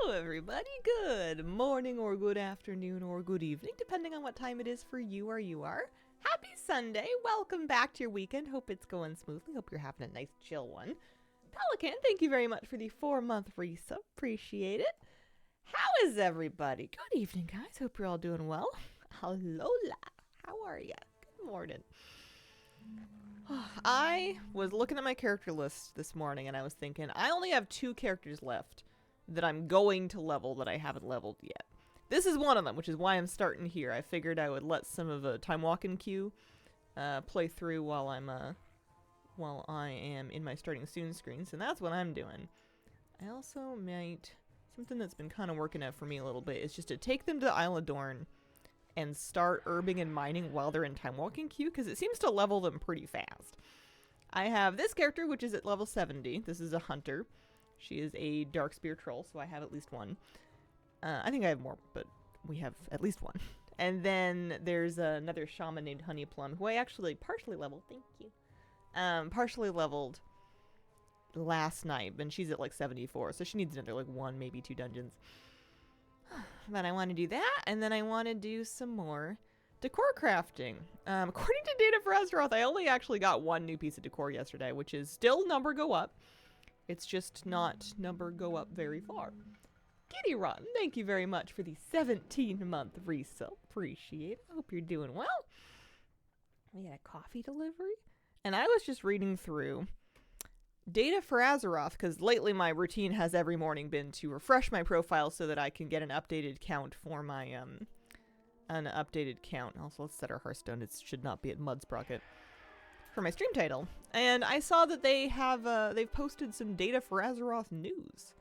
Hello everybody, good morning or good afternoon or good evening, depending on what time it is for you or you are. Happy Sunday, welcome back to your weekend, hope it's going smoothly, hope you're having a nice chill one. Pelican, thank you very much for the 4-month resub, appreciate it. How is everybody? Good evening guys, hope you're all doing well. Alola, how are ya? Good morning. I was looking at my character list this morning and I was thinking, I only have 2 characters left that I'm going to level that I haven't leveled yet. This is one of them, which is why I'm starting here. I figured I would let some of a time walking queue play through while I am in my starting soon screen, so that's what I'm doing. I also might, something that's been kind of working out for me a little bit is just to take them to Isle of Dorn and start herbing and mining while they're in time walking queue, because it seems to level them pretty fast. I have this character, which is at level 70. This is a hunter. She is a Darkspear troll, so I have at least one. I think I have more, but we have at least one. And then there's another shaman named Honeyplum, who I actually partially leveled. Thank you. Partially leveled last night, and she's at like 74, so she needs another like 1, maybe 2 dungeons. But I want to do that, and then I want to do some more decor crafting. According to Data for Azeroth, I only actually got 1 new piece of decor yesterday, which is still number go up. It's just not number go up very far. Kitty Run, thank you very much for the 17-month resale. Appreciate it. I hope you're doing well. We had a coffee delivery. And I was just reading through Data for Azeroth, because lately my routine has every morning been to refresh my profile so that I can get an updated count for my, Also, let's set our Hearthstone. It should not be at Mudsprocket. For my stream title, and I saw that they have they've posted some Data for Azeroth news.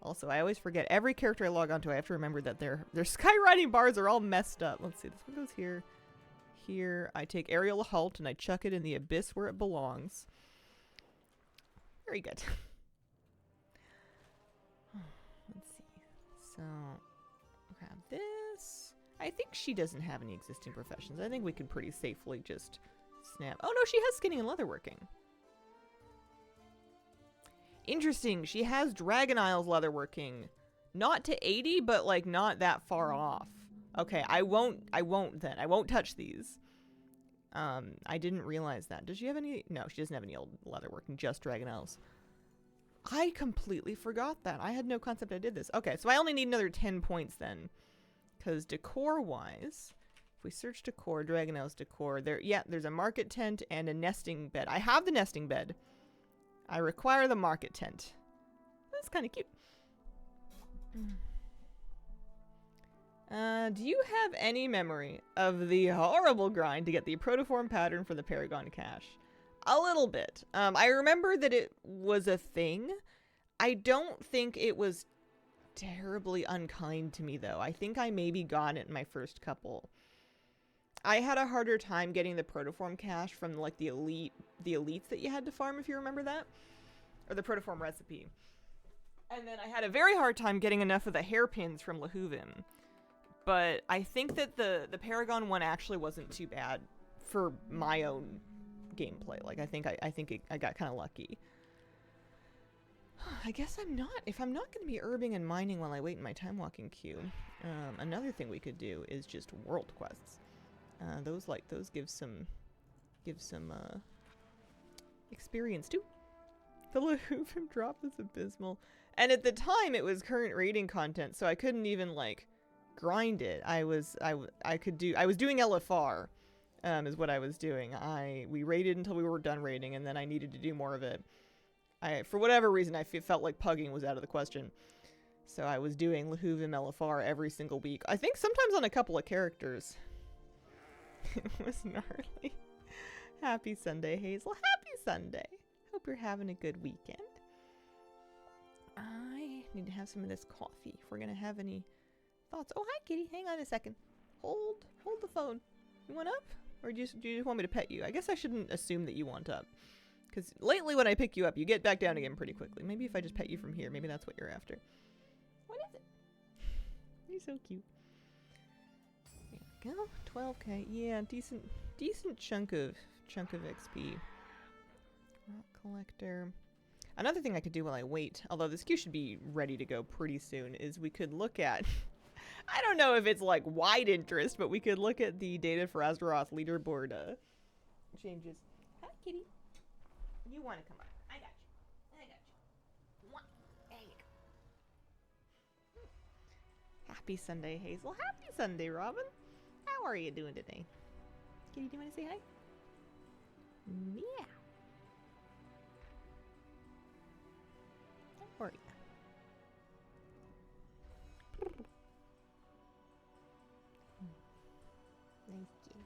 Also, I always forget every character I log onto. I have to remember that their skywriting bars are all messed up. Let's see, this one goes here. Here, I take Aerial Halt and I chuck it in the abyss where it belongs. Very good. Let's see. So, grab this. I think she doesn't have any existing professions. I think we can pretty safely just snap. Oh no, she has skinning and leatherworking. Interesting. She has Dragon Isles leatherworking. Not to 80, but like not that far off. Okay, I won't then. I won't touch these. I didn't realize that. Does she have any? No, she doesn't have any old leatherworking, just Dragon Isles. I completely forgot that. I had no concept I did this. Okay, so I only need another 10 points then. Because decor-wise, if we search decor, Dragon Isles decor, there's a market tent and a nesting bed. I have the nesting bed. I require the market tent. That's kind of cute. Do you have any memory of the horrible grind to get the protoform pattern for the Paragon cache? A little bit. I remember that it was a thing. I don't think it was terribly unkind to me, though. I think I maybe got it in my first couple. I had a harder time getting the protoform cache from like the elites that you had to farm, if you remember that, or the protoform recipe. And then I had a very hard time getting enough of the hairpins from Lahuvim. But I think that the Paragon one actually wasn't too bad for my own gameplay. Like I think I got kind of lucky. I guess if I'm not going to be herbing and mining while I wait in my time walking queue, another thing we could do is just world quests. Those give some experience too. The Lahuvim drop is abysmal, and at the time it was current raiding content, so I couldn't even like grind it. I was doing LFR, is what I was doing. We raided until we were done raiding, and then I needed to do more of it. For whatever reason, I felt like pugging was out of the question. So I was doing Lahuvim LFR every single week. I think sometimes on a couple of characters. It was gnarly. Happy Sunday, Hazel. Happy Sunday. Hope you're having a good weekend. I need to have some of this coffee if we're going to have any thoughts. Oh, hi, kitty. Hang on a second. Hold the phone. You want up? Or do you just want me to pet you? I guess I shouldn't assume that you want up. Because lately when I pick you up, you get back down again pretty quickly. Maybe if I just pet you from here, maybe that's what you're after. What is it? You're so cute. There we go. 12k. Yeah, decent chunk of XP. Rock collector. Another thing I could do while I wait, although this queue should be ready to go pretty soon, is we could look at... I don't know if it's like wide interest, but we could look at the Data for Azeroth leaderboard changes. Hi, kitty. You want to come up. I got you. I got you. Mwah. There you go. Happy Sunday, Hazel. Happy Sunday, Robin. How are you doing today? Kitty, do you want to say hi? Yeah. How are you? Nice kitty.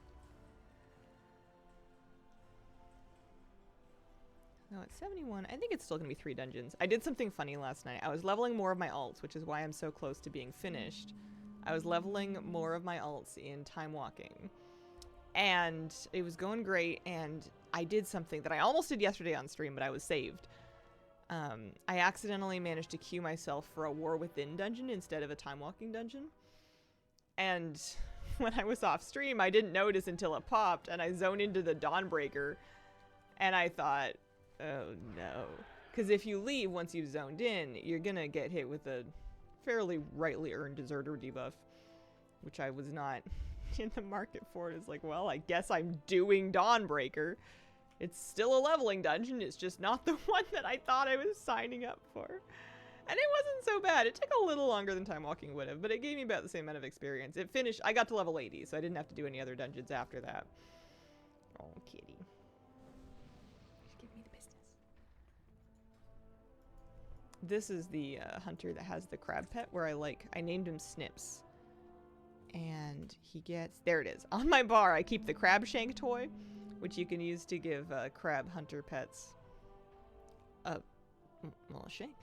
No, it's 71. I think it's still going to be 3 dungeons. I did something funny last night. I was leveling more of my alts, which is why I'm so close to being finished. I was leveling more of my alts in time walking. And it was going great, and I did something that I almost did yesterday on stream, but I was saved. I accidentally managed to queue myself for a War Within dungeon instead of a time walking dungeon. And when I was off stream, I didn't notice until it popped, and I zoned into the Dawnbreaker, and I thought, oh no. Because if you leave once you've zoned in, you're gonna get hit with a fairly rightly earned deserter debuff, which I was not in the market for. It's like, well, I guess I'm doing Dawnbreaker. It's still a leveling dungeon, it's just not the one that I thought I was signing up for. And it wasn't so bad. It took a little longer than time walking would have, but it gave me about the same amount of experience. It finished, I got to level 80, so I didn't have to do any other dungeons after that. Oh, kitty. Just give me the business. This is the hunter that has the crab pet where I named him Snips. And he gets, there it is. On my bar, I keep the crab shank toy, which you can use to give crab hunter pets a shank.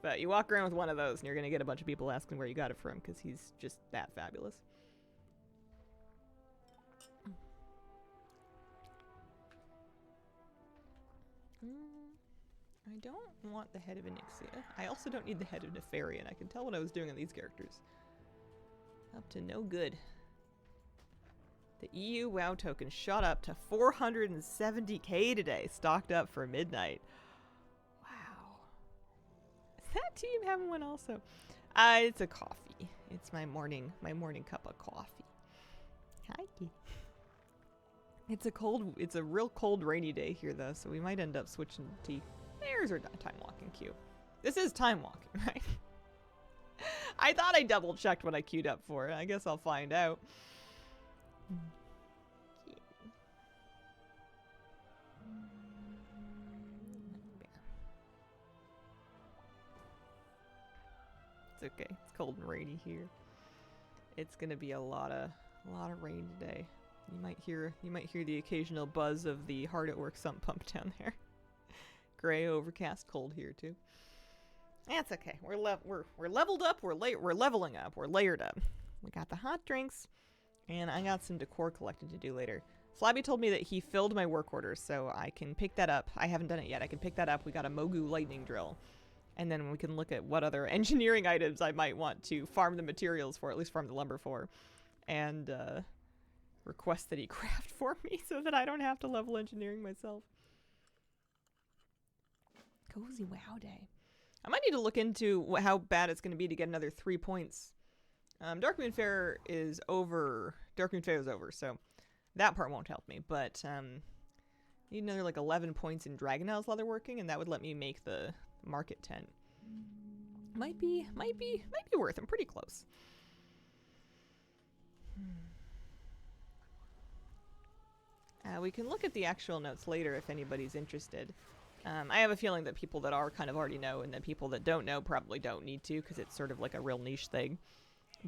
But you walk around with one of those and you're going to get a bunch of people asking where you got it from because he's just that fabulous. I don't want the head of Onyxia. I also don't need the head of Nefarian. I can tell what I was doing on these characters. Up to no good. The EU WoW token shot up to 470k today, stocked up for midnight. Wow. Is that team having one also? It's a coffee. It's my morning cup of coffee. Hi. It's a real cold, rainy day here though, so we might end up switching to tea. There's our time walking queue. This is time walking, right? I thought I double checked what I queued up for. I guess I'll find out. It's okay. It's cold and rainy here. It's gonna be a lot of rain today. You might hear the occasional buzz of the hard at work sump pump down there. Gray, overcast, cold here too. That's okay. We're leveled up. We're leveling up. We're layered up. We got the hot drinks, and I got some decor collecting to do later. Flabby told me that he filled my work orders, so I can pick that up. I haven't done it yet. I can pick that up. We got a Mogu lightning drill, and then we can look at what other engineering items I might want to farm the materials for, at least farm the lumber for, and request that he craft for me so that I don't have to level engineering myself. Cozy WoW day. I might need to look into how bad it's going to be to get another 3 points. Darkmoon Fair is over. Darkmoon Fair is over, so that part won't help me. But need another like 11 points in Dragonel's leatherworking, and that would let me make the market tent. Might be worth. I'm pretty close. We can look at the actual notes later if anybody's interested. I have a feeling that people that are kind of already know, and that people that don't know probably don't need to, because it's sort of like a real niche thing.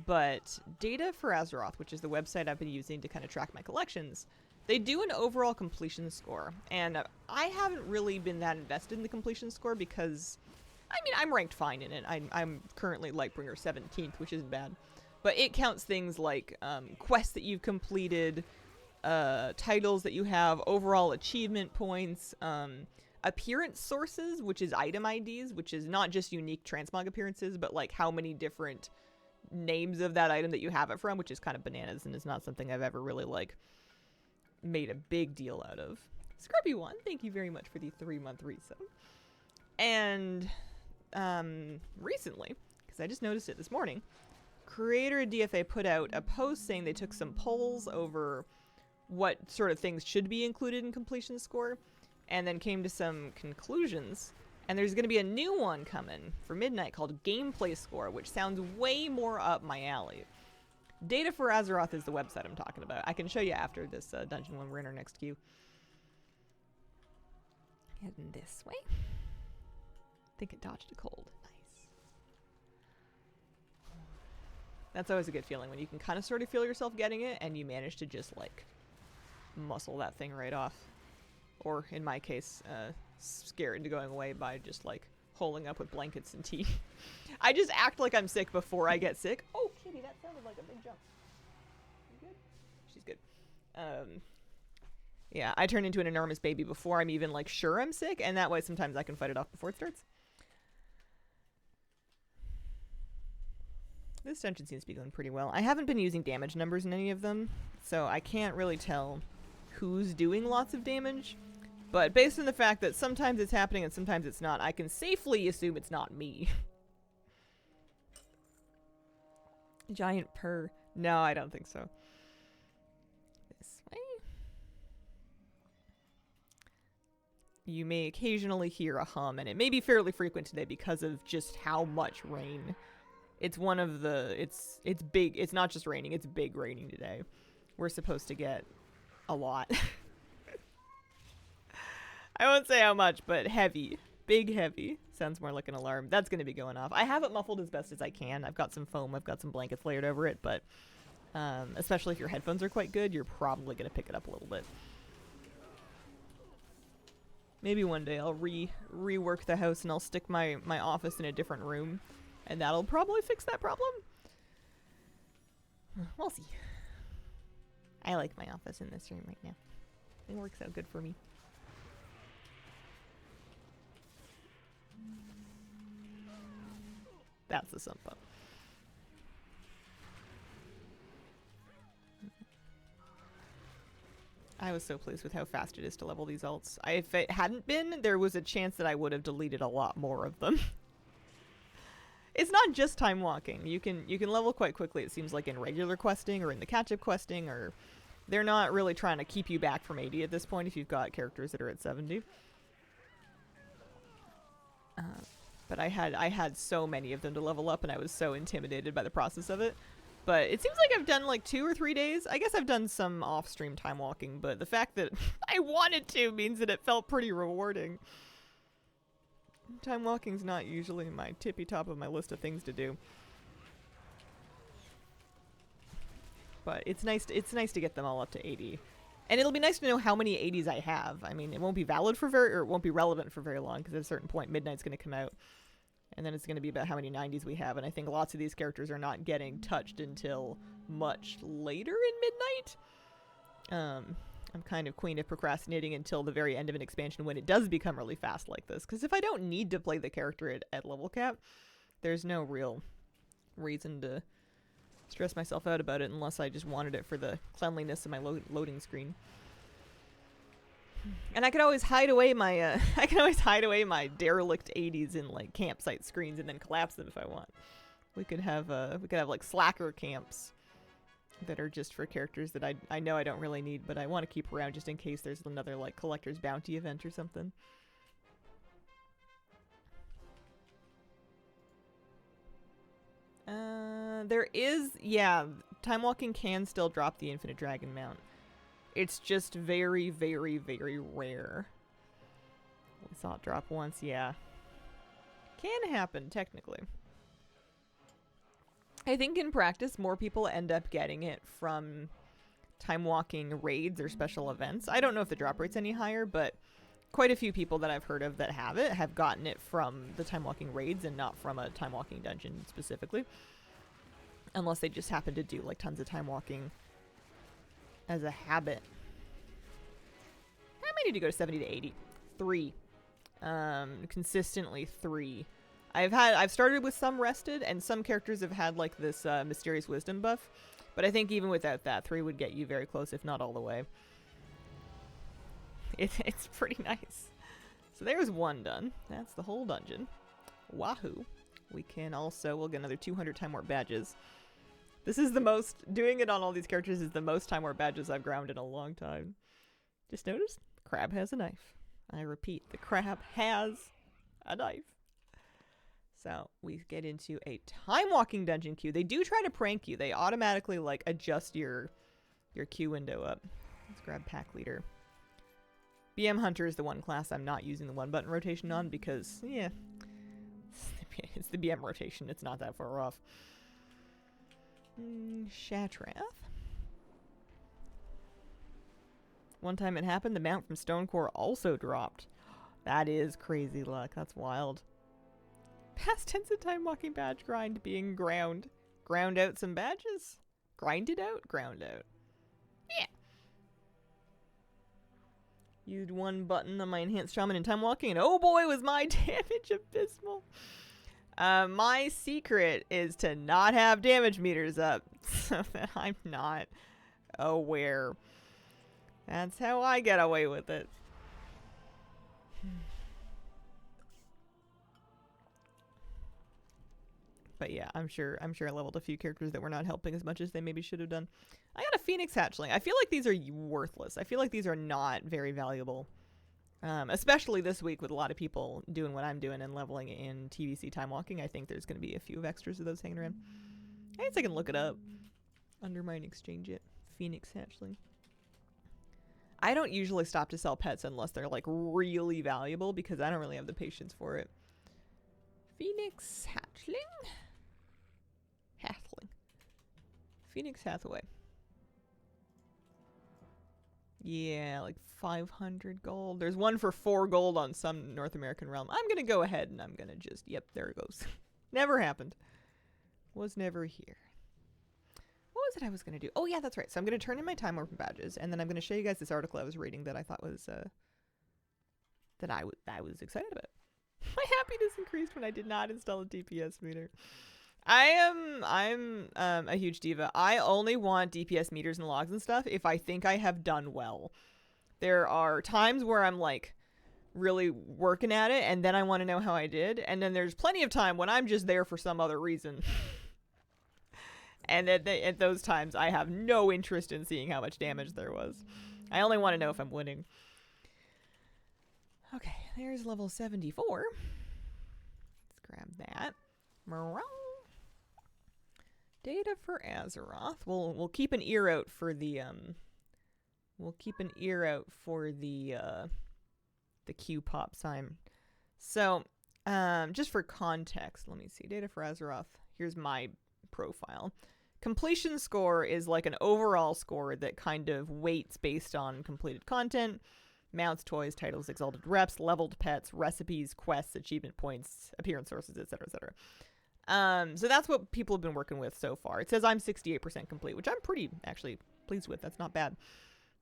But Data for Azeroth, which is the website I've been using to kind of track my collections, they do an overall completion score. And I haven't really been that invested in the completion score because, I mean, I'm ranked fine in it. I'm currently Lightbringer 17th, which isn't bad. But it counts things like quests that you've completed, titles that you have, overall achievement points, appearance sources, which is item IDs, which is not just unique transmog appearances, but like how many different names of that item that you have it from, which is kind of bananas and is not something I've ever really like made a big deal out of. Scrubby1, thank you very much for the 3-month resub. And recently, because I just noticed it this morning, Creator DFA put out a post saying they took some polls over what sort of things should be included in completion score, and then came to some conclusions. And there's going to be a new one coming for Midnight called Gameplay Score, which sounds way more up my alley. Data for Azeroth is the website I'm talking about. I can show you after this dungeon when we're in our next queue. Heading this way. I think it dodged a cold. Nice. That's always a good feeling when you can kind of sort of feel yourself getting it and you manage to just like muscle that thing right off. Or in my case, scare it into going away by just like holding up with blankets and tea. I just act like I'm sick before I get sick. Oh, kitty, that sounded like a big jump. You good? She's good. Yeah, I turn into an enormous baby before I'm even like sure I'm sick, and that way sometimes I can fight it off before it starts. This dungeon seems to be going pretty well. I haven't been using damage numbers in any of them, so I can't really tell who's doing lots of damage. But based on the fact that sometimes it's happening and sometimes it's not, I can safely assume it's not me. Giant purr. No, I don't think so. This way. You may occasionally hear a hum, and it may be fairly frequent today because of just how much rain. It's one of the... It's big. It's not just raining, it's big raining today. We're supposed to get a lot. I won't say how much, but heavy. Big heavy. Sounds more like an alarm. That's going to be going off. I have it muffled as best as I can. I've got some foam. I've got some blankets layered over it, but especially if your headphones are quite good, you're probably going to pick it up a little bit. Maybe one day I'll rework the house and I'll stick my office in a different room, and that'll probably fix that problem. We'll see. I like my office in this room right now. It works out good for me. That's the sump up. I was so pleased with how fast it is to level these alts. If it hadn't been, there was a chance that I would have deleted a lot more of them. It's not just time walking. You can level quite quickly, it seems like, in regular questing or in the catch-up questing, or they're not really trying to keep you back from 80 at this point if you've got characters that are at 70. But I had so many of them to level up, and I was so intimidated by the process of it. But it seems like I've done like 2 or 3 days. I guess I've done some off-stream time walking, but the fact that I wanted to means that it felt pretty rewarding. Time walking's not usually my tippy top of my list of things to do. But it's nice to get them all up to 80. And it'll be nice to know how many 80s I have. I mean, it won't be valid for it won't be relevant for very long, because at a certain point Midnight's going to come out. And then it's going to be about how many 90s we have, and I think lots of these characters are not getting touched until much later in Midnight. I'm kind of queen of procrastinating until the very end of an expansion when it does become really fast like this, because if I don't need to play the character at level cap, there's no real reason to stress myself out about it unless I just wanted it for the cleanliness of my loading screen. And I could always hide away my my derelict 80s in like campsite screens and then collapse them if I want. We could have like slacker camps that are just for characters that I know I don't really need, but I want to keep around just in case there's another like collector's bounty event or something. There is, yeah, time walking can still drop the infinite dragon mount. It's just very, very, very rare. We saw it drop once, yeah. Can happen, technically. I think in practice, more people end up getting it from time walking raids or special events. I don't know if the drop rate's any higher, but quite a few people that I've heard of that have it have gotten it from the time walking raids and not from a time walking dungeon specifically. Unless they just happen to do like tons of time walking as a habit. I might need to go to 70 to 80. 3. Consistently 3. I've started with some rested, and some characters have had like this mysterious wisdom buff, but I think even without that, 3 would get you very close, if not all the way. It's pretty nice. So there's one done. That's the whole dungeon. Wahoo. We can also, we'll get another 200 time warp badges. This is the most, doing it on all these characters is the most time warp badges I've ground in a long time. Just notice, the crab has a knife. I repeat, the crab has a knife. So we get into a time walking dungeon queue. They do try to prank you. They automatically like adjust your queue window up. Let's grab pack leader. BM Hunter is the one class I'm not using the one button rotation on because, yeah, it's the BM rotation. It's not that far off. Shatrath. One time it happened, the mount from Stonecore also dropped. That is crazy luck. That's wild. Past tense of time walking badge grind being ground. Ground out some badges? Grinded out? Ground out. Yeah. Used one button on my enhanced shaman in time walking, and oh boy was my damage abysmal. My secret is to not have damage meters up so that I'm not aware. That's how I get away with it. But yeah, I'm sure I leveled a few characters that were not helping as much as they maybe should have done. I got a Phoenix Hatchling. I feel like these are worthless. I feel like these are not very valuable. Especially this week with a lot of people doing what I'm doing and leveling in TVC time walking. I think there's going to be a few of extras of those hanging around. I guess I can look it up. Undermine exchange it. Phoenix Hatchling. I don't usually stop to sell pets unless they're like really valuable because I don't really have the patience for it. Phoenix Hatchling? Hathling. Phoenix Hathaway. Yeah, like 500 gold. There's one for 4 gold on some North American realm. I'm going to go ahead and I'm going to just, yep, there it goes. Never happened. Was never here. What was it I was going to do? Oh, yeah, that's right. So I'm going to turn in my time warp badges, and then I'm going to show you guys this article I was reading that I thought was, that I was excited about. My happiness increased when I did not install a DPS meter. I'm a huge diva. I only want DPS meters and logs and stuff if I think I have done well. There are times where I'm like really working at it and then I want to know how I did, and then there's plenty of time when I'm just there for some other reason. And at those times I have no interest in seeing how much damage there was. I only want to know if I'm winning. Okay, there's level 74. Let's grab that. Morale. Data for Azeroth. We'll keep an ear out for the Q pop sign. So, just for context, let me see. Data for Azeroth. Here's my profile. Completion score is like an overall score that kind of weights based on completed content. Mounts, toys, titles, exalted reps, leveled pets, recipes, quests, achievement points, appearance sources, etc., etc. So that's what people have been working with so far. It says I'm 68% complete, which I'm pretty actually pleased with. That's not bad.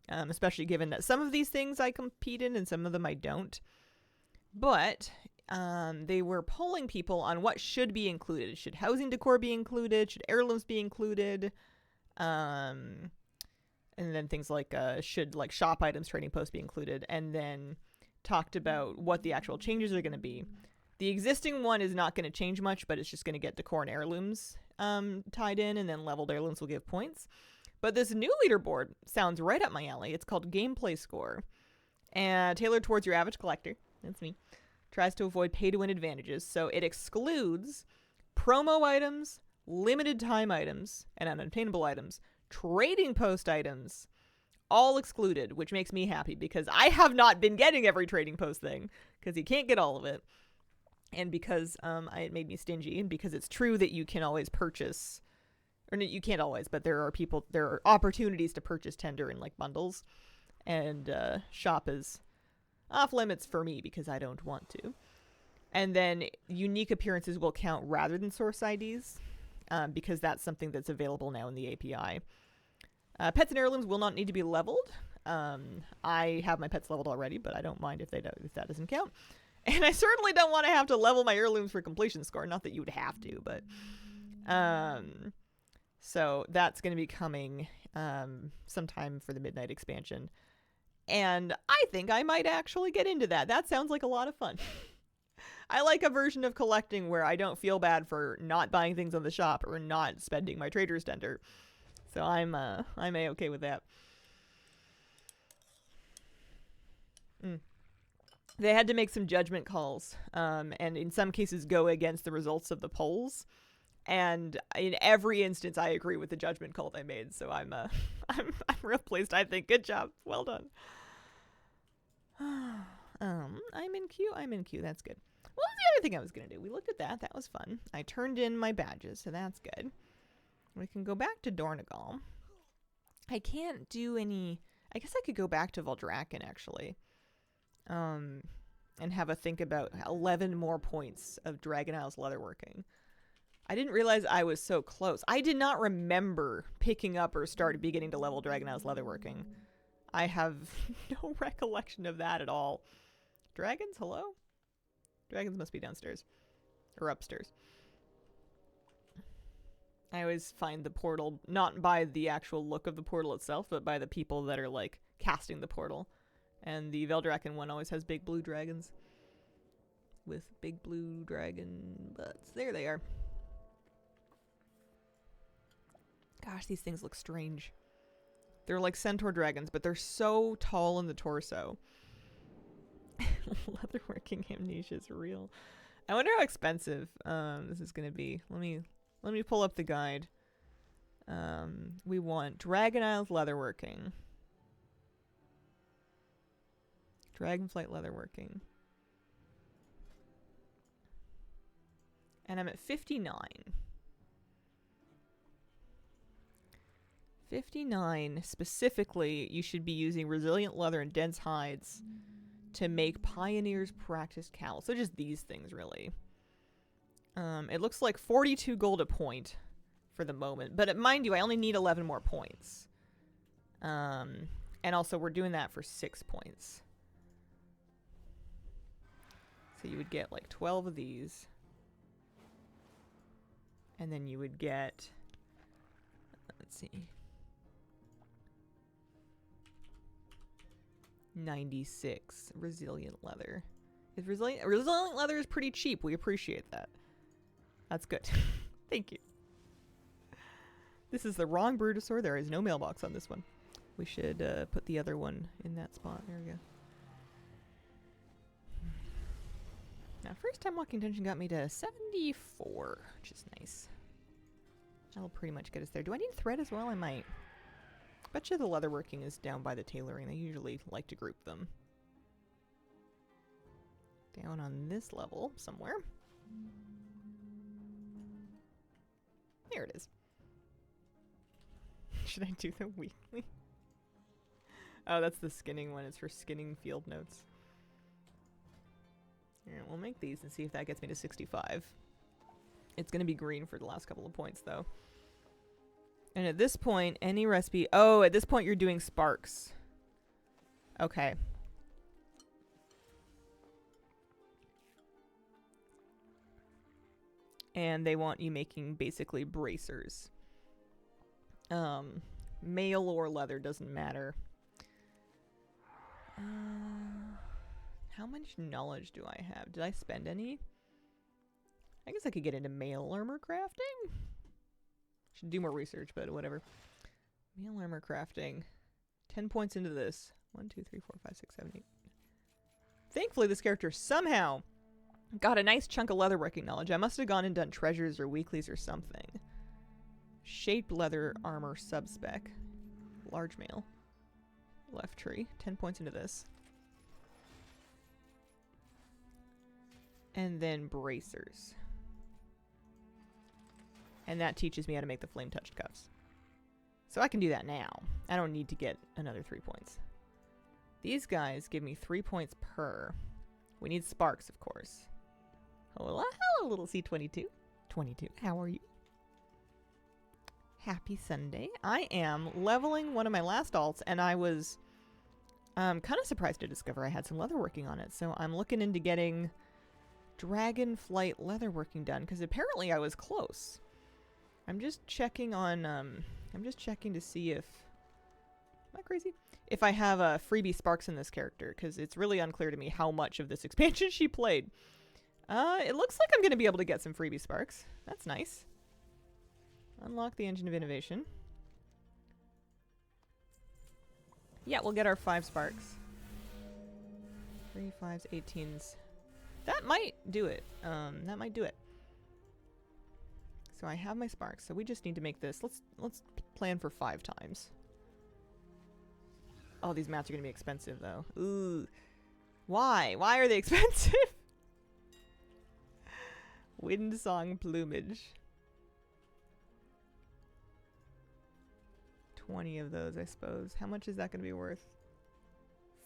Especially given that some of these things I compete in and some of them I don't. But they were polling people on what should be included. Should housing decor be included? Should heirlooms be included? And then things like should like shop items, trading posts be included? And then talked about what the actual changes are going to be. The existing one is not going to change much, but it's just going to get decor and heirlooms tied in, and then leveled heirlooms will give points. But this new leaderboard sounds right up my alley. It's called Gameplay Score, and tailored towards your average collector. That's me. Tries to avoid pay-to-win advantages, so it excludes promo items, limited time items, and unobtainable items. Trading post items, all excluded, which makes me happy because I have not been getting every trading post thing because you can't get all of it. And because it made me stingy, and because it's true that you can always purchase, or no, you can't always, but there are opportunities to purchase tender in like bundles, and shop is off limits for me because I don't want to. And then unique appearances will count rather than source IDs, because that's something that's available now in the API. Pets and heirlooms will not need to be leveled. I have my pets leveled already, but I don't mind if that doesn't count. And I certainly don't want to have to level my heirlooms for completion score. Not that you would have to, but... So that's going to be coming sometime for the Midnight expansion. And I think I might actually get into that. That sounds like a lot of fun. I like a version of collecting where I don't feel bad for not buying things on the shop or not spending my trader's tender. So I'm A-okay with that. They had to make some judgment calls, and in some cases go against the results of the polls. And in every instance, I agree with the judgment call they made. So I'm real pleased. I think good job, well done. I'm in queue. That's good. What was the other thing I was gonna do? We looked at that. That was fun. I turned in my badges, so that's good. We can go back to Dornegal. I can't do any. I guess I could go back to Valdrakken actually. And have a think about 11 more points of Dragon Isle's leatherworking. I didn't realize I was so close. I did not remember picking up or beginning to level Dragon Isle's leatherworking. I have no recollection of that at all. Dragons, hello? Dragons must be downstairs. Or upstairs. I always find the portal, not by the actual look of the portal itself, but by the people that are, like, casting the portal. And the Valdrakken one always has big blue dragons. With big blue dragon butts. There they are. Gosh, these things look strange. They're like centaur dragons, but they're so tall in the torso. Leatherworking amnesia is real. I wonder how expensive this is going to be. Let me pull up the guide. We want Dragon Isle's leatherworking. Dragonflight leatherworking. And I'm at 59. 59, specifically, you should be using resilient leather and dense hides to make Pioneer's Practice Cowl. So just these things, really. It looks like 42 gold a point for the moment. But mind you, I only need 11 more points. And also, we're doing that for 6 points. So you would get like 12 of these. And then you would get, let's see, 96 resilient leather. Resilient leather is pretty cheap. We appreciate that. That's good. Thank you. This is the wrong Brutosaur. There is no mailbox on this one. We should put the other one in that spot. There we go. Now, first time walking dungeon got me to 74, which is nice. That'll pretty much get us there. Do I need thread as well? I might. Bet you the leatherworking is down by the tailoring. They usually like to group them. Down on this level somewhere. There it is. Should I do the weekly? Oh, that's the skinning one. It's for skinning field notes. Alright, we'll make these and see if that gets me to 65. It's going to be green for the last couple of points, though. And at this point, any recipe... Oh, at this point you're doing sparks. Okay. And they want you making basically bracers. Mail or leather, doesn't matter. How much knowledge do I have? Did I spend any? I guess I could get into mail armor crafting. Should do more research, but whatever. Mail armor crafting. 10 points into this. 1, 2, 3, 4, 5, 6, 7, 8. Thankfully, this character somehow got a nice chunk of leatherworking knowledge. I must have gone and done treasures or weeklies or something. Shaped leather armor subspec. Large mail. Left tree. 10 points into this. And then bracers. And that teaches me how to make the flame-touched cuffs. So I can do that now. I don't need to get another 3 points. These guys give me 3 points per. We need sparks, of course. Hello, little C22. 22, how are you? Happy Sunday. I am leveling one of my last alts, and I was kind of surprised to discover I had some leatherworking on it. So I'm looking into getting Dragonflight leatherworking done, because apparently I was close. I'm just checking on, I'm just checking to see if Am I crazy? If I have freebie sparks in this character, because it's really unclear to me how much of this expansion she played. It looks like I'm going to be able to get some freebie sparks. That's nice. Unlock the engine of innovation. Yeah, we'll get our 5 sparks. 3, 5s, 18s. That might do it. That might do it. So I have my sparks. So we just need to make this. Let's plan for 5 times. Oh, these mats are going to be expensive, though. Ooh. Why? Why are they expensive? Windsong plumage. 20 of those, I suppose. How much is that going to be worth?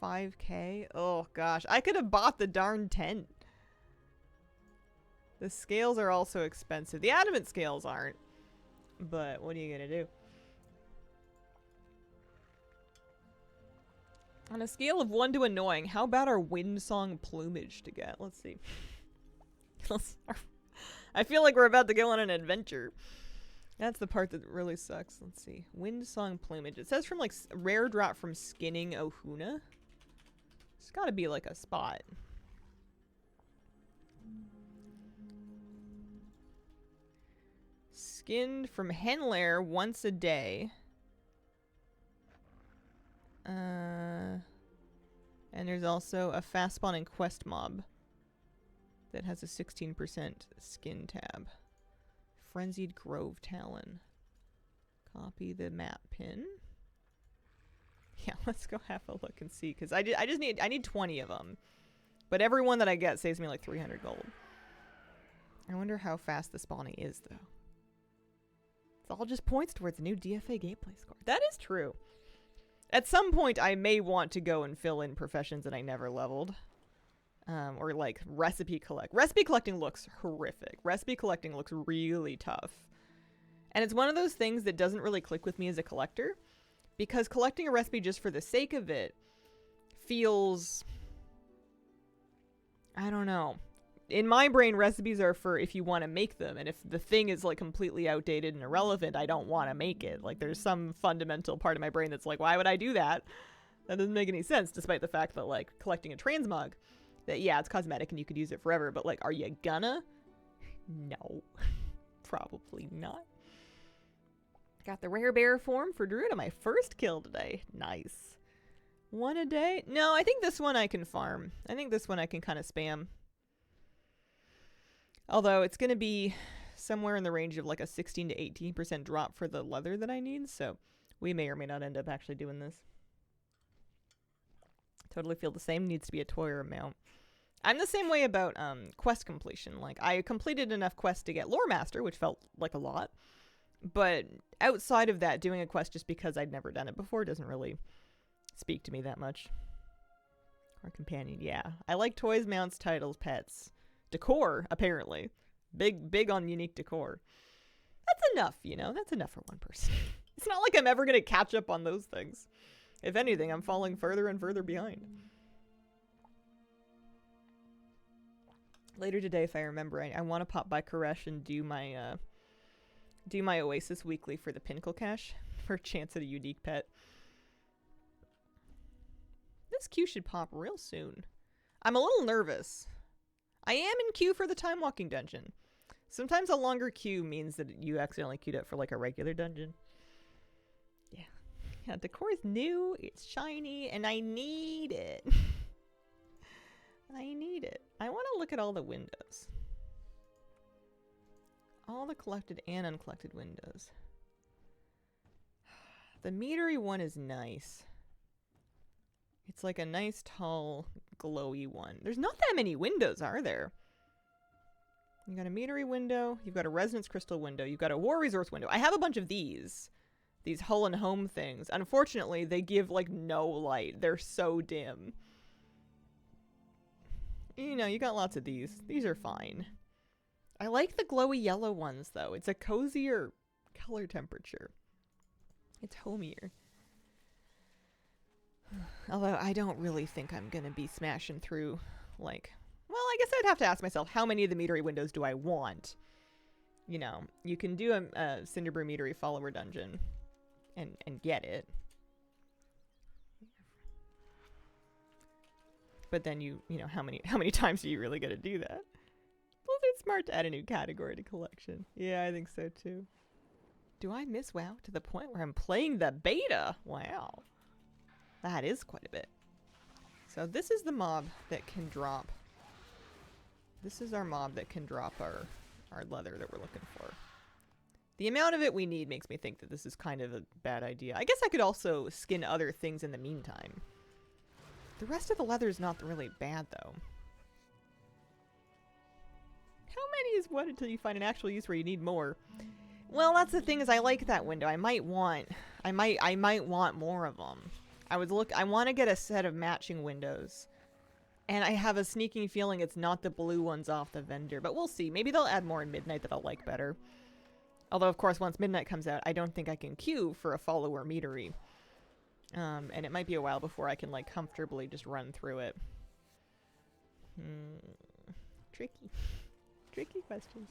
5K? Oh, gosh. I could have bought the darn tent. The scales are also expensive. The adamant scales aren't. But what are you going to do? On a scale of 1 to annoying, how bad are windsong plumage to get? Let's see. I feel like we're about to go on an adventure. That's the part that really sucks. Let's see. Windsong plumage. It says from like rare drop from skinning Ohuna. It's got to be like a spot. Skinned from Henlair once a day. And there's also a fast spawning quest mob that has a 16% skin tab. Frenzied Grove Talon. Copy the map pin. Yeah, let's go have a look and see, because I need 20 of them. But every one that I get saves me like 300 gold. I wonder how fast the spawning is, though. It's all just points towards the new DFA gameplay score. That is true. At some point, I may want to go and fill in professions that I never leveled. Or like recipe collect. Recipe collecting looks horrific. Recipe collecting looks really tough. And it's one of those things that doesn't really click with me as a collector. Because collecting a recipe just for the sake of it feels... I don't know. In my brain, recipes are for if you want to make them. And if the thing is like completely outdated and irrelevant, I don't want to make it. Like there's some fundamental part of my brain that's like, why would I do that? That doesn't make any sense, despite the fact that like collecting a transmog, that yeah, it's cosmetic and you could use it forever, but like, are you gonna? No. Probably not. Got the rare bear form for Druid on my first kill today. Nice. 1 a day? No, I think this one I can farm. I think this one I can kind of spam. Although it's going to be somewhere in the range of like a 16 to 18% drop for the leather that I need, so we may or may not end up actually doing this. Totally feel the same. Needs to be a toy or a mount. I'm the same way about quest completion. Like, I completed enough quests to get Lore Master, which felt like a lot. But outside of that, doing a quest just because I'd never done it before doesn't really speak to me that much. Or companion, yeah. I like toys, mounts, titles, pets. Decor, apparently. Big on unique decor. That's enough, you know? That's enough for one person. It's not like I'm ever going to catch up on those things. If anything, I'm falling further and further behind. Later today, if I remember, I want to pop by Koresh and do my Oasis weekly for the Pinnacle Cache for a chance at a unique pet. This queue should pop real soon. I'm a little nervous. I am in queue for the time walking dungeon. Sometimes a longer queue means that you accidentally queued up for like a regular dungeon. Yeah. Yeah, decor is new, it's shiny, and I need it. I need it. I want to look at all the windows. All the collected and uncollected windows. The metery one is nice. It's like a nice, tall, glowy one. There's not that many windows, are there? You got a metery window. You've got a resonance crystal window. You've got a war resource window. I have a bunch of these. These hull and home things. Unfortunately, they give, like, no light. They're so dim. You know, you got lots of these. These are fine. I like the glowy yellow ones, though. It's a cozier color temperature. It's homier. Although I don't really think I'm going to be smashing through, like... Well, I guess I'd have to ask myself, how many of the metery windows do I want? You know, you can do a Cinderbrew metery follower dungeon and get it. But then you know, how many times are you really gonna do that? Blizzard's smart to add a new category to collection. Yeah, I think so too. Do I miss WoW to the point where I'm playing the beta? Wow. That is quite a bit. So this is the mob that can drop. This is our mob that can drop our leather that we're looking for. The amount of it we need makes me think that this is kind of a bad idea. I guess I could also skin other things in the meantime. The rest of the leather is not really bad, though. How many is what until you find an actual use where you need more? Well, that's the thing, is I like that window. I might want more of them. I want to get a set of matching windows. And I have a sneaking feeling it's not the blue ones off the vendor, but we'll see. Maybe they'll add more in Midnight that I'll like better. Although, of course, once Midnight comes out, I don't think I can queue for a follower meatery. And it might be a while before I can, like, comfortably just run through it. Tricky. Tricky questions.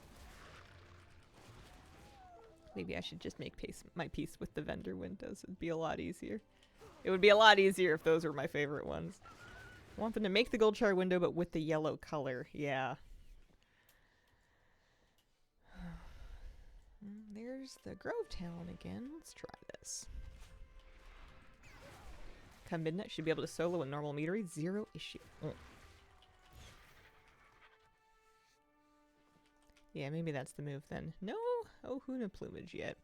Maybe I should just make my peace with the vendor windows. It'd be a lot easier. It would be a lot easier if those were my favorite ones. I want them to make the gold char window, but with the yellow color. Yeah. There's the Grove Town again. Let's try this. Come midnight, should be able to solo in normal metery. 0 issue. Yeah, maybe that's the move then. No Ohuna plumage yet.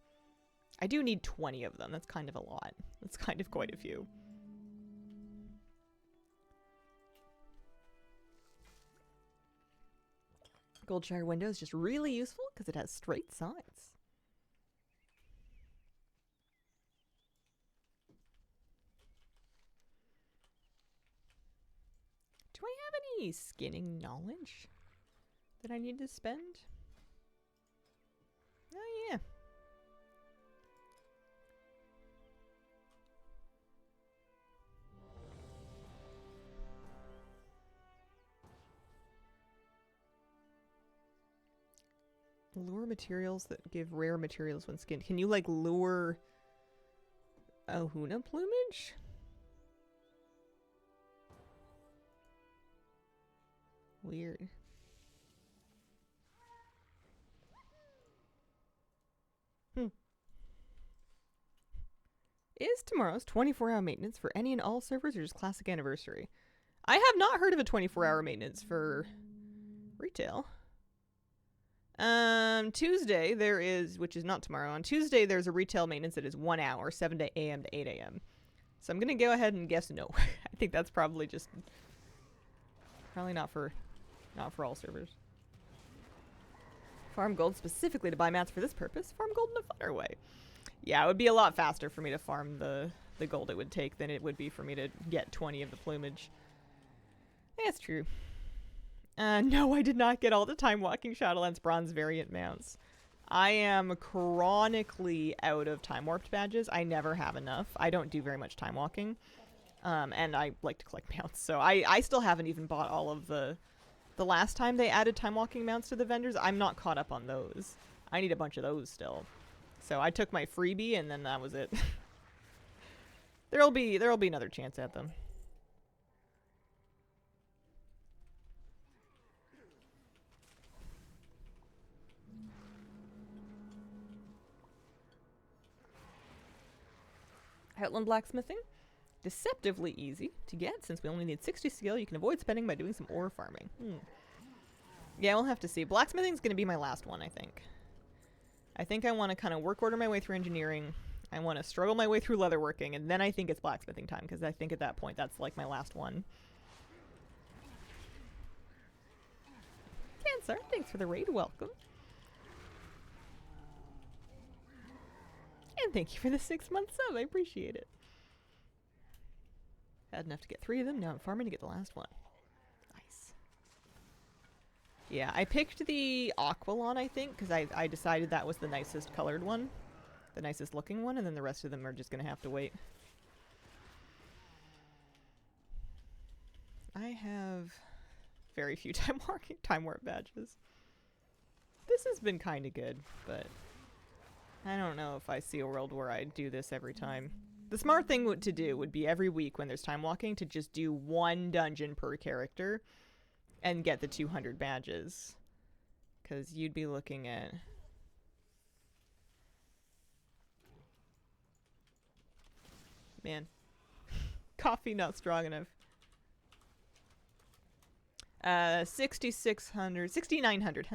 I do need 20 of them. That's kind of a lot. That's kind of quite a few. Gold char window is just really useful because it has straight sides. Do I have any skinning knowledge that I need to spend? Oh yeah. Lure materials that give rare materials when skinned. Can you, like, lure Ohuna plumage? Weird. Is tomorrow's 24-hour maintenance for any and all servers or just classic anniversary? I have not heard of a 24-hour maintenance for retail. Tuesday there is, which is not tomorrow. On Tuesday there's a retail maintenance that is 1 hour, 7 a.m. to 8 a.m. So I'm gonna go ahead and guess no. I think that's probably just not for all servers. Farm gold specifically to buy mats for this purpose. Farm gold in a funner way. Yeah, it would be a lot faster for me to farm the gold it would take than it would be for me to get 20 of the plumage. That's true. No, I did not get all the time walking Shadowlands bronze variant mounts. I am chronically out of time warped badges. I never have enough. I don't do very much time walking. And I like to collect mounts. So I still haven't even bought all of the last time they added time walking mounts to the vendors. I'm not caught up on those. I need a bunch of those still. So I took my freebie and then that was it. There'll be another chance at them. Outland blacksmithing. Deceptively easy to get since we only need 60 skill. You can avoid spending by doing some ore farming. Yeah, we'll have to see. Blacksmithing's going to be my last one, I think. I think I want to kind of work order my way through engineering. I want to struggle my way through leatherworking, and then I think it's blacksmithing time, because I think at that point that's like my last one. Cancer, thanks for the raid. Welcome. And thank you for the 6-month sub. I appreciate it. Had enough to get 3 of them. Now I'm farming to get the last one. Nice. Yeah, I picked the Aquilon, I think, because I decided that was the nicest colored one. The nicest looking one, and then the rest of them are just going to have to wait. I have very few time warp badges. This has been kind of good, but I don't know if I see a world where I do this every time. The smart thing to do would be every week when there's time walking to just do one dungeon per character and get the 200 badges. Because you'd be looking at... Man. Coffee not strong enough. 6,600, 6,900.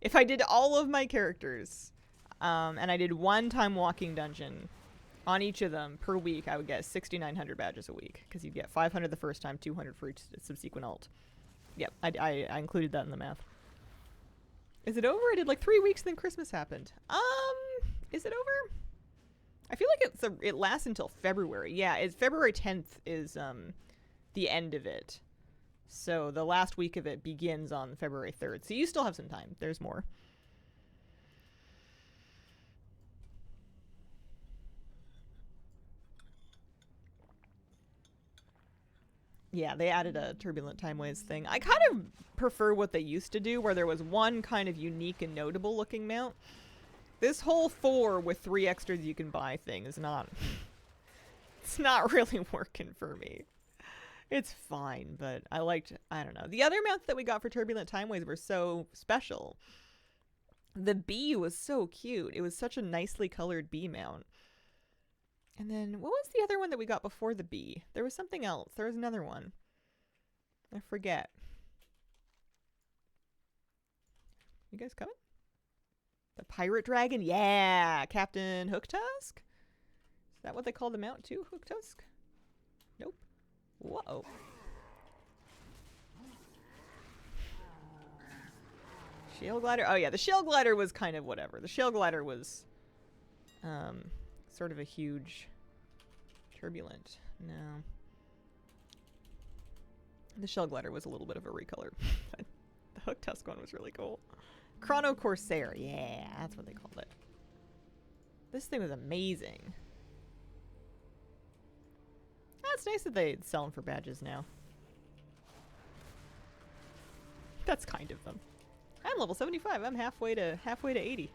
If I did all of my characters, and I did one time walking dungeon on each of them per week, I would get 6,900 badges a week. Because you'd get 500 the first time, 200 for each subsequent ult. Yep, I included that in the math. Is it over? I did like 3 weeks, then Christmas happened. Is it over? I feel like it lasts until February. Yeah, it's February 10th is the end of it. So the last week of it begins on February 3rd. So you still have some time. There's more. Yeah, they added a turbulent timeways thing. I kind of prefer what they used to do, where there was one kind of unique and notable looking mount. This whole 4 with 3 extras you can buy thing is not... It's not really working for me. It's fine, but I don't know. The other mounts that we got for turbulent timeways were so special. The bee was so cute. It was such a nicely colored bee mount. And then, what was the other one that we got before the bee? There was something else. There was another one. I forget. You guys coming? The pirate dragon? Yeah! Captain Hooktusk? Is that what they call the mount too? Hooktusk? Nope. Whoa. Shield glider? Oh yeah, the shield glider was kind of whatever. The shield glider was sort of a huge turbulent. No. The shell glider was a little bit of a recolor. But the hook tusk one was really cool. Chrono Corsair. Yeah, that's what they called it. This thing was amazing. It's nice that they sell them for badges now. That's kind of them. I'm level 75. I'm halfway to 80.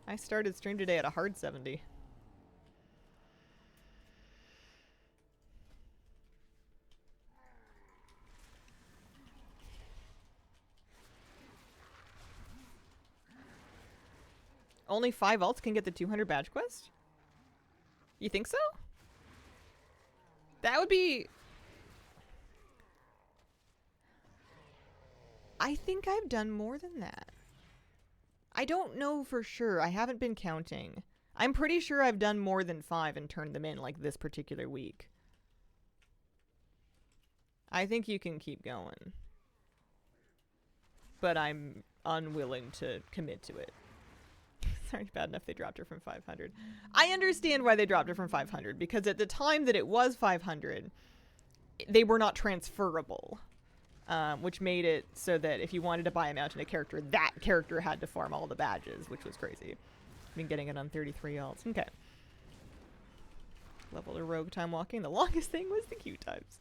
I started stream today at a hard 70. Only 5 alts can get the 200 badge quest? You think so? That would be... I think I've done more than that. I don't know for sure. I haven't been counting. I'm pretty sure I've done more than 5 and turned them in like this particular week. I think you can keep going. But I'm unwilling to commit to it. Sorry, bad enough they dropped her from 500. I understand why they dropped her from 500, because at the time that it was 500, they were not transferable. Which made it so that if you wanted to buy a mount in a character, that character had to farm all the badges, which was crazy. I've been getting it on 33 alts. Okay. Level to rogue time walking. The longest thing was the queue times.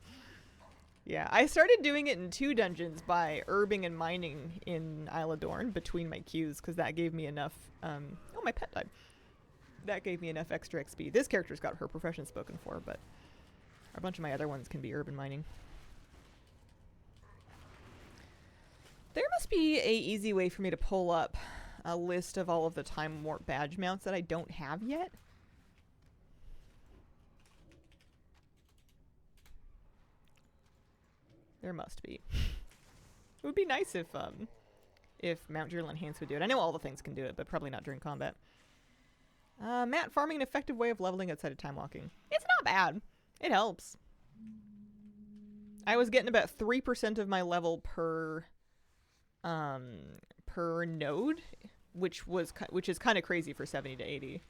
Yeah, I started doing it in 2 dungeons by herbing and mining in Isle of Dorn between my queues, because that gave me enough... oh, my pet died. That gave me enough extra XP. This character's got her profession spoken for, but a bunch of my other ones can be urban mining. There must be a easy way for me to pull up a list of all of the time warp badge mounts that I don't have yet. There must be. It would be nice if Mount Journal Enhance would do it. I know all the things can do it, but probably not during combat. Matt, farming an effective way of leveling outside of time walking. It's not bad. It helps. I was getting about 3% of my level per node, which is kind of crazy for 70 to 80.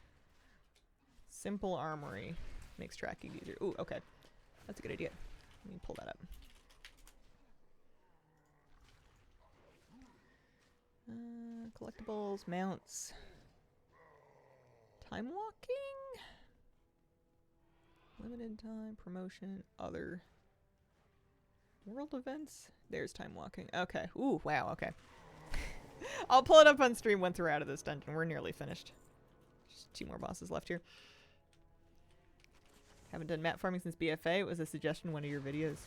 Simple armory makes tracking easier. Ooh, okay. That's a good idea. Let me pull that up. Collectibles, mounts, time walking, limited time, promotion, other, world events. There's time walking. Okay. Ooh, wow. Okay. I'll pull it up on stream once we're out of this dungeon. We're nearly finished. Just 2 more bosses left here. Haven't done mat farming since BFA. It was a suggestion in one of your videos.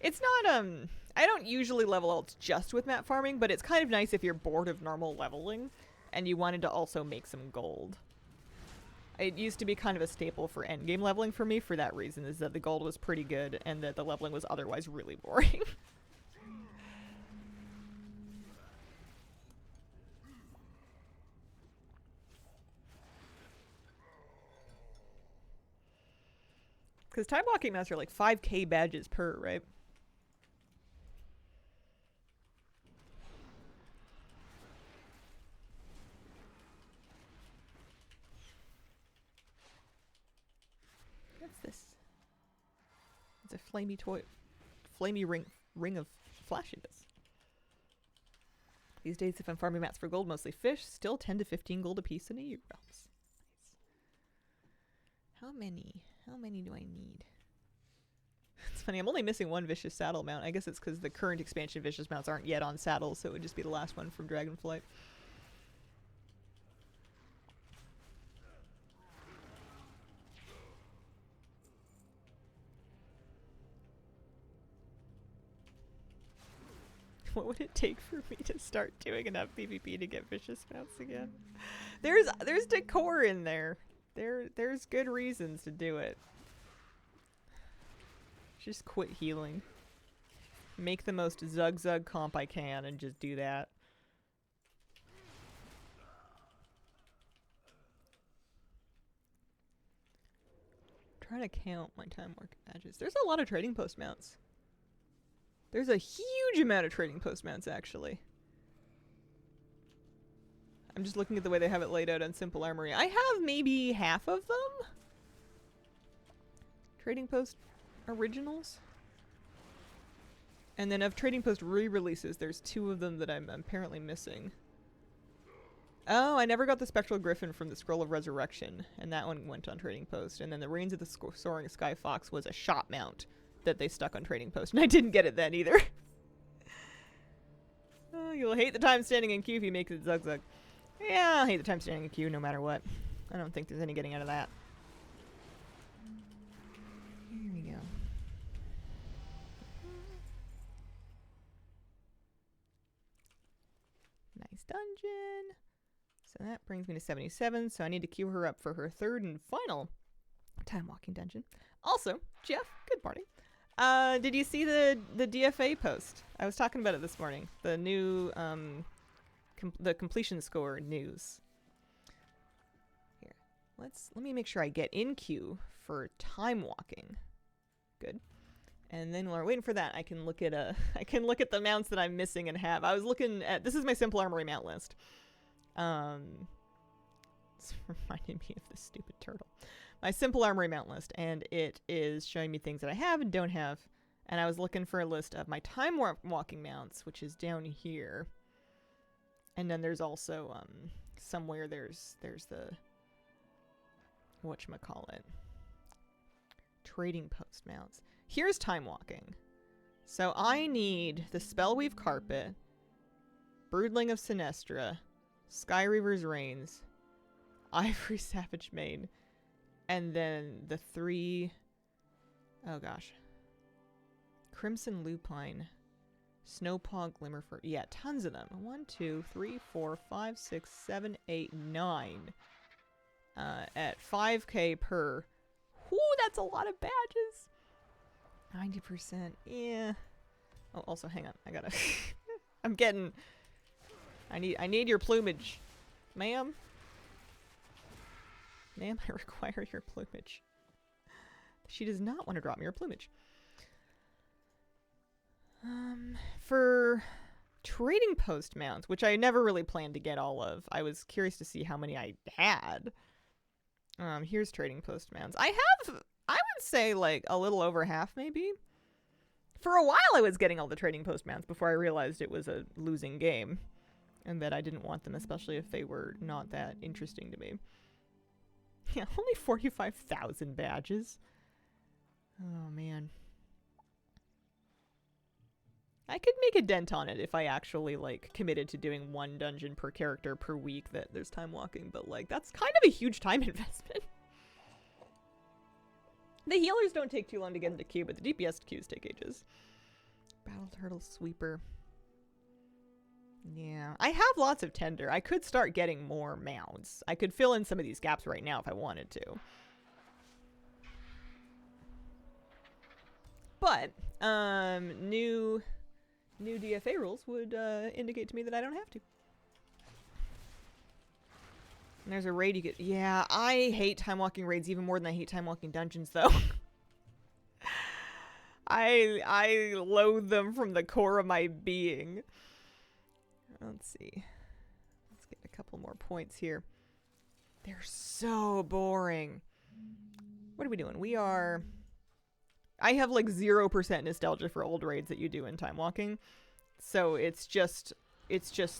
It's not, I don't usually level alts just with mat farming, but it's kind of nice if you're bored of normal leveling and you wanted to also make some gold. It used to be kind of a staple for endgame leveling for me for that reason, is that the gold was pretty good and that the leveling was otherwise really boring. Because time walking mounts are like 5k badges per, right? What's this? It's a flamey toy. Flamey ring of flashiness. These days, if I'm farming mats for gold, mostly fish, still 10 to 15 gold a piece in a year. Nice. How many? How many do I need? It's funny, I'm only missing one vicious saddle mount. I guess it's because the current expansion vicious mounts aren't yet on saddles, so it would just be the last one from Dragonflight. What would it take for me to start doing enough PvP to get vicious mounts again? There's decor in there. There's good reasons to do it. Just quit healing. Make the most Zug comp I can and just do that. Trying to count my time work badges. There's a lot of trading post mounts. There's a huge amount of trading post mounts, actually. I'm just looking at the way they have it laid out on Simple Armory. I have maybe half of them. Trading post originals. And then of Trading Post re-releases, there's 2 of them that I'm apparently missing. Oh, I never got the Spectral Griffin from the Scroll of Resurrection, and that one went on Trading Post. And then the Reigns of the Soaring Sky Fox was a shot mount that they stuck on Trading Post, and I didn't get it then either. Oh, you'll hate the time standing in queue if you make it Zug. Yeah, I'll hate the time standing in queue no matter what. I don't think there's any getting out of that. Here we go. Nice dungeon. So that brings me to 77, so I need to queue her up for her 3rd and final time walking dungeon. Also, Jeff, good morning. Did you see the DFA post? I was talking about it this morning. The new the completion score news. Here, let me make sure I get in queue for time walking. Good. And then while we're waiting for that, I can look at the mounts that I'm missing and have. I was looking at, this is my Simple Armory mount list. It's reminding me of this stupid turtle. My Simple Armory mount list, and it is showing me things that I have and don't have. And I was looking for a list of my time walking mounts, which is down here. And then there's also somewhere there's the whatchamacallit, trading post mounts. Here's time walking. So I need the Spellweave Carpet, Broodling of Sinestra, Sky Reaver's Reigns, Ivory Savage Mane, and then the 3, oh gosh, Crimson Lupine, Snowpaw Glimmerfur. Yeah, tons of them. 1, 2, 3, 4, 5, 6, 7, 8, 9. At 5k per. Whoo, that's a lot of badges. 90%. Yeah. Oh, also, hang on. I gotta. I need your plumage, ma'am. Ma'am, I require your plumage. She does not want to drop me her plumage. For trading post mounts, which I never really planned to get all of, I was curious to see how many I had. Here's trading post mounts. I would say like a little over half, maybe. For a while I was getting all the trading post mounts before I realized it was a losing game. And that I didn't want them, especially if they were not that interesting to me. Yeah, only 45,000 badges. Oh, man. I could make a dent on it if I actually, like, committed to doing 1 dungeon per character per week that there's time walking. But, like, that's kind of a huge time investment. The healers don't take too long to get into queue, but the DPS queues take ages. Battle Turtle Sweeper. Yeah, I have lots of tender. I could start getting more mounds. I could fill in some of these gaps right now if I wanted to. But new DFA rules would indicate to me that I don't have to. And there's a raid you get. Yeah, I hate time walking raids even more than I hate time walking dungeons, though. I loathe them from the core of my being. Let's see. Let's get a couple more points here. They're so boring. What are we doing? We are... I have like 0% nostalgia for old raids that you do in time walking. So it's just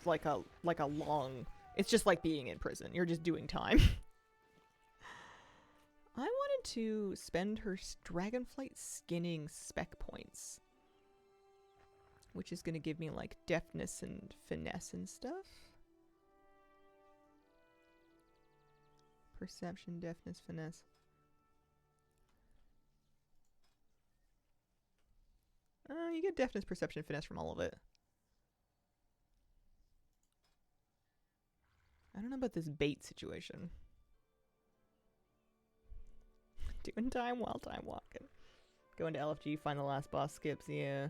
like a long... It's just like being in prison. You're just doing time. I wanted to spend her Dragonflight skinning spec points, which is going to give me like deftness and finesse and stuff. Perception, deftness, finesse. You get deftness, perception, finesse from all of it. I don't know about this bait situation. Doing time while time walking. Going to LFG, find the last boss skips, yeah.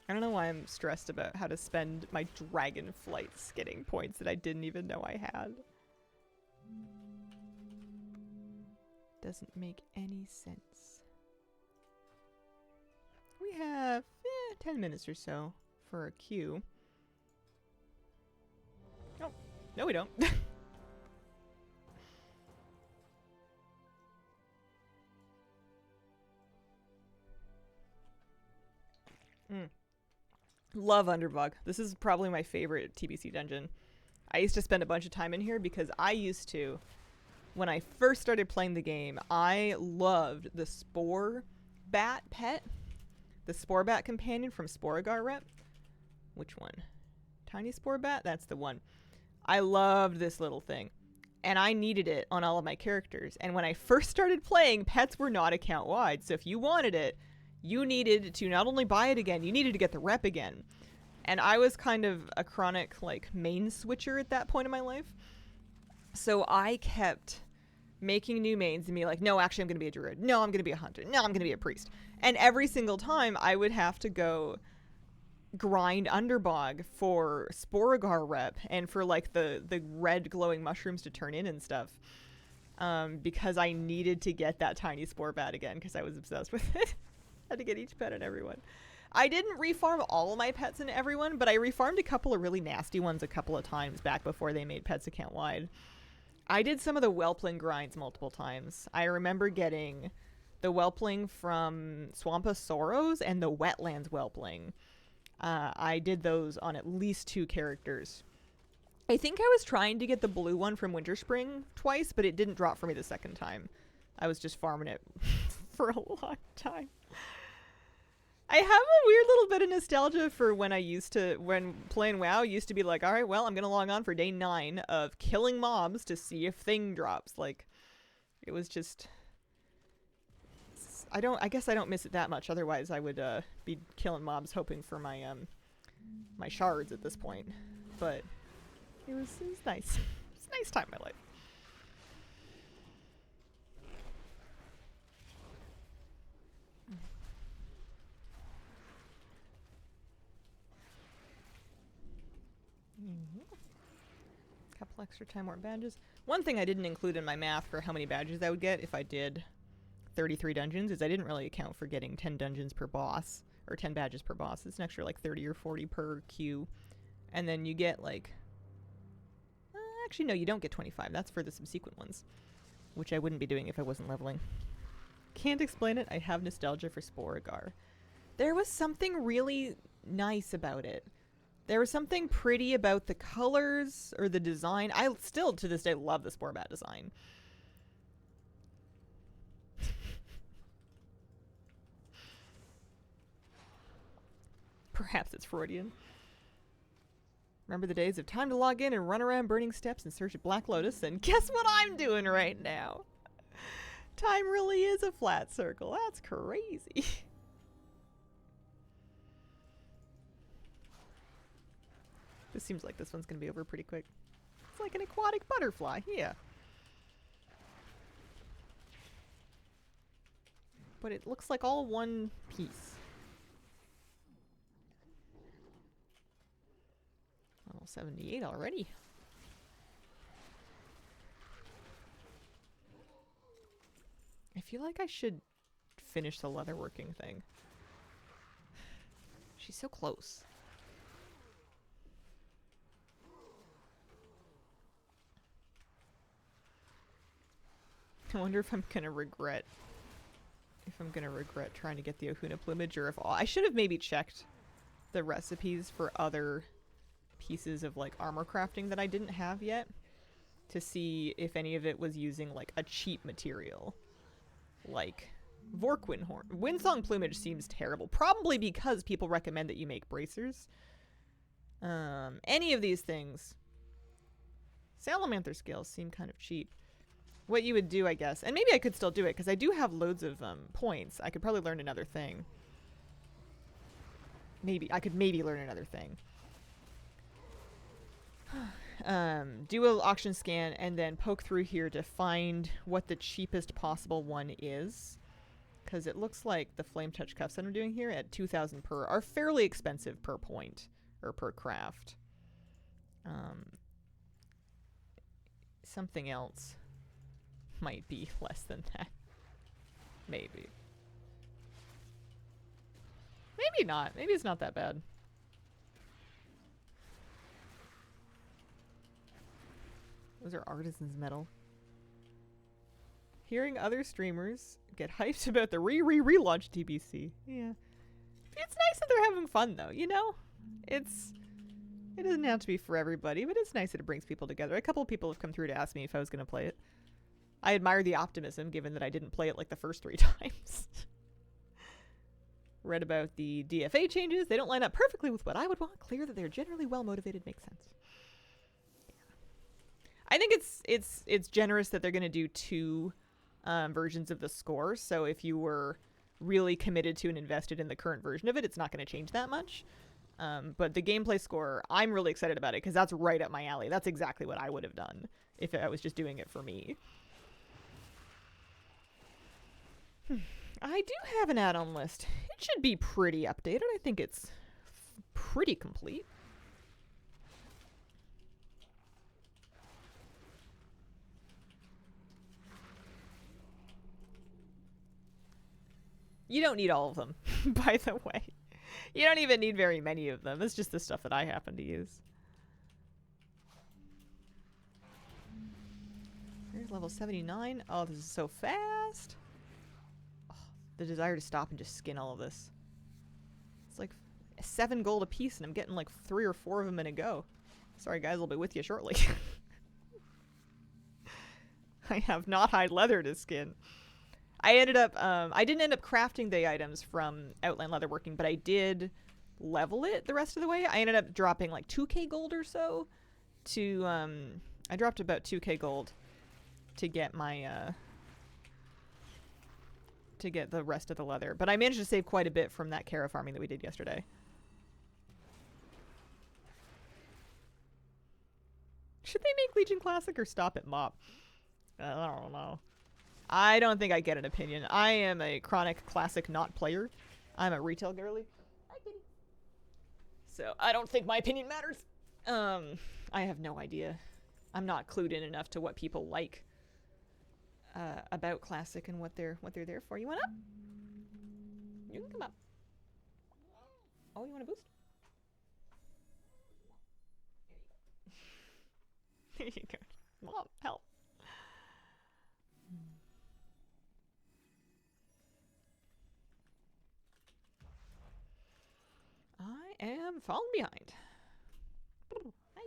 I don't know why I'm stressed about how to spend my Dragonflight skinning points that I didn't even know I had. Doesn't make any sense. We have 10 minutes or so for a queue. Oh, no we don't. Love Underbog. This is probably my favorite TBC dungeon. I used to spend a bunch of time in here because I used to, when I first started playing the game, I loved the Spore Bat pet. The Spore Bat companion from Sporagar Rep. Which one? Tiny Spore Bat? That's the one. I loved this little thing. And I needed it on all of my characters. And when I first started playing, pets were not account wide. So if you wanted it, you needed to not only buy it again, you needed to get the rep again. And I was kind of a chronic like main switcher at that point in my life. So I kept making new mains and be like, no, actually I'm going to be a druid. No, I'm going to be a hunter. No, I'm going to be a priest. And every single time I would have to go grind Underbog for Sporagar rep and for like the red glowing mushrooms to turn in and stuff. Because I needed to get that tiny spore bat again because I was obsessed with it. Had to get each pet and everyone. I didn't refarm all of my pets and everyone, but I refarmed a couple of really nasty ones a couple of times back before they made pets account wide. I did some of the Whelpling grinds multiple times. I remember getting the Whelpling from Swamposaurus and the Wetlands Whelpling. I did those on at least 2 characters. I think I was trying to get the blue one from Winterspring twice, but it didn't drop for me the second time. I was just farming it for a long time. I have a weird little bit of nostalgia for when playing WoW used to be like, all right, well, I'm going to log on for day 9 of killing mobs to see if thing drops. Like, it was just, I guess I don't miss it that much. Otherwise I would, be killing mobs hoping for my, my shards at this point. But it was nice. It's a nice time in my life. Couple extra time more badges. One thing I didn't include in my math for how many badges I would get if I did 33 dungeons is I didn't really account for getting 10 dungeons per boss, or 10 badges per boss. It's an extra like 30 or 40 per queue. And then you get like... actually, no, you don't get 25. That's for the subsequent ones, which I wouldn't be doing if I wasn't leveling. Can't explain it. I have nostalgia for Sporagar. There was something really nice about it. There was something pretty about the colors or the design. I still, to this day, love the Spore Bat design. Perhaps it's Freudian. Remember the days of time to log in and run around burning steps in search of Black Lotus? And guess what I'm doing right now? Time really is a flat circle. That's crazy. This seems like this one's going to be over pretty quick. It's like an aquatic butterfly. Yeah. But it looks like all one piece. Level 78 already. I feel like I should finish the leatherworking thing. She's so close. I wonder if I'm gonna regret trying to get the Ohuna plumage, or if I should have maybe checked the recipes for other pieces of like armor crafting that I didn't have yet to see if any of it was using like a cheap material like Vorkwin horn. Windsong plumage seems terrible, probably because people recommend that you make bracers. Any of these things, salamander scales seem kind of cheap. What you would do, I guess, and maybe I could still do it because I do have loads of points. I could probably learn another thing. I could maybe learn another thing. Do an auction scan and then poke through here to find what the cheapest possible one is. Because it looks like the flame touch cuffs that I'm doing here at 2,000 per are fairly expensive per point or per craft. Something else might be less than that. Maybe. Maybe not. Maybe it's not that bad. Those are artisan's metal. Hearing other streamers get hyped about the relaunch TBC. Yeah. It's nice that they're having fun though, you know? It doesn't have to be for everybody, but it's nice that it brings people together. A couple of people have come through to ask me if I was going to play it. I admire the optimism, given that I didn't play it like the first 3 times. Read about the DFA changes. They don't line up perfectly with what I would want. Clear that they're generally well motivated. Makes sense. Yeah. I think it's generous that they're going to do 2 versions of the score. So if you were really committed to and invested in the current version of it, it's not going to change that much. But the gameplay score, I'm really excited about it because that's right up my alley. That's exactly what I would have done if I was just doing it for me. I do have an add-on list. It should be pretty updated. I think it's pretty complete. You don't need all of them, by the way. You don't even need very many of them. It's just the stuff that I happen to use. Here's level 79. Oh, this is so fast. The desire to stop and just skin all of this. It's like 7 gold a piece, and I'm getting like 3 or 4 of them in a go. Sorry guys, I'll be with you shortly. I have not hide leather to skin. I ended up, I didn't end up crafting the items from Outland Leatherworking, but I did level it the rest of the way. I ended up dropping like 2k gold or so to, I dropped about 2k gold to get my, to get the rest of the leather. But I managed to save quite a bit from that Kara farming that we did yesterday. Should they make Legion Classic or stop at MOP? I don't know. I don't think I get an opinion. I am a chronic classic not player. I'm a retail girly. Hi, kitty. So I don't think my opinion matters. I have no idea. I'm not clued in enough to what people like about classic and what they're there for. You want up? You can come up. Oh, you want a boost? There you go. Mom, help. I am falling behind. Hi.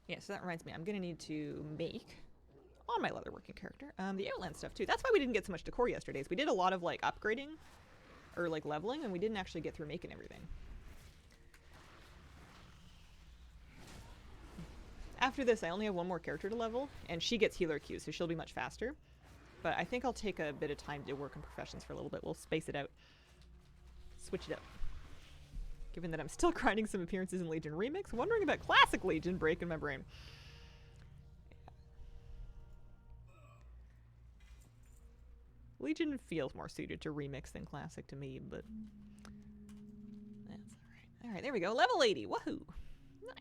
Yeah, so that reminds me, I'm gonna need to make on my leatherworking character the Outland stuff too. That's why we didn't get so much decor yesterday. We did a lot of like upgrading or like leveling, and we didn't actually get through making everything. After this, I only have one more character to level, and she gets healer Q, so she'll be much faster. But I think I'll take a bit of time to work on professions for a little bit. We'll space it out. Switch it up. Given that I'm still grinding some appearances in Legion Remix, wondering about Classic Legion breaking my brain. Legion feels more suited to Remix than Classic to me, but that's alright. Alright, there we go. Level 80. Woohoo! Nice.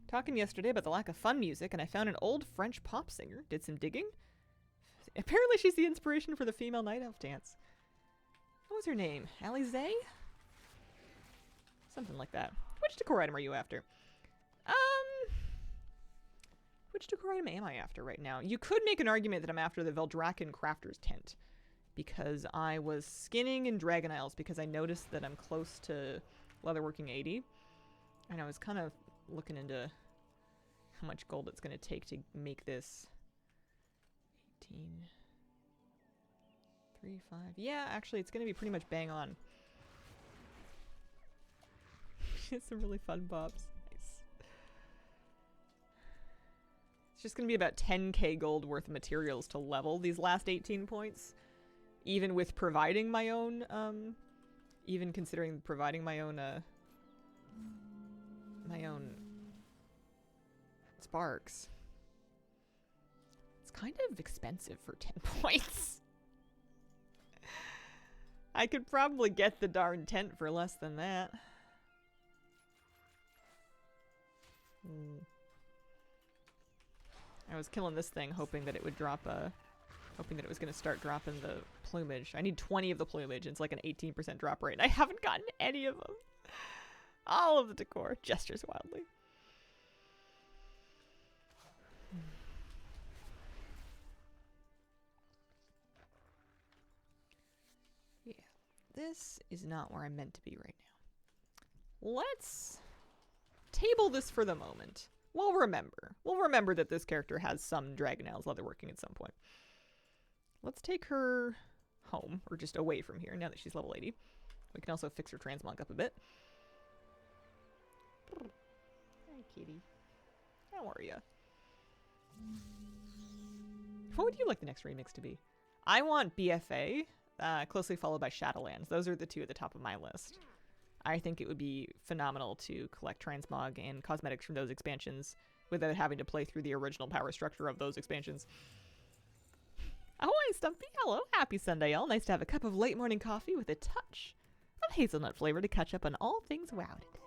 Talking yesterday about the lack of fun music, and I found an old French pop singer. Did some digging. Apparently she's the inspiration for the female night elf dance. What was her name? Alize? Something like that. Which decor item are you after? Which decor item am I after right now? You could make an argument that I'm after the Veldraken Crafter's Tent, because I was skinning in Dragon Isles because I noticed that I'm close to Leatherworking 80, and I was kind of looking into how much gold it's going to take to make this 18... 3, 5. Yeah, actually, it's going to be pretty much bang on. It's some really fun bobs. Nice. It's just going to be about 10k gold worth of materials to level these last 18 points. Even with providing my own, even considering providing my own sparks. It's kind of expensive for 10 points. I could probably get the darn tent for less than that. I was killing this thing hoping that it would drop hoping that it was going to start dropping the plumage. I need 20 of the plumage, and it's like an 18% drop rate, and I haven't gotten any of them. All of the decor. Gestures wildly. This is not where I'm meant to be right now. Let's table this for the moment. We'll remember. We'll remember that this character has some Dragon Isles leatherworking at some point. Let's take her home, or just away from here, now that she's level 80. We can also fix her transmog up a bit. Hi, kitty. How are ya? What would you like the next remix to be? I want BFA. Closely followed by Shadowlands. Those are the two at the top of my list. I think it would be phenomenal to collect transmog and cosmetics from those expansions without having to play through the original power structure of those expansions. Ahoy, Stumpy! Hello, happy Sunday, all. Nice to have a cup of late morning coffee with a touch of hazelnut flavor to catch up on all things WoW today.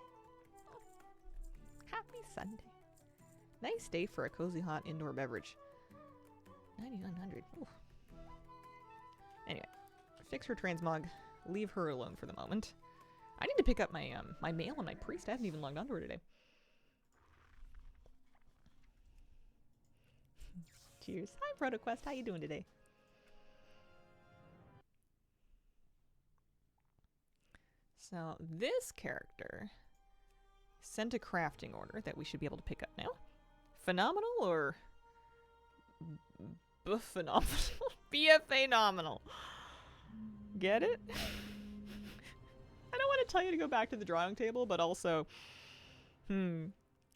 Happy Sunday. Nice day for a cozy hot indoor beverage. 9,900. Ooh. Anyway. Fix her transmog. Leave her alone for the moment. I need to pick up my my mail and my priest. I haven't even logged onto her today. Cheers. Hi, ProtoQuest. How you doing today? So this character sent a crafting order that we should be able to pick up now. Phenomenal or phenomenal? BFA nominal. Get it? I don't want to tell you to go back to the drawing table, but also,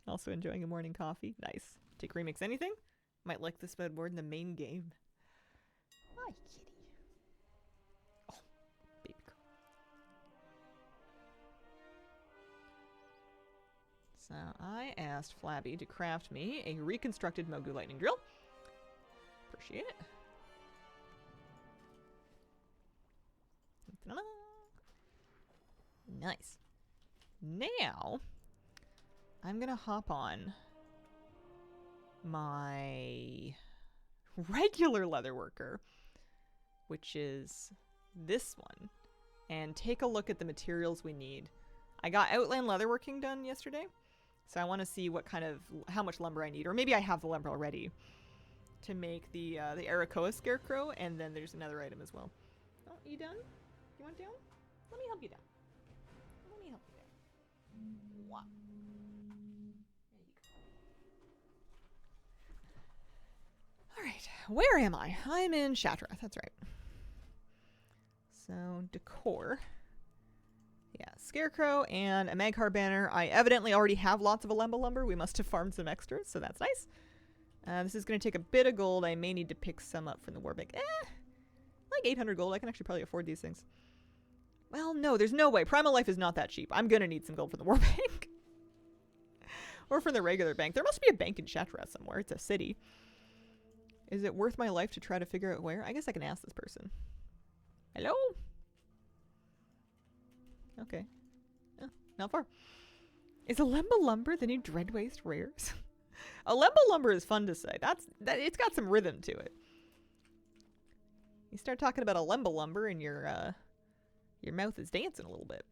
also enjoying a morning coffee. Nice. Take remix anything? Might like this mode more than the main game. Hi, kitty. Oh, baby girl. So I asked Flabby to craft me a reconstructed Mogu lightning drill. Appreciate it. Nice. Now, I'm gonna hop on my regular leatherworker, which is this one, and take a look at the materials we need. I got Outland leatherworking done yesterday, so I want to see what kind of, how much lumber I need, or maybe I have the lumber already to make the Arakoa scarecrow, and then there's another item as well. Oh, you done? You want down? Let me help you down. Let me help you down. What? There you go. Alright, where am I? I'm in Shatrath, that's right. So, decor. Yeah, Scarecrow and a Magcar banner. I evidently already have lots of Alemba lumber. We must have farmed some extras, so that's nice. This is going to take a bit of gold. I may need to pick some up from the Warbank. Like 800 gold. I can actually probably afford these things. Well, no, there's no way. Primal Life is not that cheap. I'm going to need some gold from the Warbank. Or from the regular bank. There must be a bank in Shatteras somewhere. It's a city. Is it worth my life to try to figure out where? I guess I can ask this person. Hello? Okay. Oh, not far. Is Alemba lumber the new Dreadwaste rares? Alemba lumber is fun to say. It's got some rhythm to it. You start talking about Alemba lumber and your mouth is dancing a little bit.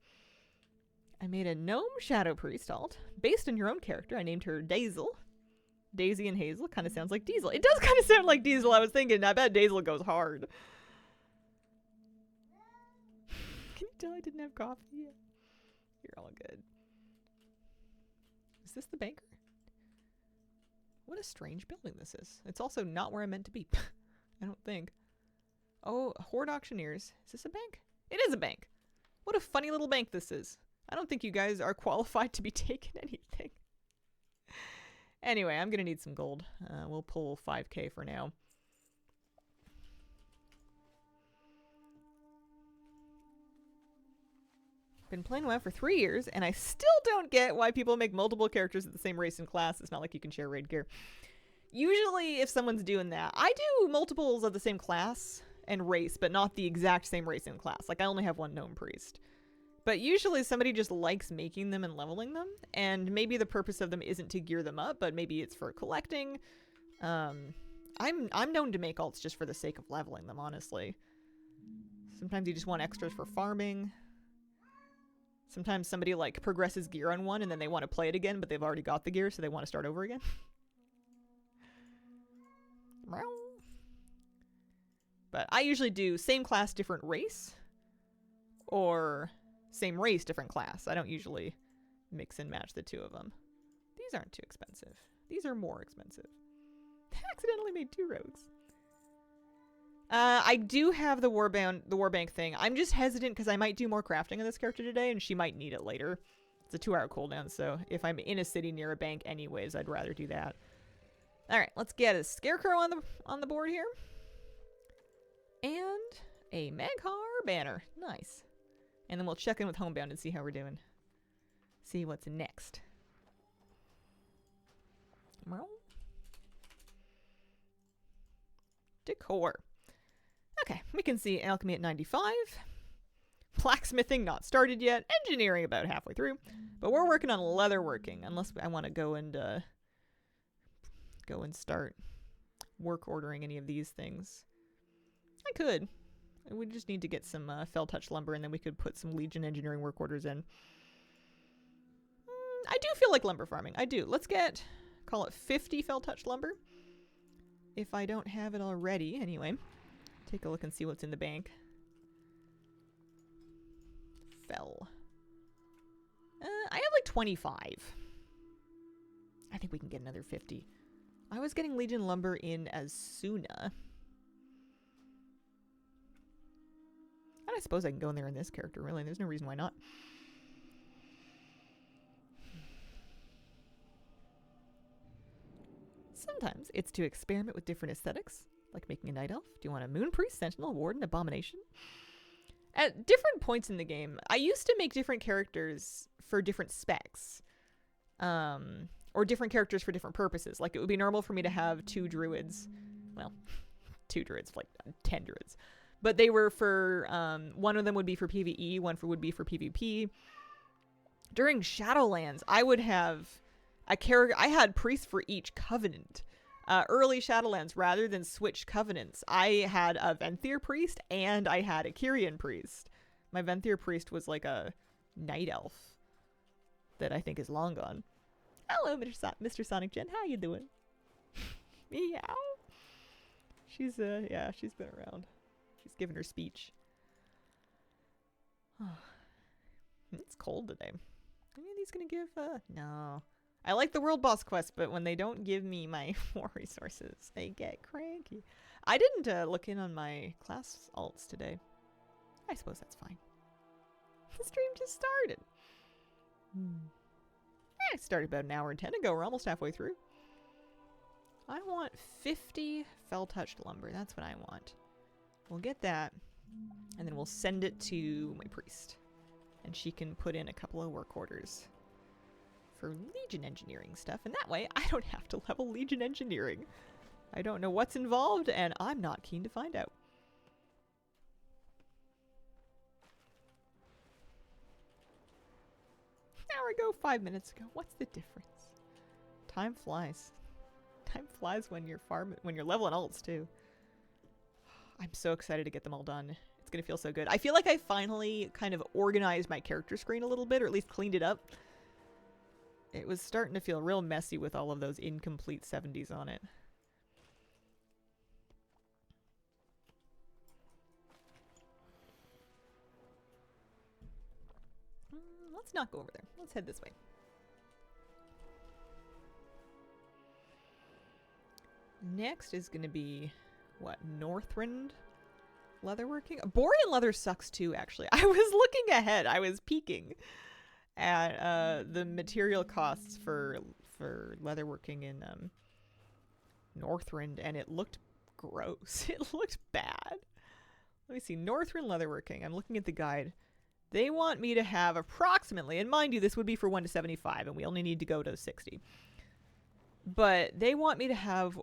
I made a gnome shadow priest alt based on your own character. I named her Daisel. Daisy and Hazel kind of sounds like Diesel. It does kind of sound like Diesel. I was thinking, I bet Daisel goes hard. Can you tell I didn't have coffee yet? You're all good. Is this the banker? What a strange building this is. It's also not where I meant to be. I don't think. Oh, Horde Auctioneers. Is this a bank? It is a bank. What a funny little bank this is. I don't think you guys are qualified to be taking anything. Anyway, I'm going to need some gold. We'll pull 5k for now. Been playing WoW for 3 years, and I still don't get why people make multiple characters of the same race and class. It's not like you can share raid gear. Usually, if someone's doing that, I do multiples of the same class and race, but not the exact same race and class. Like, I only have one gnome priest. But usually somebody just likes making them and leveling them, and maybe the purpose of them isn't to gear them up, but maybe it's for collecting. I'm known to make alts just for the sake of leveling them, honestly. Sometimes you just want extras for farming. Sometimes somebody like progresses gear on one and then they want to play it again, but they've already got the gear, so they want to start over again. But I usually do same class, different race, or same race, different class. I don't usually mix and match the two of them. These aren't too expensive. These are more expensive. I accidentally made 2 rogues. I do have the Warbank thing. I'm just hesitant because I might do more crafting on this character today, and she might need it later. It's a 2-hour cooldown, so if I'm in a city near a bank anyways, I'd rather do that. All right, let's get a Scarecrow on the board here. And a Magcar banner. Nice. And then we'll check in with Homebound and see how we're doing. See what's next. Decor. Okay, we can see alchemy at 95. Blacksmithing not started yet. Engineering about halfway through. But we're working on leatherworking, unless I want to go and start work ordering any of these things. I could. We just need to get some fell touch lumber, and then we could put some Legion engineering work orders in. I do feel like lumber farming. I do. Let's call it 50 fell touch lumber. If I don't have it already, anyway. Take a look and see what's in the bank. Fell. I have like 25. I think we can get another 50. I was getting Legion lumber in Asuna. And I suppose I can go in there in this character, really. There's no reason why not. Sometimes it's to experiment with different aesthetics, like making a night elf. Do you want a moon priest, sentinel, warden, abomination? At different points in the game, I used to make different characters for different specs. Or different characters for different purposes. Like, it would be normal for me to have 2 druids. Well, 2 druids, like 10 druids. But they were for, one of them would be for PvE, one would be for PvP. During Shadowlands, I would have a character, I had priests for each covenant. Early Shadowlands, rather than switch covenants, I had a Venthyr priest and I had a Kyrian priest. My Venthyr priest was like a night elf that I think is long gone. Hello, Mr. Sonic Gen. How you doing? Meow. She's, yeah, she's been around. She's giving her speech. It's cold today. Are any of these gonna give, no. I like the world boss quest, but when they don't give me my war resources, they get cranky. I didn't look in on my class alts today. I suppose that's fine. The stream just started. It started about an hour and 10 ago. We're almost halfway through. I want 50 fell-touched lumber. That's what I want. We'll get that, and then we'll send it to my priest. And she can put in a couple of work orders for Legion engineering stuff. And that way, I don't have to level Legion engineering. I don't know what's involved, and I'm not keen to find out. An hour ago, 5 minutes ago. What's the difference? Time flies. Time flies when you're leveling alts too. I'm so excited to get them all done. It's gonna feel so good. I feel like I finally kind of organized my character screen a little bit, or at least cleaned it up. It was starting to feel real messy with all of those incomplete 70s on it. Let's not go over there. Let's head this way. Next is going to be, what, Northrend leatherworking? Borean leather sucks too, actually. I was looking ahead. I was peeking at the material costs for leatherworking in Northrend, and it looked gross. It looked bad. Let me see. Northrend leatherworking. I'm looking at the guide. They want me to have approximately, and mind you, this would be for 1 to 75, and we only need to go to 60. But they want me to have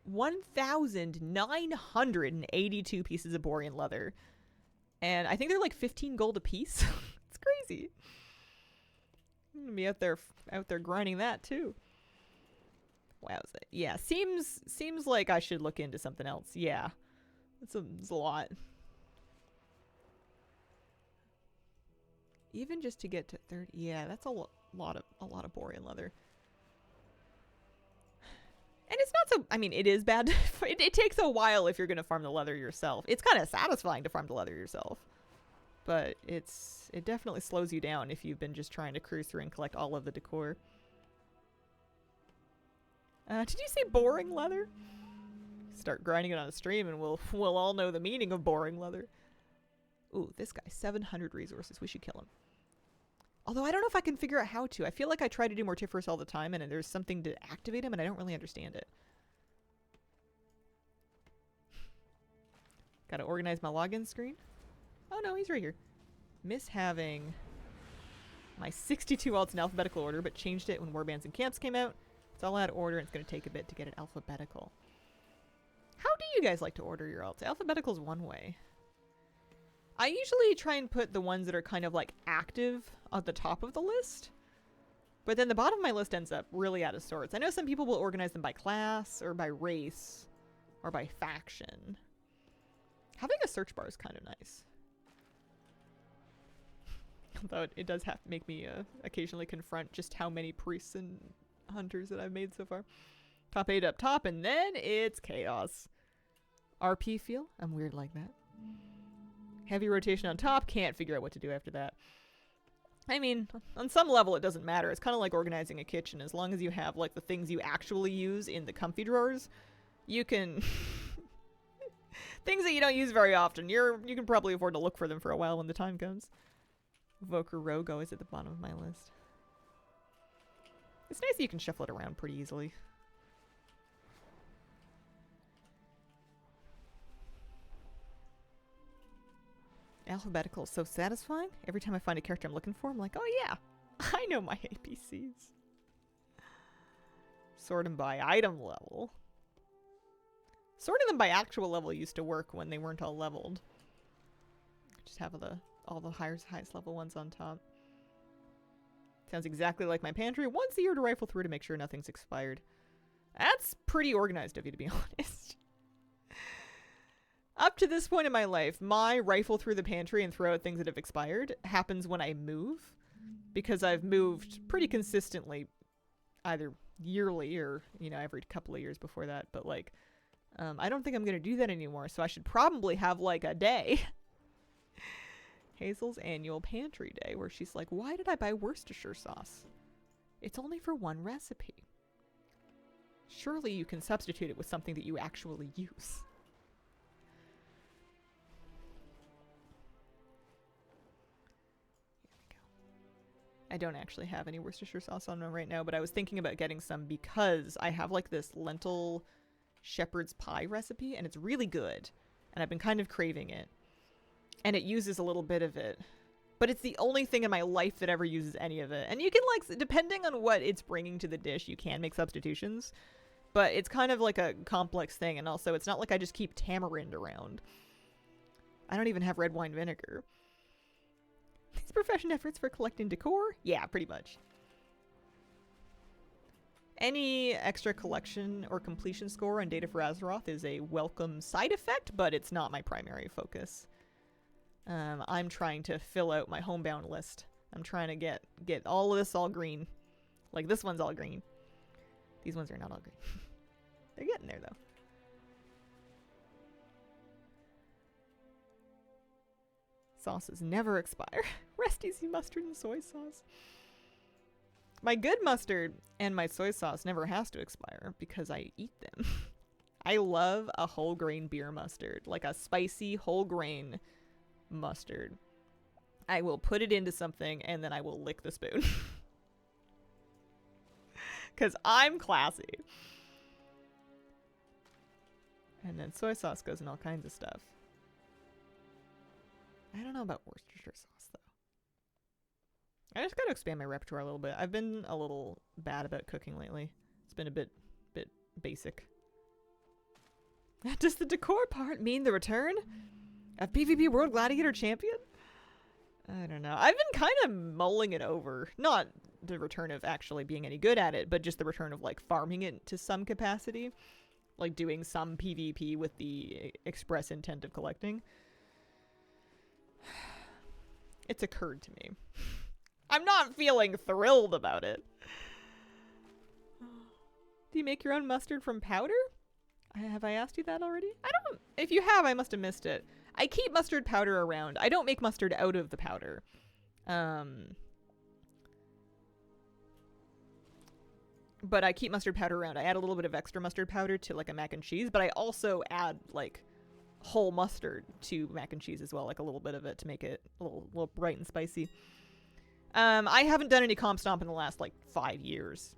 1,982 pieces of Borean leather. And I think they're like 15 gold a piece. It's crazy. I'm gonna be out there grinding that too. Wowza. Yeah, seems like I should look into something else. Yeah. It's a lot. Even just to get to 30. Yeah, that's a lot of Borean leather. And it's not so, I mean, it is bad. It takes a while if you're going to farm the leather yourself. It's kind of satisfying to farm the leather yourself. But it definitely slows you down if you've been just trying to cruise through and collect all of the decor. Did you say boring leather? Start grinding it on a stream and we'll all know the meaning of boring leather. Ooh, this guy, 700 resources. We should kill him. Although I don't know if I can figure out how to. I feel like I try to do Mortiferous all the time and there's something to activate him and I don't really understand it. Gotta organize my login screen. Oh no, he's right here. Miss having my 62 alts in alphabetical order, but changed it when Warbands and Camps came out. It's all out of order and it's gonna take a bit to get it alphabetical. How do you guys like to order your alts? Alphabetical is one way. I usually try and put the ones that are kind of like active at the top of the list. But then the bottom of my list ends up really out of sorts. I know some people will organize them by class or by race or by faction. Having a search bar is kind of nice. Although it does have to make me occasionally confront just how many priests and hunters that I've made so far. Top 8 up top and then it's chaos. RP feel? I'm weird like that. Heavy rotation on top, can't figure out what to do after that. I mean, on some level it doesn't matter. It's kind of like organizing a kitchen. As long as you have like the things you actually use in the comfy drawers, you can... things that you don't use very often, you can probably afford to look for them for a while when the time comes. Voker Rogue always at the bottom of my list. It's nice that you can shuffle it around pretty easily. Alphabetical is so satisfying. Every time I find a character I'm looking for, I'm like, oh yeah, I know my APCs. Sort them by item level. Sorting them by actual level used to work when they weren't all leveled. Just have all the highest level ones on top. Sounds exactly like my pantry. Once a year to rifle through to make sure nothing's expired. That's pretty organized of you, to be honest. Up to this point in my life, my rifle through the pantry and throw out things that have expired happens when I move. Because I've moved pretty consistently, either yearly or, you know, every couple of years before that. But, like, I don't think I'm going to do that anymore, so I should probably have, like, a day. Hazel's annual pantry day, where she's like, why did I buy Worcestershire sauce? It's only for one recipe. Surely you can substitute it with something that you actually use. I don't actually have any Worcestershire sauce on them right now, but I was thinking about getting some because I have like this lentil shepherd's pie recipe and it's really good. And I've been kind of craving it. And it uses a little bit of it. But it's the only thing in my life that ever uses any of it. And you can like, depending on what it's bringing to the dish, you can make substitutions. But it's kind of like a complex thing. And also it's not like I just keep tamarind around. I don't even have red wine vinegar. These profession efforts for collecting decor? Yeah, pretty much. Any extra collection or completion score on Data for Azeroth is a welcome side effect, but it's not my primary focus. I'm trying to fill out my homebound list. I'm trying to get all of this all green. Like this one's all green. These ones are not all green. They're getting there though. Sauces never expire. Resty mustard and soy sauce. My good mustard and my soy sauce never has to expire because I eat them. I love a whole grain beer mustard, like a spicy whole grain mustard. I will put it into something and then I will lick the spoon. Because I'm classy. And then soy sauce goes in all kinds of stuff. I don't know about Worcestershire sauce, though. I just gotta expand my repertoire a little bit. I've been a little bad about cooking lately. It's been a bit basic. Does the decor part mean the return of PvP World Gladiator Champion? I don't know. I've been kind of mulling it over. Not the return of actually being any good at it, but just the return of, like, farming it to some capacity. Like, doing some PvP with the express intent of collecting. It's occurred to me. I'm not feeling thrilled about it. Do you make your own mustard from powder? Have I asked you that already? I don't. If you have, I must have missed it. I keep mustard powder around. I don't make mustard out of the powder. But I keep mustard powder around. I add a little bit of extra mustard powder to like a mac and cheese, but I also add like whole mustard to mac and cheese as well, like a little bit of it to make it a little bright and spicy. I haven't done any comp stomp in the last like 5 years.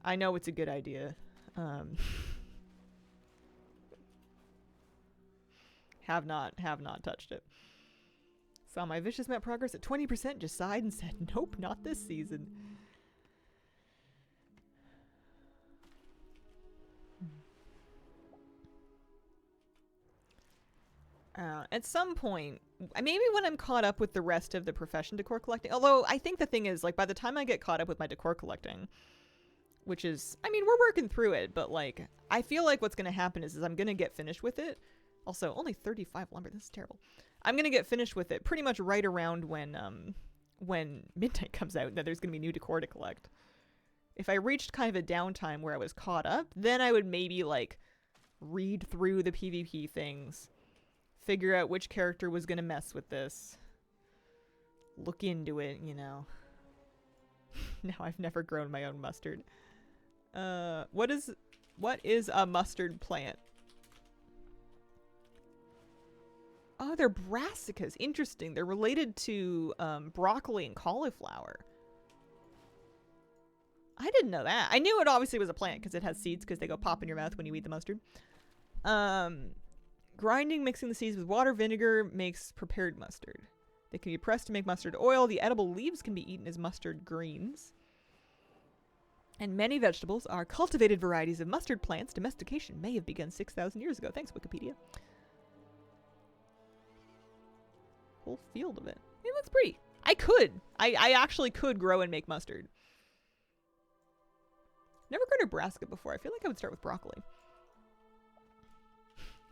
I know it's a good idea. Have not touched it. Saw my vicious map progress at 20%, just sighed and said, nope, not this season. At some point, maybe when I'm caught up with the rest of the profession decor collecting, although I think the thing is, like, by the time I get caught up with my decor collecting, which is, I mean, we're working through it, but, like, I feel like what's going to happen is I'm going to get finished with it. Also, only 35 lumber, this is terrible. I'm going to get finished with it pretty much right around when Midnight comes out, that there's going to be new decor to collect. If I reached kind of a downtime where I was caught up, then I would maybe, like, read through the PvP things, figure out which character was going to mess with this, look into it, you know. Now I've never grown my own mustard. What is a mustard plant? Oh, they're brassicas. Interesting. They're related to broccoli and cauliflower. I didn't know that. I knew it obviously was a plant because it has seeds because they go pop in your mouth when you eat the mustard. Grinding, mixing the seeds with water, vinegar makes prepared mustard. They can be pressed to make mustard oil. The edible leaves can be eaten as mustard greens. And many vegetables are cultivated varieties of mustard plants. Domestication may have begun 6,000 years ago. Thanks, Wikipedia. Whole field of it. It looks pretty. I actually could grow and make mustard. Never grown a brassica before. I feel like I would start with broccoli.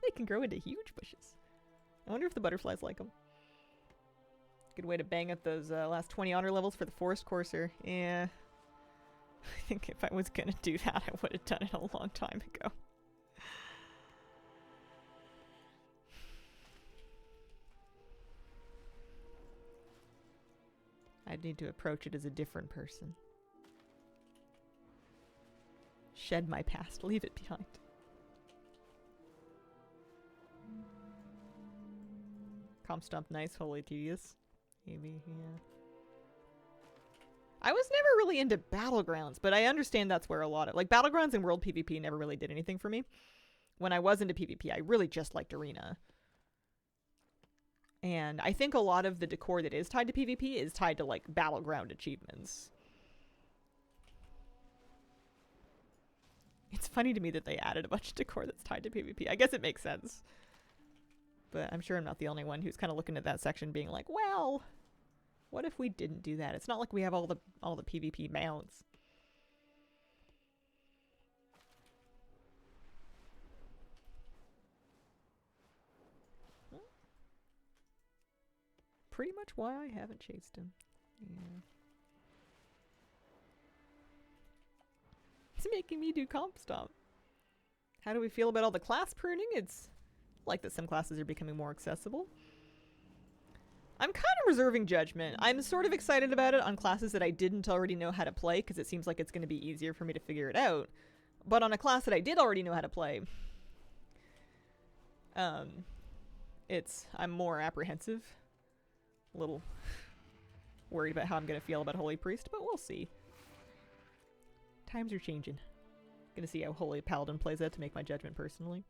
They can grow into huge bushes. I wonder if the butterflies like them. Good way to bang up those last 20 honor levels for the forest courser. Yeah. I think if I was gonna do that, I would have done it a long time ago. I'd need to approach it as a different person. Shed my past, leave it behind. Comp stomp nice, wholly tedious. Maybe, yeah. I was never really into Battlegrounds, but I understand that's where a lot of, like, Battlegrounds and World PvP never really did anything for me. When I was into PvP, I really just liked Arena. And I think a lot of the decor that is tied to PvP is tied to, like, Battleground achievements. It's funny to me that they added a bunch of decor that's tied to PvP. I guess it makes sense. But I'm sure I'm not the only one who's kind of looking at that section being like, well, what if we didn't do that? It's not like we have all the PvP mounts. Pretty much why I haven't chased him. Yeah. It's making me do comp stomp. How do we feel about all the class pruning? It's like that some classes are becoming more accessible. I'm kind of reserving judgment. I'm sort of excited about it on classes that I didn't already know how to play, because it seems like it's going to be easier for me to figure it out. But on a class that I did already know how to play, I'm more apprehensive. A little worried about how I'm going to feel about Holy Priest, but we'll see. Times are changing. Gonna see how Holy Paladin plays out to make my judgment personally.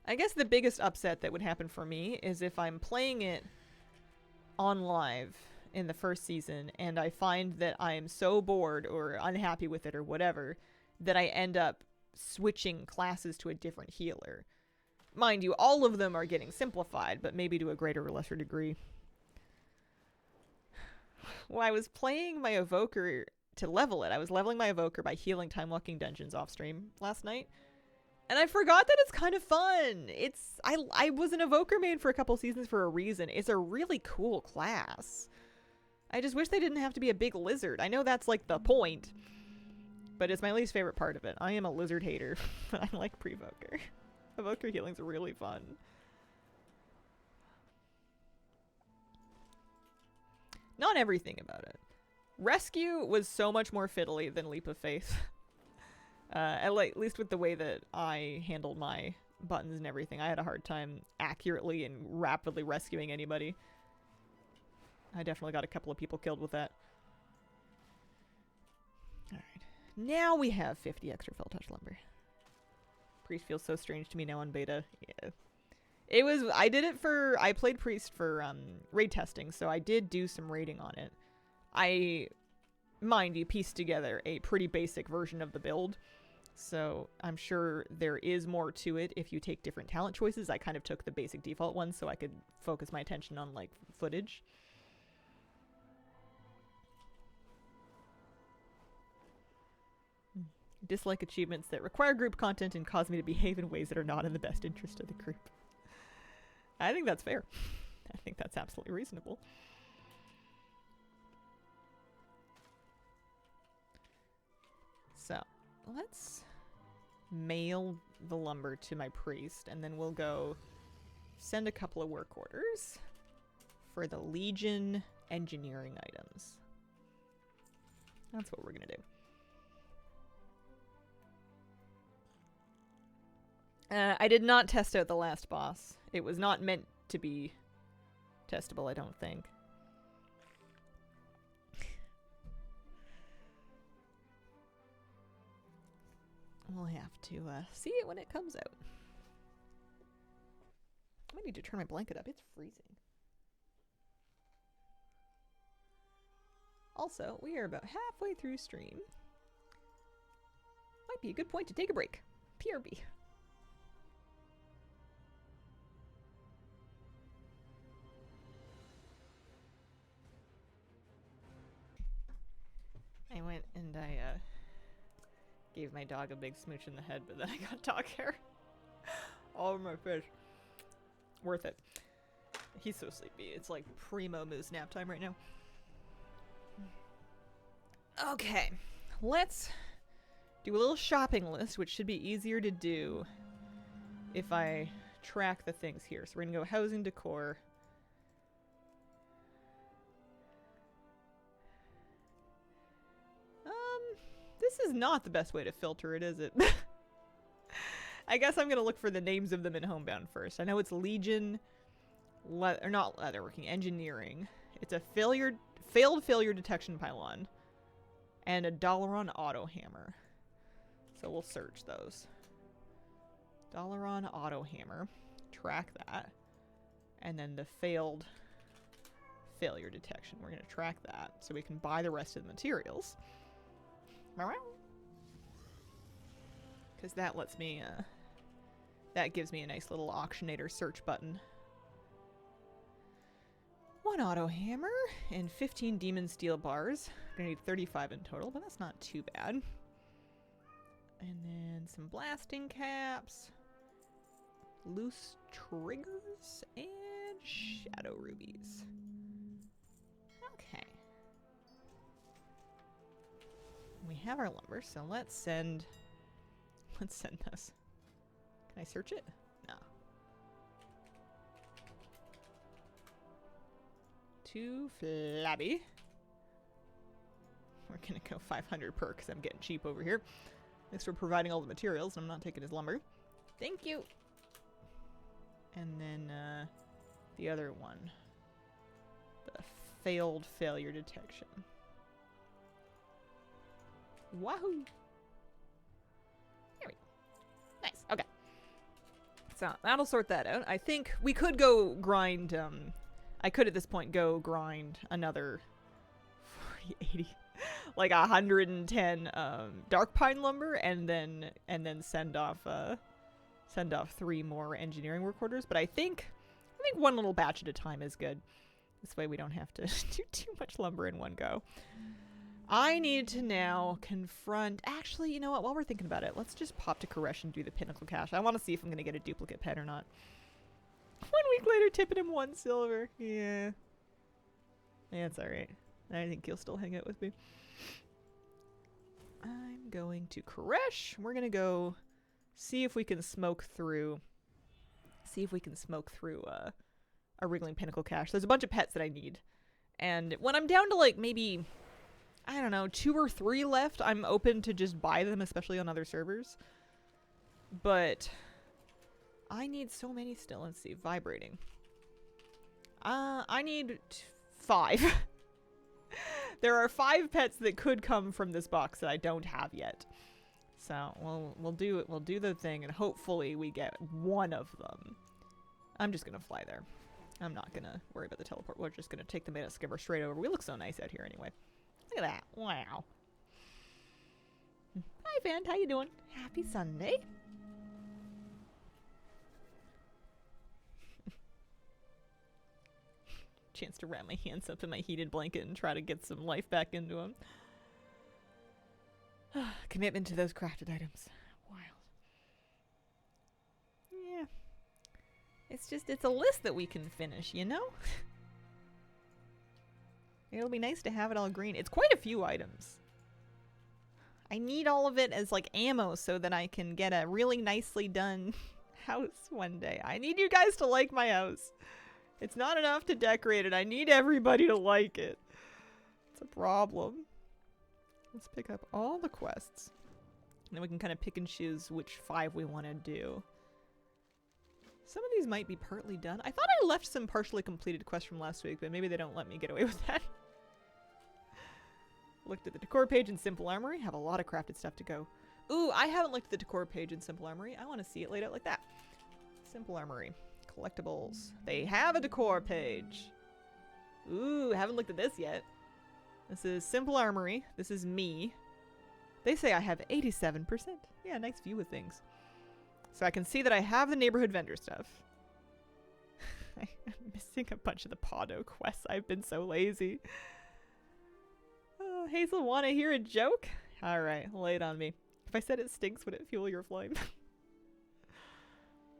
I guess the biggest upset that would happen for me is if I'm playing it on live in the first season and I find that I'm so bored or unhappy with it or whatever that I end up switching classes to a different healer. Mind you, all of them are getting simplified, but maybe to a greater or lesser degree. When I was playing my Evoker to level it, I was leveling my Evoker by healing time walking dungeons off stream last night. And I forgot that it's kind of fun. I was an Evoker main for a couple seasons for a reason. It's a really cool class. I just wish they didn't have to be a big lizard. I know that's like the point, but it's my least favorite part of it. I am a lizard hater, but I like pre-Evoker. Evoker healing's really fun. Not everything about it. Rescue was so much more fiddly than Leap of Faith. At least with the way that I handled my buttons and everything. I had a hard time accurately and rapidly rescuing anybody. I definitely got a couple of people killed with that. Alright. Now we have 50 extra Fell Touch Lumber. Priest feels so strange to me now on beta. Yeah. I played Priest for raid testing, so I did do some raiding on it. I, mind you, pieced together a pretty basic version of the build, so I'm sure there is more to it if you take different talent choices. I kind of took the basic default one so I could focus my attention on, like, footage. Dislike achievements that require group content and cause me to behave in ways that are not in the best interest of the group. I think that's fair. I think that's absolutely reasonable. So, let's mail the lumber to my priest, and then we'll go send a couple of work orders for the Legion engineering items. That's what we're gonna do. I did not test out the last boss. It was not meant to be testable, I don't think. We'll have to see it when it comes out. I might need to turn my blanket up. It's freezing. Also, we are about halfway through stream. Might be a good point to take a break. PRB. I went and I gave my dog a big smooch in the head, but then I got dog hair all over my face. Worth it. He's so sleepy. It's like primo moose nap time right now. Okay, let's do a little shopping list, which should be easier to do if I track the things here. So we're gonna go housing decor. This is not the best way to filter it, is it? I guess I'm gonna look for the names of them in Homebound first. I know it's Legion, or not leatherworking, engineering, It's a failed failure detection pylon. And a Dalaran auto hammer. So we'll search those. Dalaran auto hammer. Track that. And then the failed failure detection. We're going to track that so we can buy the rest of the materials. Because that lets me, that gives me a nice little auctionator search button. 1 auto hammer and 15 demon steel bars. I'm gonna need 35 in total, but that's not too bad. And then some blasting caps, loose triggers, and shadow rubies. Okay. We have our lumber, so let's send this. Can I search it? No. Too flabby. We're gonna go 500 per because I'm getting cheap over here. Thanks for providing all the materials. I'm not taking his lumber. Thank you. And then the other one. The failed failure detection. Wahoo! There we go. Nice. Okay. So that'll sort that out. I think we could go grind. I could at this point go grind another 40, 80, like 110 dark pine lumber, and then send off 3 more engineering work orders. But I think one little batch at a time is good. This way we don't have to do too much lumber in one go. I need to now confront... Actually, you know what? While we're thinking about it, let's just pop to Koresh and do the pinnacle cache. I want to see if I'm going to get a duplicate pet or not. 1 week later, tipping him 1 silver. Yeah. Yeah, it's alright. I think he'll still hang out with me. I'm going to Koresh. We're going to go see if we can smoke through... a wriggling pinnacle cache. There's a bunch of pets that I need. And when I'm down to like maybe... I don't know, 2 or 3 left, I'm open to just buy them, especially on other servers. But I need so many still. Let's see, vibrating. I need 5. There are 5 pets that could come from this box that I don't have yet. So we'll do it. We'll do the thing, and hopefully we get 1 of them. I'm just gonna fly there. I'm not gonna worry about the teleport. We're just gonna take the Mana Skimmer straight over. We look so nice out here anyway. Look at that. Wow. Hi, Vand. How you doing? Happy Sunday. Chance to wrap my hands up in my heated blanket and try to get some life back into them. Commitment to those crafted items. Wild. Yeah. It's a list that we can finish, you know? It'll be nice to have it all green. It's quite a few items. I need all of it as like ammo so that I can get a really nicely done house one day. I need you guys to like my house. It's not enough to decorate it. I need everybody to like it. It's a problem. Let's pick up all the quests. And then we can kind of pick and choose which 5 we want to do. Some of these might be partly done. I thought I left some partially completed quests from last week, but maybe they don't let me get away with that. Looked at the decor page in Simple Armory. Have a lot of crafted stuff to go. Ooh, I haven't looked at the decor page in Simple Armory. I want to see it laid out like that. Simple Armory. Collectibles. They have a decor page. Ooh, haven't looked at this yet. This is Simple Armory. This is me. They say I have 87%. Yeah, nice view of things. So I can see that I have the neighborhood vendor stuff. I'm missing a bunch of the Podo quests. I've been so lazy. Oh, Hazel, want to hear a joke? Alright, lay it on me. If I said it stinks, would it fuel your flame?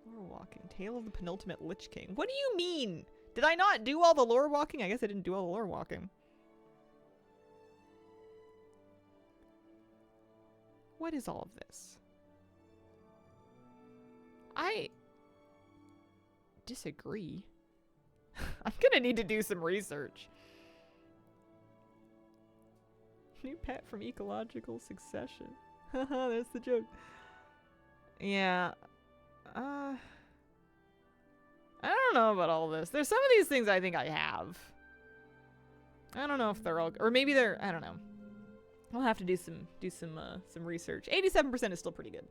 Lore walking. Tale of the penultimate Lich King. What do you mean? Did I not do all the lore walking? I guess I didn't do all the lore walking. What is all of this? I disagree. I'm gonna need to do some research. New pet from ecological succession. Haha, that's the joke. Yeah. I don't know about all this. There's some of these things I think I have. I don't know if they're all, or maybe they're, I don't know. I'll have to do some research. 87% is still pretty good.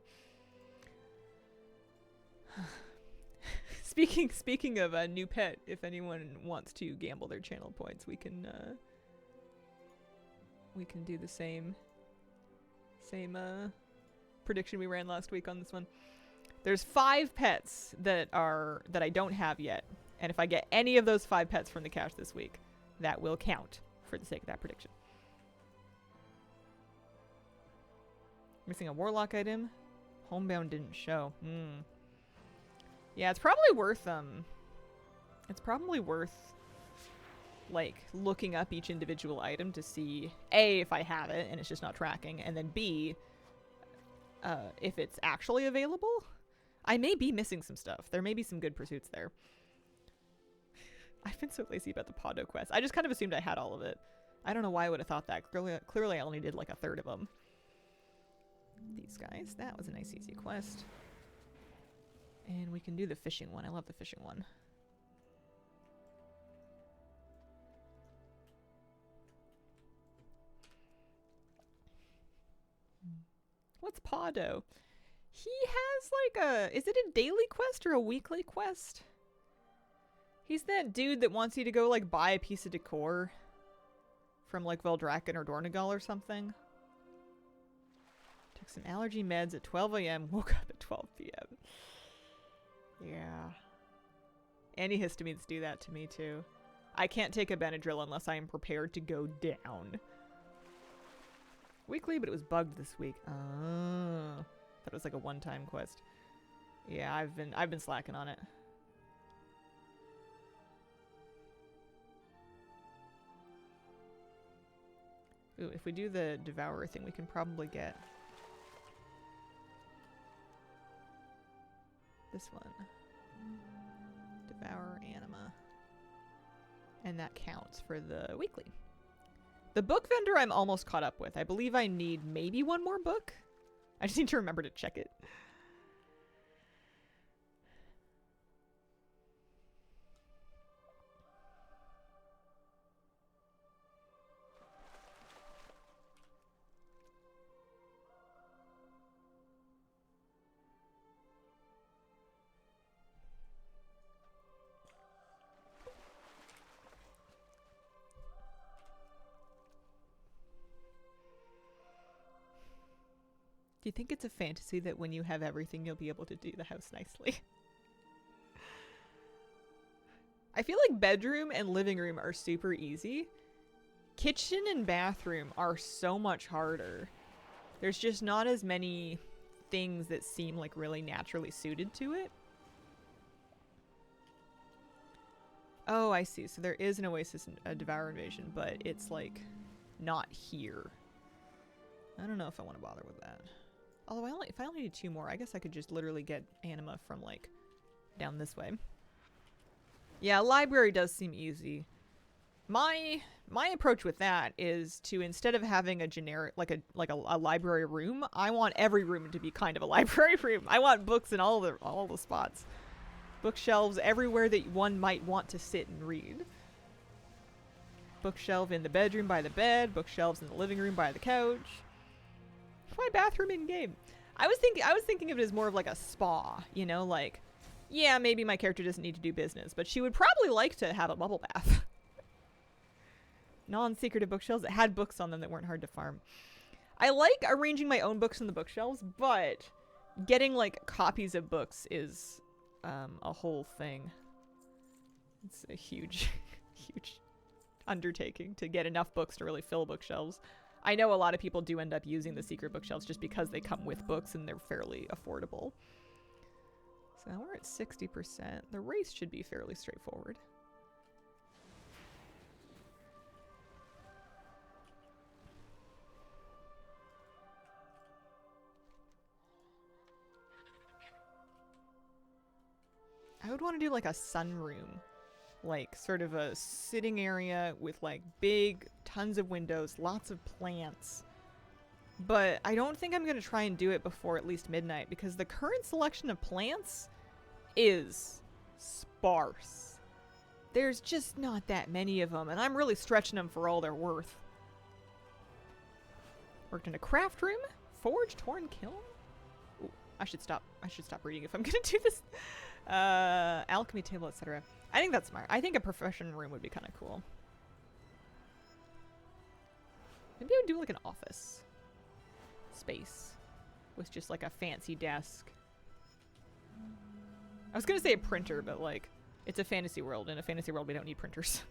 Speaking of a new pet, if anyone wants to gamble their channel points, we can do the same prediction we ran last week on this one. There's 5 pets that I don't have yet, and if I get any of those 5 pets from the cache this week, that will count for the sake of that prediction. Missing a warlock item. Homebound didn't show. Yeah, it's probably worth like looking up each individual item to see A, if I have it and it's just not tracking, and then B, if it's actually available. I may be missing some stuff. There may be some good pursuits there. I've been so lazy about the Podo quest. I just kind of assumed I had all of it. I don't know why I would have thought that. Clearly I only did like a third of them. These guys. That was a nice easy quest. And we can do the fishing one. I love the fishing one. What's Podo? He has like a... Is it a daily quest or a weekly quest? He's that dude that wants you to go like buy a piece of decor from like Veldraken or Dornegal or something. Took some allergy meds at 12 a.m. Woke up at 12 p.m. Yeah. Antihistamines do that to me too. I can't take a Benadryl unless I am prepared to go down. Weekly, but it was bugged this week. Oh. Thought it was like a one-time quest. Yeah, I've been slacking on it. Ooh, if we do the Devourer thing, we can probably get this one. Devour Anima. And that counts for the weekly. The book vendor I'm almost caught up with. I believe I need maybe one more book. I just need to remember to check it. Do you think it's a fantasy that when you have everything, you'll be able to do the house nicely? I feel like bedroom and living room are super easy. Kitchen and bathroom are so much harder. There's just not as many things that seem like really naturally suited to it. Oh, I see. So there is an Oasis and a Devour Invasion, but it's like not here. I don't know if I want to bother with that. Although if I only need 2 more, I guess I could just literally get Anima from like down this way. Yeah, library does seem easy. My approach with that is to, instead of having a generic like a library room, I want every room to be kind of a library room. I want books in all the spots. Bookshelves everywhere that one might want to sit and read. Bookshelf in the bedroom by the bed, bookshelves in the living room by the couch. My bathroom in game. I was thinking of it as more of like a spa, you know, like, yeah, maybe my character doesn't need to do business, but she would probably like to have a bubble bath. Non-secretive bookshelves that had books on them that weren't hard to farm. I like arranging my own books in the bookshelves, but getting like copies of books is a whole thing. It's a huge huge undertaking to get enough books to really fill bookshelves. I know a lot of people do end up using the secret bookshelves just because they come with books and they're fairly affordable. So now we're at 60%. The race should be fairly straightforward. I would want to do like a sunroom. Like sort of a sitting area with like big tons of windows, lots of plants. But I don't think I'm going to try and do it before at least midnight because the current selection of plants is sparse. There's just not that many of them, and I'm really stretching them for all they're worth. Worked in a craft room, forge, torn kiln. Ooh, I should stop reading if I'm gonna do this. Alchemy table, etc. I think that's smart. I think a profession room would be kind of cool. Maybe I would do like an office space with just like a fancy desk. I was gonna say a printer, but like, it's a fantasy world. In a fantasy world, we don't need printers.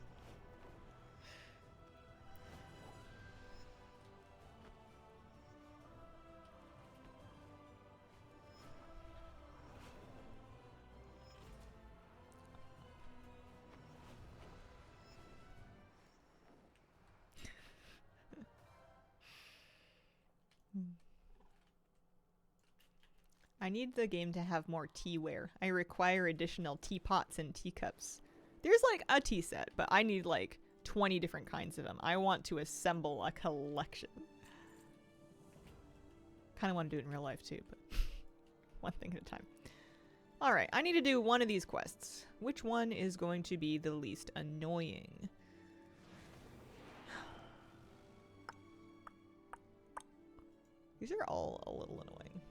I need the game to have more teaware. I require additional teapots and teacups. There's like a tea set, but I need like 20 different kinds of them. I want to assemble a collection. Kind of want to do it in real life too, but one thing at a time. Alright, I need to do one of these quests. Which one is going to be the least annoying? These are all a little annoying.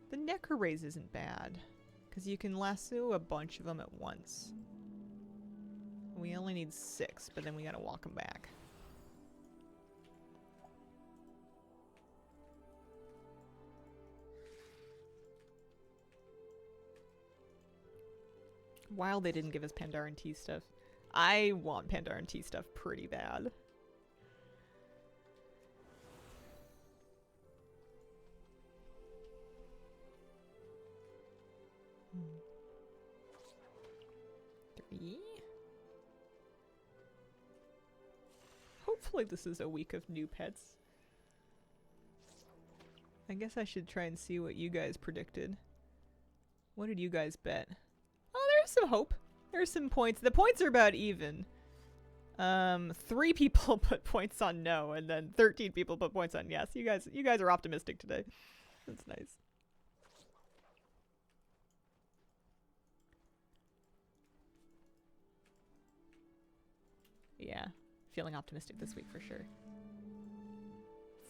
The neck raise isn't bad, because you can lasso a bunch of them at once. We only need 6, but then we gotta walk them back. While they didn't give us Pandaren tea stuff. I want Pandaren tea stuff pretty bad. Hopefully this is a week of new pets. I guess I should try and see what you guys predicted. What did you guys bet? Oh, there's some hope. There's some points. The points are about even. 3 people put points on no, and then 13 people put points on yes. You guys are optimistic today. That's nice. Yeah, feeling optimistic this week for sure.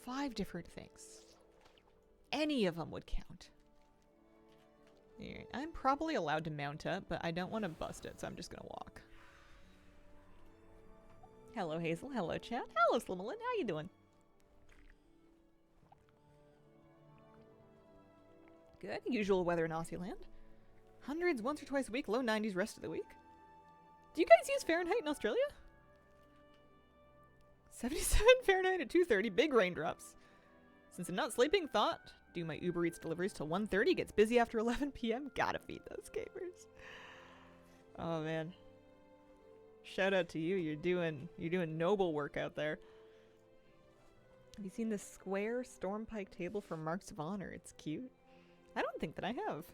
5 different things. Any of them would count. Alright, I'm probably allowed to mount up, but I don't want to bust it, so I'm just gonna walk. Hello, Hazel. Hello, chat. Hello, Slimalin. How you doing? Good. Usual weather in Aussie-land. Hundreds once or twice a week, low 90s rest of the week. Do you guys use Fahrenheit in Australia? 77 Fahrenheit at 2:30, big raindrops. Since I'm not sleeping, thought do my Uber Eats deliveries till 1:30. Gets busy after 11 p.m. Gotta feed those gamers. Oh man. Shout out to you. You're doing noble work out there. Have you seen the square Stormpike table for Marks of Honor? It's cute. I don't think that I have.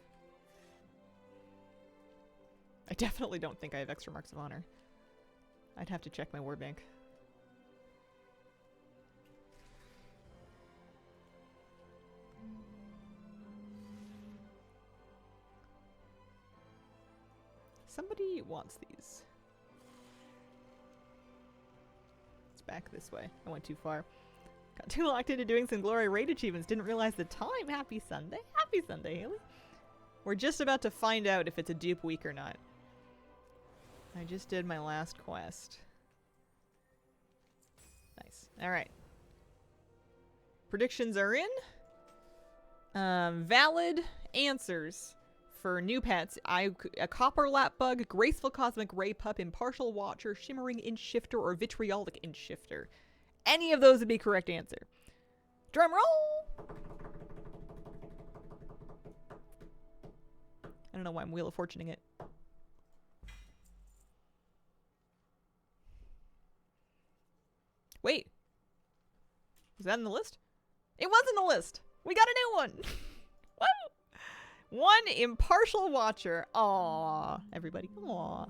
I definitely don't think I have extra Marks of Honor. I'd have to check my war bank. Somebody wants these. It's back this way. I went too far. Got too locked into doing some Glory Raid achievements. Didn't realize the time. Happy Sunday. Happy Sunday, Haley. We're just about to find out if it's a dupe week or not. I just did my last quest. Nice. Alright. Predictions are in. Valid answers. For new pets, a Copper Lap Bug, Graceful Cosmic Ray Pup, Impartial Watcher, Shimmering Inch Shifter, or Vitriolic Inch Shifter. Any of those would be correct answer. Drum roll! I don't know why I'm Wheel of Fortuning it. Wait. Was that in the list? It was in the list! We got a new one! What? One Impartial Watcher. Aww. Everybody. Aww.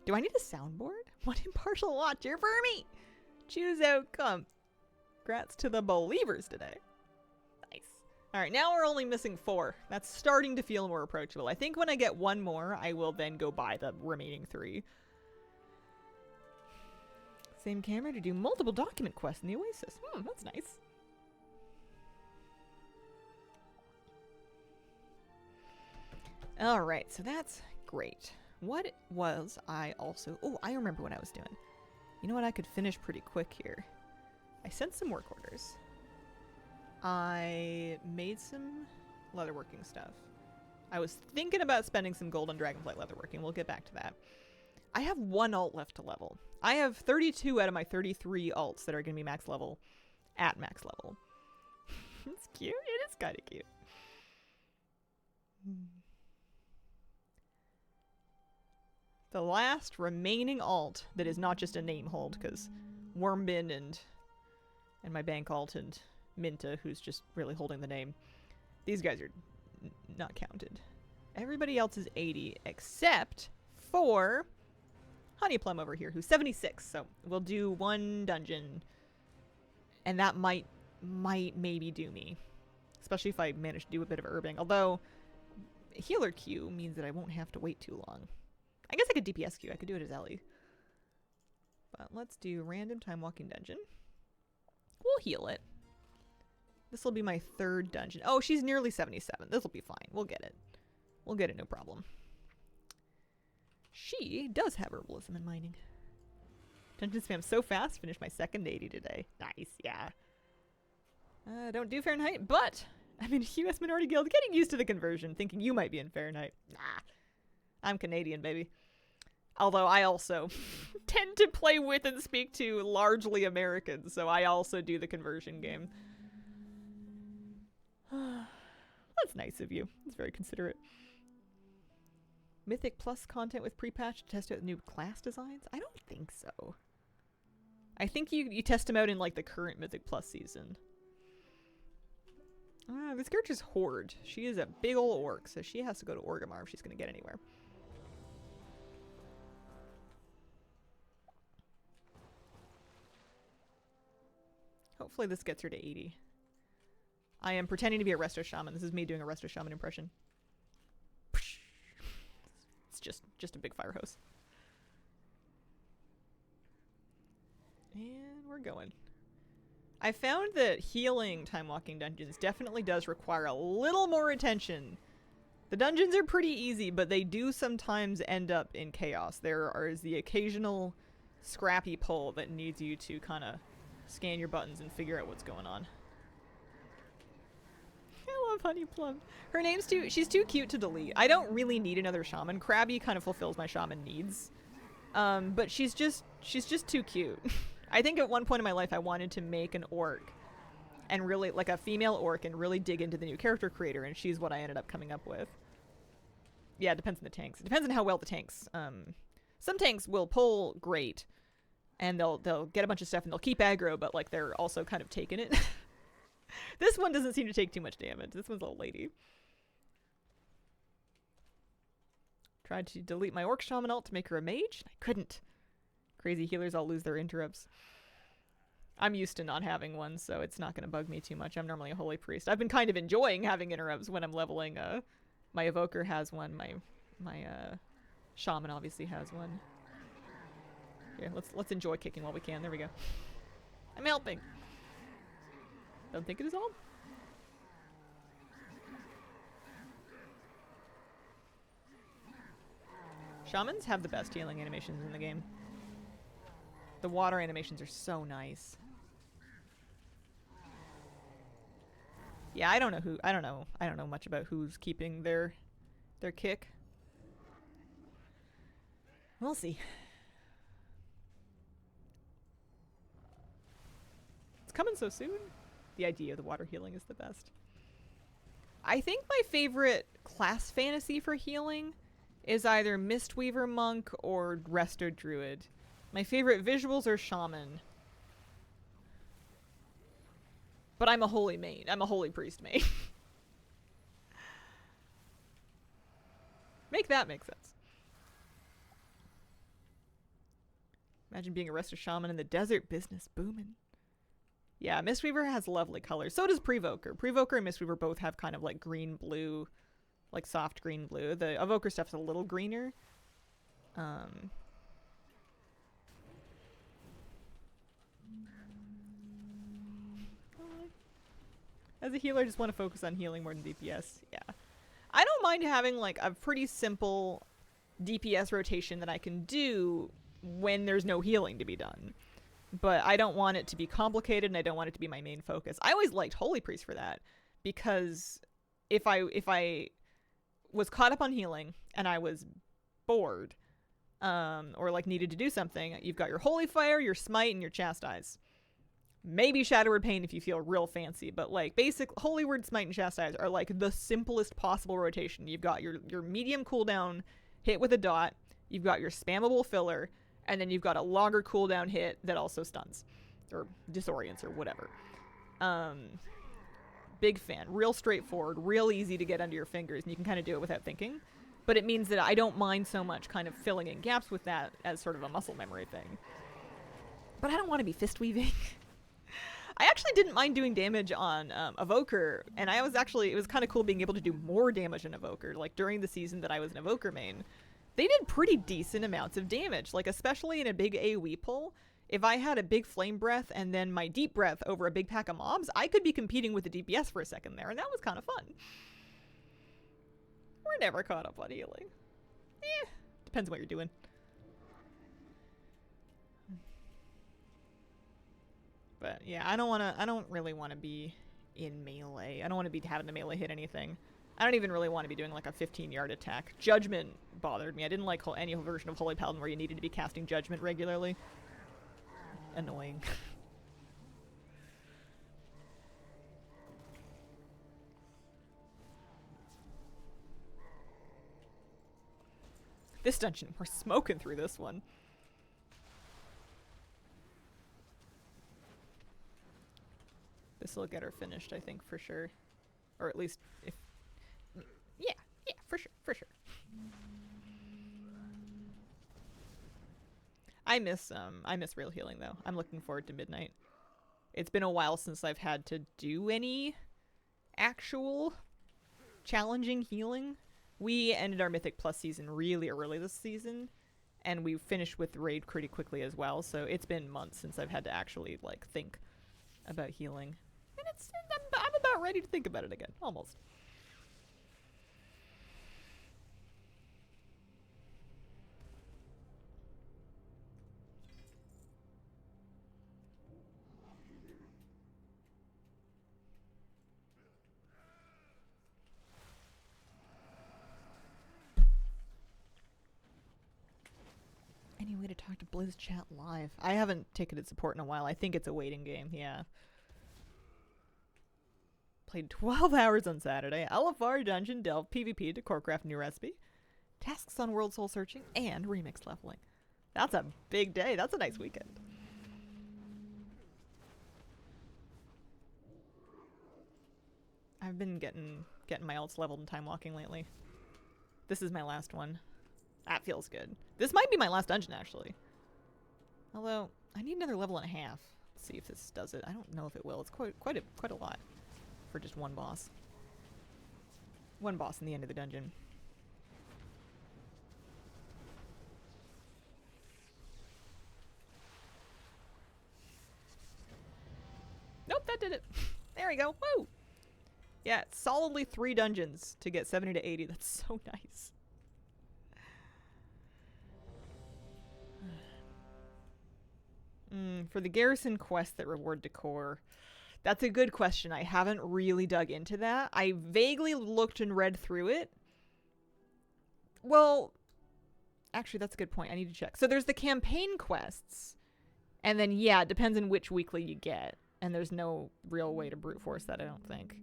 Do I need a soundboard? One Impartial Watcher for me. Choose outcome. Congrats to the believers today. Nice. Alright, now we're only missing 4. That's starting to feel more approachable. I think when I get 1 more, I will then go buy the remaining 3. Same camera to do multiple document quests in the Oasis. That's nice. Alright, so that's great. What was I also... Oh, I remember what I was doing. You know what? I could finish pretty quick here. I sent some work orders. I made some leatherworking stuff. I was thinking about spending some gold on Dragonflight leatherworking. We'll get back to that. I have 1 alt left to level. I have 32 out of my 33 alts that are going to be max level at max level. It's cute. It is kind of cute. The last remaining alt that is not just a name hold, because Wormbin and my bank alt and Minta, who's just really holding the name, these guys are not counted. Everybody else is 80 except for Honeyplum over here, who's 76. So we'll do 1 dungeon, and that might maybe do me, especially if I manage to do a bit of herbing. Although healer queue means that I won't have to wait too long. I guess I could DPS queue. I could do it as Ellie. But let's do random time walking dungeon. We'll heal it. This will be my 3rd dungeon. Oh, she's nearly 77. This will be fine. We'll get it. We'll get it, no problem. She does have herbalism and mining. Dungeon spam so fast. Finished my 2nd 80 today. Nice, yeah. Don't do Fahrenheit, but I'm in US Minority Guild, getting used to the conversion, thinking you might be in Fahrenheit. Nah. I'm Canadian, baby. Although I also tend to play with and speak to largely Americans, so I also do the conversion game. That's nice of you. It's very considerate. Mythic Plus content with pre-patch to test out new class designs? I don't think so. I think you test them out in like the current Mythic Plus season. This character's Horde. She is a big ol' orc, so she has to go to Orgrimmar if she's going to get anywhere. Hopefully this gets her to 80. I am pretending to be a Resto Shaman. This is me doing a Resto Shaman impression. It's just a big fire hose. And we're going. I found that healing time walking dungeons definitely does require a little more attention. The dungeons are pretty easy, but they do sometimes end up in chaos. There is the occasional scrappy pull that needs you to kind of scan your buttons and figure out what's going on. I love Honeyplum. Her name's she's too cute to delete. I don't really need another shaman. Krabby kind of fulfills my shaman needs. But she's just too cute. I think at one point in my life I wanted to make an orc and really, like a female orc, and really dig into the new character creator, and she's what I ended up coming up with. Yeah, it depends on the tanks. It depends on how well the tanks. Some tanks will pull great, and they'll get a bunch of stuff and they'll keep aggro, but like they're also kind of taking it. This one doesn't seem to take too much damage. This one's a little lady. Tried to delete my orc shaman alt to make her a mage. I couldn't. Crazy healers all lose their interrupts. I'm used to not having one, so it's not going to bug me too much. I'm normally a holy priest. I've been kind of enjoying having interrupts when I'm leveling. My evoker has one. My shaman obviously has one. Here, let's enjoy kicking while we can. There we go. I'm helping. Don't think it is all. Shamans have the best healing animations in the game. The water animations are so nice. Yeah, I don't know much about who's keeping their kick. We'll see. It's coming so soon. The idea of the water healing is the best. I think my favorite class fantasy for healing is either Mistweaver Monk or Resto Druid. My favorite visuals are Shaman. But I'm a holy main. I'm a holy priest main. Make that make sense. Imagine being a Resto Shaman in the desert, business booming. Yeah, Mistweaver has lovely colors. So does Prevoker. Prevoker and Mistweaver both have kind of like green-blue, like soft green-blue. The Evoker stuff's a little greener. As a healer, I just want to focus on healing more than DPS. Yeah. I don't mind having like a pretty simple DPS rotation that I can do when there's no healing to be done. But I don't want it to be complicated, and I don't want it to be my main focus. I always liked Holy Priest for that, because if I was caught up on healing and I was bored, or like needed to do something, you've got your Holy Fire, your Smite, and your Chastise. Maybe Shadow Word Pain if you feel real fancy, but like basic Holy Word, Smite, and Chastise are like the simplest possible rotation. You've got your medium cooldown hit with a dot, you've got your spammable filler, and then you've got a longer cooldown hit that also stuns or disorients or whatever. Big fan. Real straightforward, real easy to get under your fingers, and you can kind of do it without thinking. But it means that I don't mind so much kind of filling in gaps with that as sort of a muscle memory thing. But I don't want to be fist weaving. I actually didn't mind doing damage on Evoker, and it was kind of cool being able to do more damage on Evoker. Like during the season that I was an Evoker main, they did pretty decent amounts of damage, like especially in a big AoE pull. If I had a big flame breath and then my deep breath over a big pack of mobs, I could be competing with the DPS for a second there, and that was kind of fun. We're never caught up on healing. Depends what you're doing. But yeah, I don't really want to be in melee. I don't want to be having to melee hit anything. I don't even really want to be doing like a 15-yard attack. Judgment bothered me. I didn't like any version of Holy Paladin where you needed to be casting Judgment regularly. Annoying. This dungeon, we're smoking through this one. This will get her finished, I think, for sure. Or at least if... Yeah, for sure. I miss real healing, though. I'm looking forward to midnight. It's been a while since I've had to do any actual challenging healing. We ended our Mythic Plus season really early this season, and we finished with Raid pretty quickly as well, so it's been months since I've had to actually, like, think about healing. And I'm about ready to think about it again, almost. Any way to talk to Blizz Chat live? I haven't ticketed support in a while. I think it's a waiting game, yeah. Played 12 hours on Saturday. LFR, Dungeon, Delve, PvP, Decorcraft, New Recipe, tasks on World Soul Searching, and Remix leveling. That's a big day. That's a nice weekend. I've been getting my alts leveled in time walking lately. This is my last one. That feels good. This might be my last dungeon, actually. Although, I need another level and a half. Let's see if this does it. I don't know if it will. It's quite a lot for just one boss. One boss in the end of the dungeon. Nope, that did it. There we go. Woo! Yeah, solidly 3 dungeons to get 70 to 80. That's so nice. For the garrison quests that reward decor, that's a good question. I haven't really dug into that. I vaguely looked and read through it. Well, actually, that's a good point. I need to check. So there's the campaign quests, and then, yeah, it depends on which weekly you get, and there's no real way to brute force that, I don't think.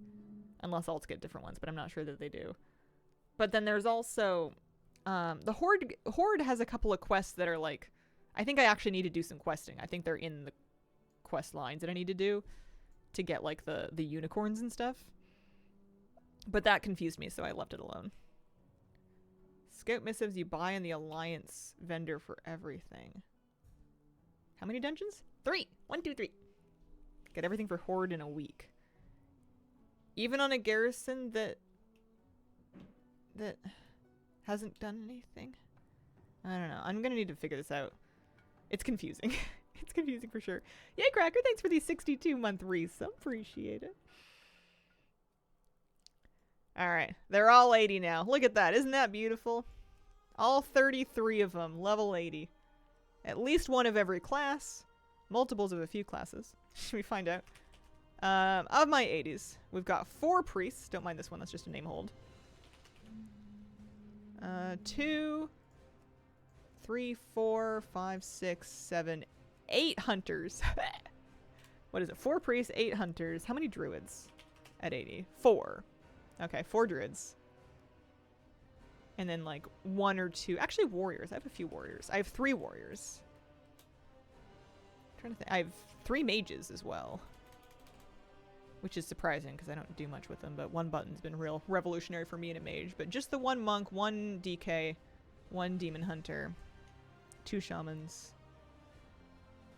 Unless alts get different ones, but I'm not sure that they do. But then there's also, the Horde has a couple of quests that are like, I think I actually need to do some questing. I think they're in the quest lines that I need to do to get like the unicorns and stuff. But that confused me, so I left it alone. Scout missives you buy in the Alliance vendor for everything. How many dungeons? 3. 1, 2, 3. Get everything for Horde in a week. Even on a garrison that hasn't done anything? I don't know. I'm gonna need to figure this out. It's confusing. It's confusing for sure. Yay, Cracker, thanks for the 62-month resub. Appreciate it. Alright, they're all 80 now. Look at that. Isn't that beautiful? All 33 of them, level 80. At least one of every class. Multiples of a few classes. Should we find out? Of my 80s, we've got 4 priests. Don't mind this one, that's just a name hold. 2, 3, 4, 5, 6, 7, 8 hunters. What is it? 4 priests, 8 hunters. How many druids at 80? 4. Okay, 4 druids. And then like 1 or 2. Actually, warriors. I have a few warriors. I have 3 warriors. I'm trying to think. I have 3 mages as well. Which is surprising because I don't do much with them. But 1 button's been real revolutionary for me in a mage. But just the 1 monk, 1 DK, 1 demon hunter, 2 shamans.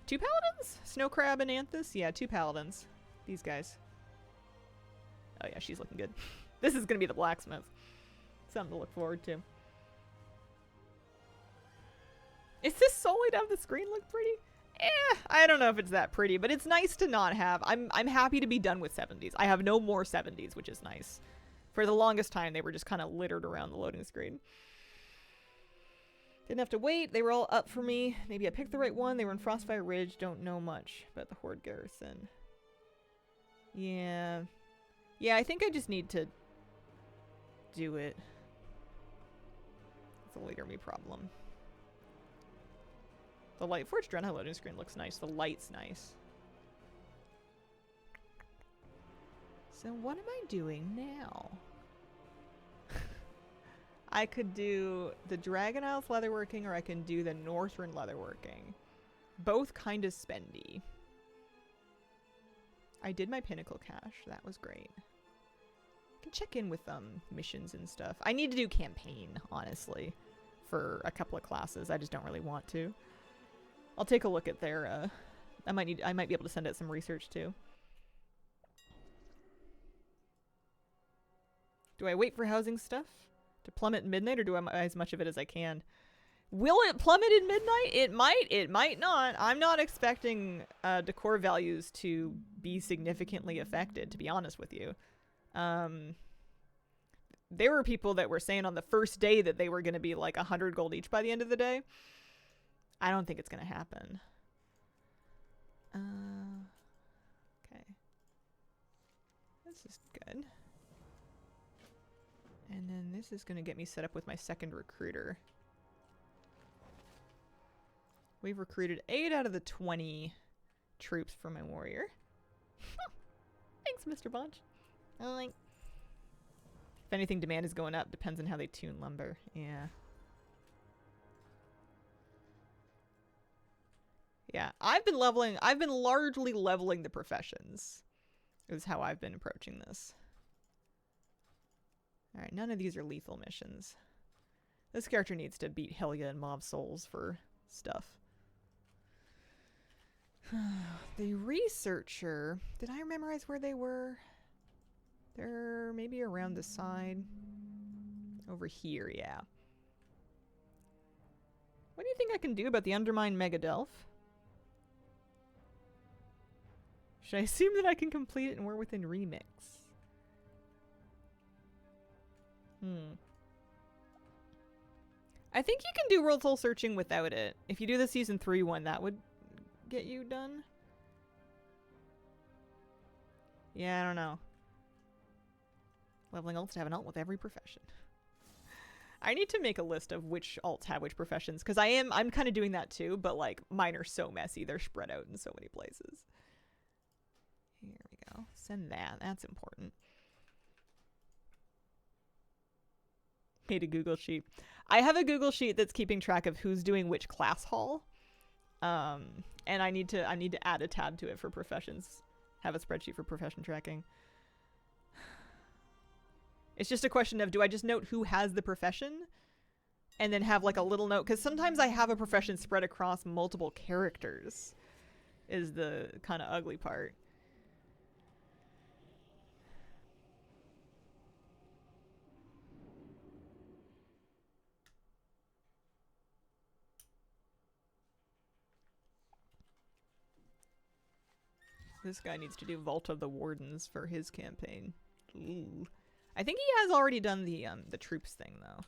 2 paladins? Snow Crab and Anthus? Yeah, 2 paladins. These guys. Oh yeah, she's looking good. This is gonna be the blacksmith. Something to look forward to. Is this solely to have the screen look pretty? I don't know if it's that pretty, but it's nice to not have. I'm happy to be done with 70s. I have no more 70s, which is nice. For the longest time, they were just kind of littered around the loading screen. Didn't have to wait. They were all up for me. Maybe I picked the right one. They were in Frostfire Ridge. Don't know much about the Horde garrison. Yeah. Yeah, I think I just need to do it. It's a later me problem. The Lightforged Dreadnought loading screen looks nice. The light's nice. So what am I doing now? I could do the Dragon Isles leatherworking, or I can do the Northrend leatherworking. Both kind of spendy. I did my Pinnacle cache. That was great. I can check in with missions and stuff. I need to do campaign, honestly, for a couple of classes. I just don't really want to. I'll take a look at their, I might be able to send out some research too. Do I wait for housing stuff to plummet at midnight, or do I buy as much of it as I can? Will it plummet in midnight? It might not. I'm not expecting decor values to be significantly affected, to be honest with you. There were people that were saying on the first day that they were going to be like 100 gold each by the end of the day. I don't think it's going to happen. Okay. This is good. And then this is going to get me set up with my second recruiter. We've recruited 8 out of the 20 troops for my warrior. Thanks, Mr. Bunch. If anything, demand is going up. Depends on how they tune lumber. Yeah. Yeah, I've been largely leveling the professions, is how I've been approaching this. Alright, none of these are lethal missions. This character needs to beat Helya and Mob Souls for stuff. The researcher, did I memorize where they were? They're maybe around the side. Over here, yeah. What do you think I can do about the Undermined Megadelph? Should I assume that I can complete it and we're within remix? I think you can do world soul searching without it. If you do the season 3 one, that would get you done. Yeah, I don't know. Leveling alts to have an alt with every profession. I need to make a list of which alts have which professions, because I'm kind of doing that too, but like mine are so messy. They're spread out in so many places. Here we go. Send that. That's important. Made a Google sheet. I have a Google sheet that's keeping track of who's doing which class hall. And I need to add a tab to it for professions. Have a spreadsheet for profession tracking. It's just a question of, do I just note who has the profession and then have like a little note? Because sometimes I have a profession spread across multiple characters is the kind of ugly part. This guy needs to do Vault of the Wardens for his campaign. Ooh. I think he has already done the troops thing, though.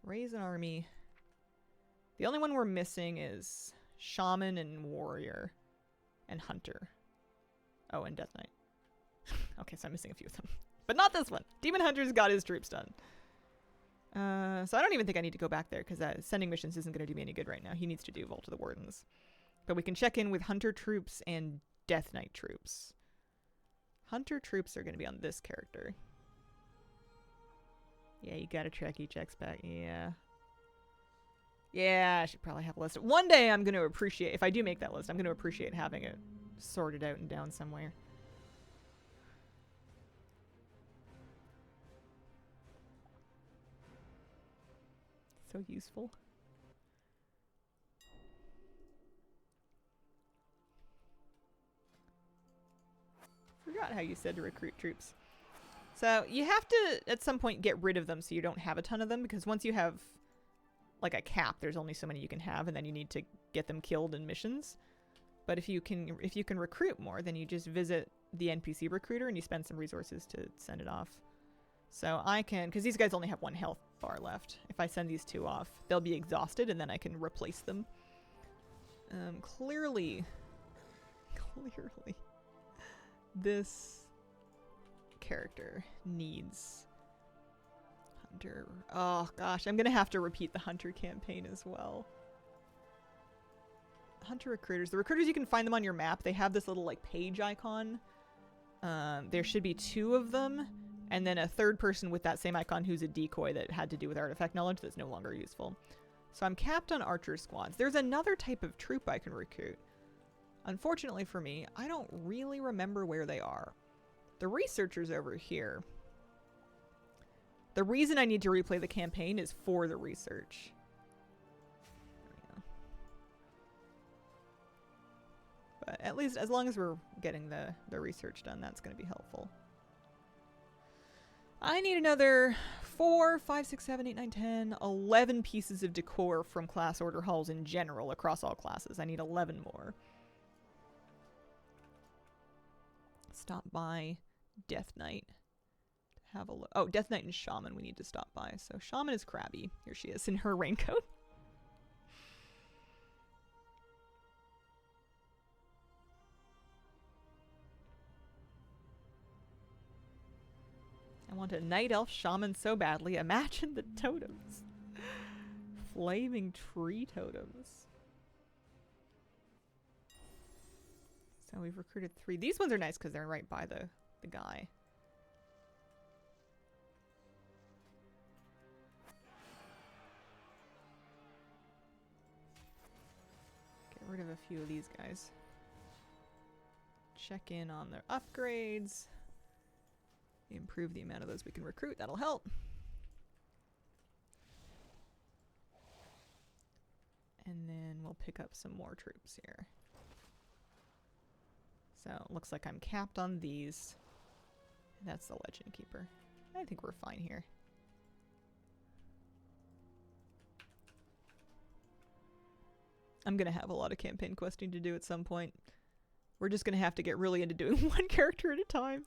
Raise an army. The only one we're missing is Shaman and Warrior. And Hunter. Oh, and Death Knight. Okay, so I'm missing a few of them. But not this one. Demon Hunter's got his troops done. So I don't even think I need to go back there, because sending missions isn't going to do me any good right now. He needs to do Vault of the Wardens. But we can check in with Hunter troops and Death Knight troops. Hunter troops are going to be on this character. Yeah, you gotta track each X-Pack. Yeah. Yeah, I should probably have a list. One day I'm going to appreciate, if I do make that list, I'm going to appreciate having it sorted out and down somewhere. So useful. Forgot how you said to recruit troops. So you have to, at some point, get rid of them so you don't have a ton of them, because once you have, like, a cap, there's only so many you can have, and then you need to get them killed in missions. But if you can recruit more, then you just visit the NPC recruiter and you spend some resources to send it off. So I can, because these guys only have 1 health bar left. If I send these 2 off, they'll be exhausted, and then I can replace them. Clearly, this character needs Hunter. Oh gosh, I'm gonna have to repeat the Hunter campaign as well. Hunter recruiters. The recruiters, you can find them on your map. They have this little like page icon. There should be 2 of them, and then a 3rd person with that same icon who's a decoy that had to do with artifact knowledge that's no longer useful. So I'm capped on archer squads. There's another type of troop I can recruit. Unfortunately for me, I don't really remember where they are. The researcher's over here. The reason I need to replay the campaign is for the research. There we go. But at least, as long as we're getting the research done, that's going to be helpful. I need another 4, 5, 6, 7, 8, 9, 10, 11 pieces of decor from class order halls in general across all classes. I need 11 more. Stop by Death Knight. Have a look. Oh, Death Knight and Shaman we need to stop by. So Shaman is crabby. Here she is in her raincoat. I want a Night Elf Shaman so badly. Imagine the totems. Flaming tree totems. So we've recruited 3. These ones are nice because they're right by the guy. Get rid of a few of these guys. Check in on their upgrades. Improve the amount of those we can recruit. That'll help. And then we'll pick up some more troops here. So it looks like I'm capped on these. That's the Legend Keeper. I think we're fine here. I'm going to have a lot of campaign questing to do at some point. We're just going to have to get really into doing one character at a time.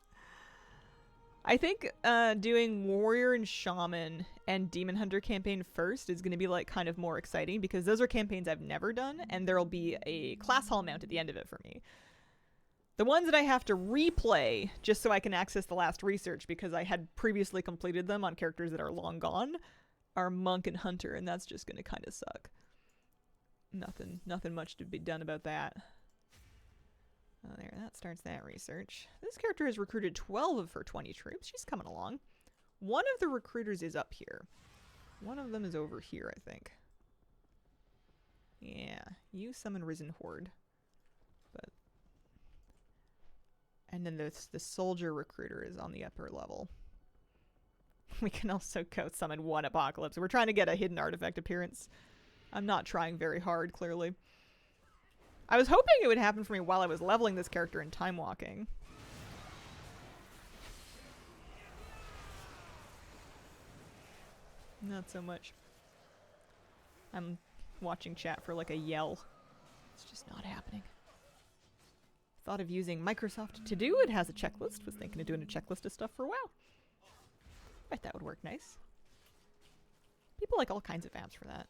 I think doing Warrior and Shaman and Demon Hunter campaign first is going to be like kind of more exciting, because those are campaigns I've never done, and there'll be a class hall mount at the end of it for me. The ones that I have to replay just so I can access the last research because I had previously completed them on characters that are long gone are Monk and Hunter, and that's just going to kind of suck. Nothing much to be done about that. Oh, there, that starts that research. This character has recruited 12 of her 20 troops. She's coming along. One of the recruiters is up here. One of them is over here, I think. Yeah, you summon Risen Horde. But and then the soldier recruiter is on the upper level. We can also go summon 1 Apocalypse. We're trying to get a hidden artifact appearance. I'm not trying very hard, clearly. I was hoping it would happen for me while I was leveling this character in time walking. Not so much. I'm watching chat for like a yell. It's just not happening. thought of using Microsoft To Do. It has a checklist. Was thinking of doing a checklist of stuff for WoW. Bet that would work nice. People like all kinds of apps for that.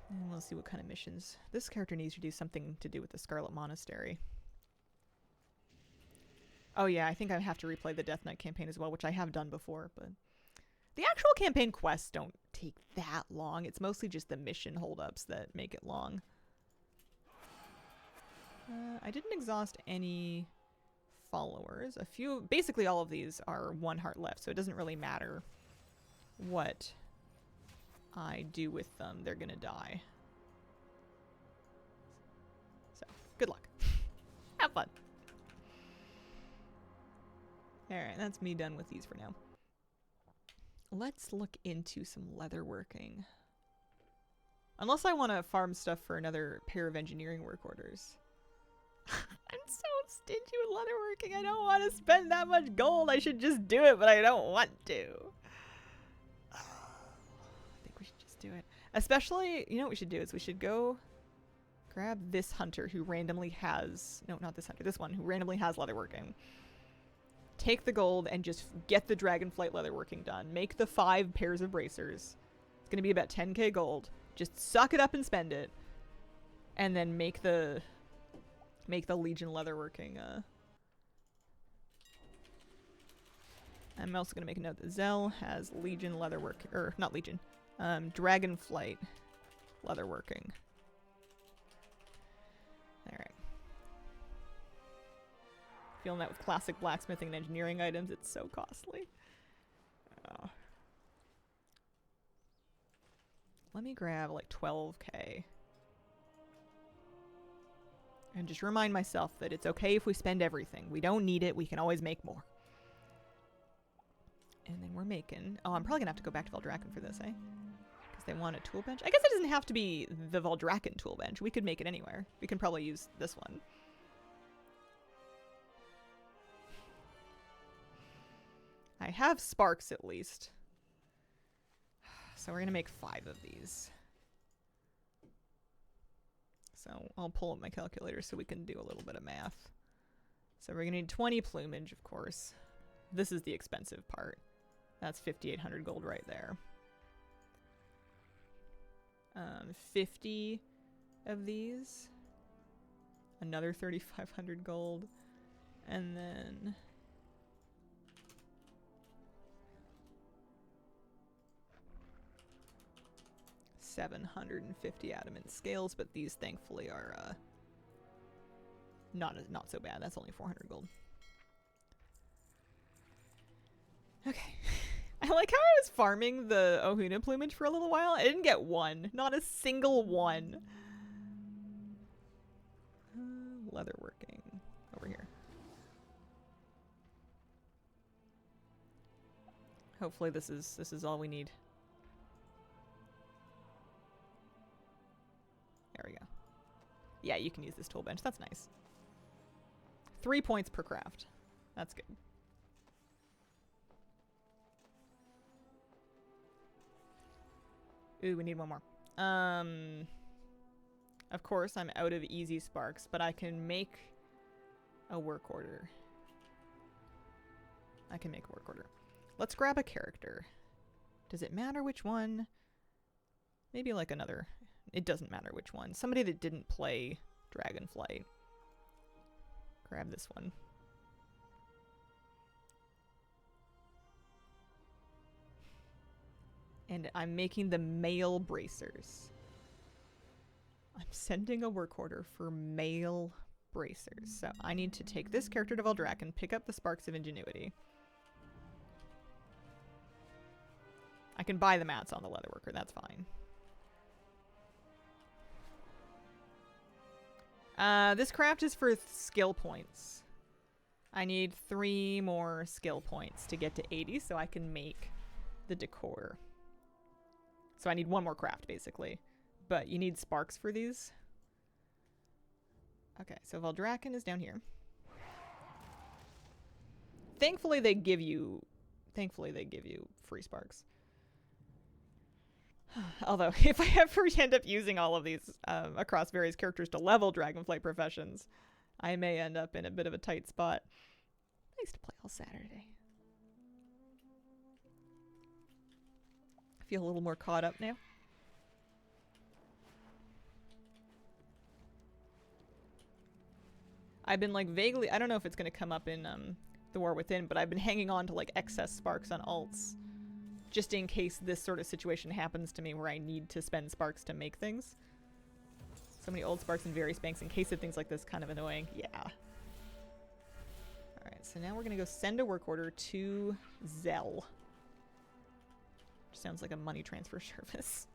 And we'll see what kind of missions. This character needs to do something to do with the Scarlet Monastery. Oh yeah, I think I have to replay the Death Knight campaign as well, which I have done before, but the actual campaign quests don't take that long. It's mostly just the mission holdups that make it long. I didn't exhaust any followers. A few, basically all of these are 1 heart left, so it doesn't really matter what I do with them. They're gonna die. So, good luck. Have fun. Alright, that's me done with these for now. Let's look into some leatherworking. Unless I want to farm stuff for another pair of engineering work orders. I'm so stingy with leatherworking. I don't want to spend that much gold. I should just do it, but I don't want to. I think we should just do it. Especially, you know what we should do is we should go grab this hunter who randomly has... No, not this hunter. This one who randomly has leatherworking. Take the gold and just get the dragonflight leatherworking done. Make the 5 pairs of bracers. It's going to be about 10k gold. Just suck it up and spend it. And then make the Legion leatherworking. I'm also going to make a note that Zell has Legion leatherwork, or not Legion, dragonflight leatherworking. Alright. Feeling that with classic blacksmithing and engineering items, it's so costly. Oh. Let me grab like 12k. And just remind myself that it's okay if we spend everything. We don't need it. We can always make more. And then we're making... Oh, I'm probably going to have to go back to Valdrakken for this, eh? Because they want a tool bench. I guess it doesn't have to be the Valdrakken tool bench. We could make it anywhere. We can probably use this one. I have sparks at least. So we're going to make 5 of these. So I'll pull up my calculator so we can do a little bit of math. So we're going to need 20 plumage, of course. This is the expensive part. That's 5,800 gold right there. 50 of these. Another 3,500 gold. And then... 750 adamant scales, but these thankfully are not so bad. That's only 400 gold. Okay. I like how I was farming the Ohuna plumage for a little while. I didn't get one. Not a single one. Leatherworking. Over here. Hopefully this is all we need. There we go. Yeah, you can use this tool bench. That's nice. 3 points per craft. That's good. Ooh, we need one more. Of course, I'm out of easy sparks, but I can make a work order. I can make a work order. Let's grab a character. Does it matter which one? Maybe like another... It doesn't matter which one. Somebody that didn't play Dragonflight. Grab this one. And I'm making the male bracers. I'm sending a work order for male bracers. So I need to take this character to Valdrakken, pick up the Sparks of Ingenuity. I can buy the mats on the leatherworker, that's fine. This craft is for skill points. I need 3 more skill points to get to 80 so I can make the decor. So I need 1 more craft, basically. But you need sparks for these. Okay, so Valdrakken is down here. Thankfully they give you free sparks. Although, if I ever end up using all of these across various characters to level Dragonflight professions, I may end up in a bit of a tight spot. Nice to play all Saturday. I feel a little more caught up now. I've been like vaguely, I don't know if it's going to come up in The War Within, but I've been hanging on to like excess sparks on alts just in case this sort of situation happens to me where I need to spend sparks to make things. So many old sparks in various banks in case of things like this, kind of annoying. Yeah. Alright, so now we're going to go send a work order to Zell. Which sounds like a money transfer service.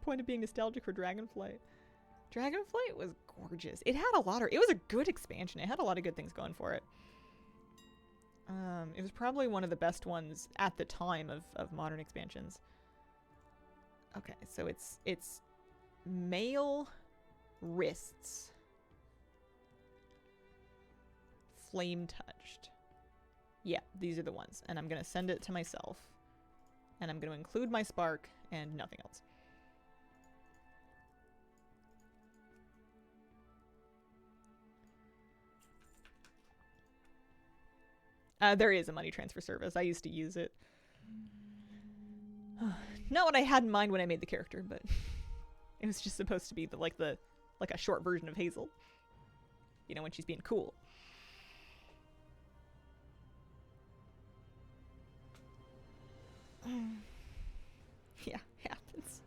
Point of being nostalgic for Dragonflight. Dragonflight was gorgeous. It had a lot of... It was a good expansion. It had a lot of good things going for it. It was probably one of the best ones at the time of modern expansions. Okay, so it's male wrists. Flame touched. Yeah, these are the ones. And I'm going to send it to myself. And I'm going to include my spark and nothing else. There is a money transfer service. I used to use it. Not what I had in mind when I made the character, but it was just supposed to be like a short version of Hazel. You know, when she's being cool. Yeah, happens.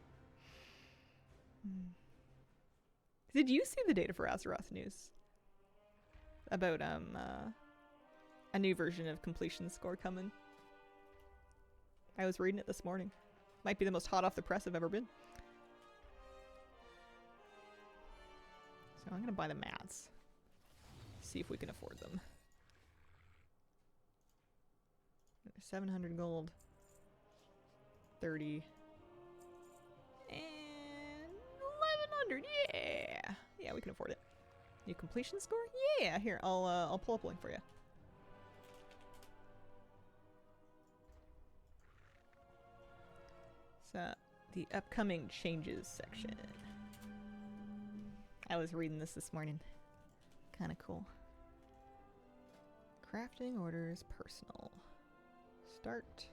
Did you see the data for Azeroth news? About a new version of completion score coming. I was reading it this morning. Might be the most hot off the press I've ever been. So I'm gonna buy the mats. See if we can afford them. 700 gold. 30. And 1100. Yeah. Yeah, we can afford it. New completion score? Yeah. Here, I'll pull up a link for you. So, the upcoming changes section. I was reading this morning. Kind of cool. Crafting orders, personal. Start.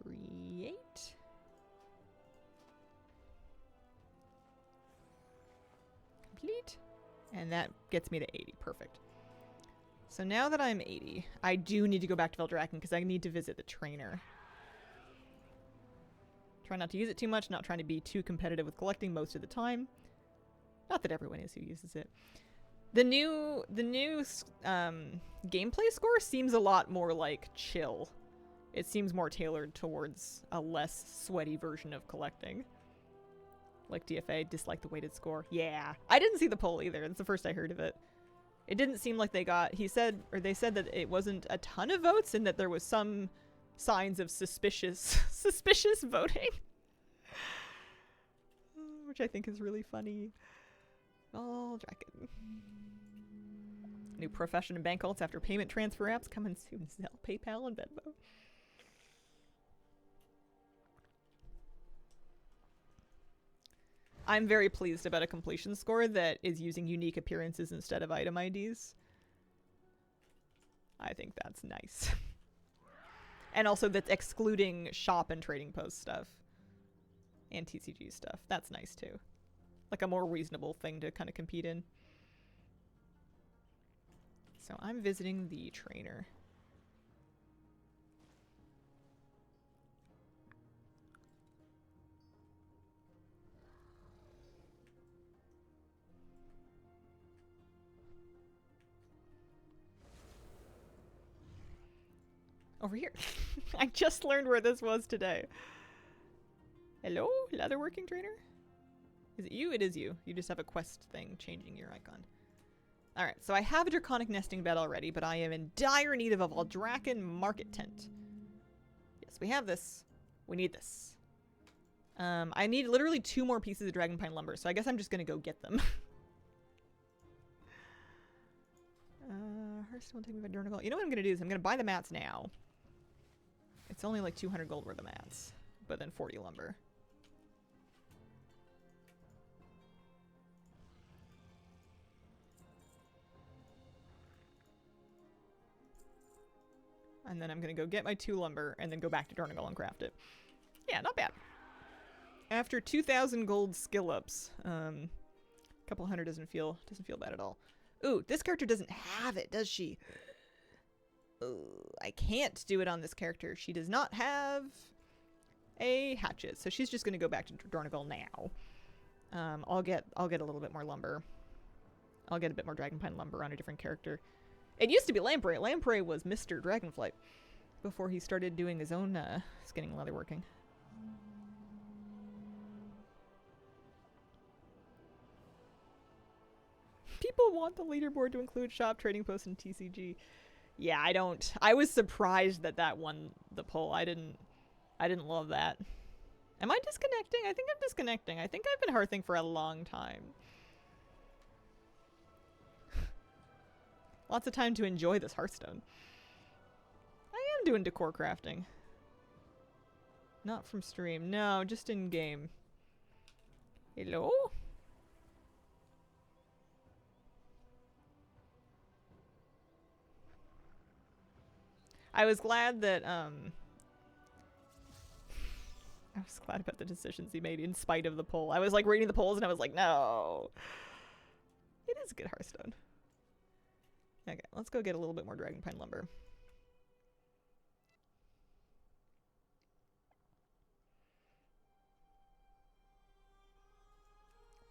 Create. Complete. And that gets me to 80. Perfect. So now that I'm 80, I do need to go back to Veldraken because I need to visit the trainer. Try not to use it too much, not trying to be too competitive with collecting most of the time. Not that everyone is who uses it. The new gameplay score seems a lot more like chill. It seems more tailored towards a less sweaty version of collecting. Like DFA, dislike the weighted score. Yeah. I didn't see the poll either. It's the first I heard of it. It didn't seem like they got... they said that it wasn't a ton of votes and that there was some signs of suspicious voting. Which I think is really funny. Oh, Draken. New profession and bank alts after payment transfer apps coming soon. Zelle, PayPal, and Venmo. I'm very pleased about a completion score that is using unique appearances instead of item IDs. I think that's nice. And also that's excluding shop and trading post stuff. And TCG stuff. That's nice too. Like a more reasonable thing to kind of compete in. So I'm visiting the trainer. Over here. I just learned where this was today. Hello, leatherworking trainer? Is it you? It is you. You just have a quest thing changing your icon. Alright, so I have a draconic nesting bed already, but I am in dire need of a Valdraken market tent. Yes, we have this. We need this. I need literally 2 more pieces of dragon pine lumber, so I guess I'm just gonna go get them. Hearthstone, take me by Durnival. You know what I'm gonna do is I'm gonna buy the mats now. It's only like 200 gold worth of mats, but then 40 lumber. And then I'm going to go get my 2 lumber and then go back to Dornagal and craft it. Yeah, not bad. After 2,000 gold skill ups, a couple hundred doesn't feel bad at all. Ooh, this character doesn't have it, does she? Ooh, I can't do it on this character. She does not have a hatchet, so she's just going to go back to Dornagal now. I'll get a little bit more lumber. I'll get a bit more dragonpine lumber on a different character. It used to be Lamprey. Lamprey was Mr. Dragonflight before he started doing his own skinning and leatherworking. People want the leaderboard to include shop, trading posts, and TCG. Yeah, I don't. I was surprised that won the poll. I didn't love that. Am I disconnecting? I think I'm disconnecting. I think I've been hearthing for a long time. Lots of time to enjoy this Hearthstone. I am doing decor crafting. Not from stream. No, just in game. Hello? I was glad that, I was glad about the decisions he made in spite of the poll. I was like reading the polls and I was like, no. It is a good Hearthstone. Okay, let's go get a little bit more dragonpine lumber.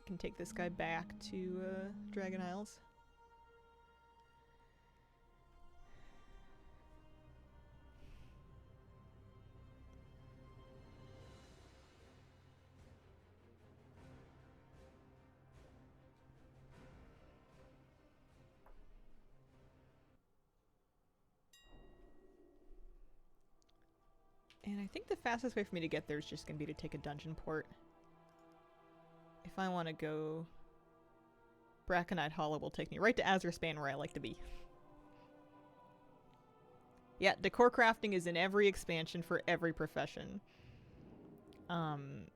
We can take this guy back to Dragon Isles. And I think the fastest way for me to get there is just going to be to take a dungeon port. If I want to go... Brackenite Hollow will take me right to Azurspain, where I like to be. Yeah, decor crafting is in every expansion for every profession. And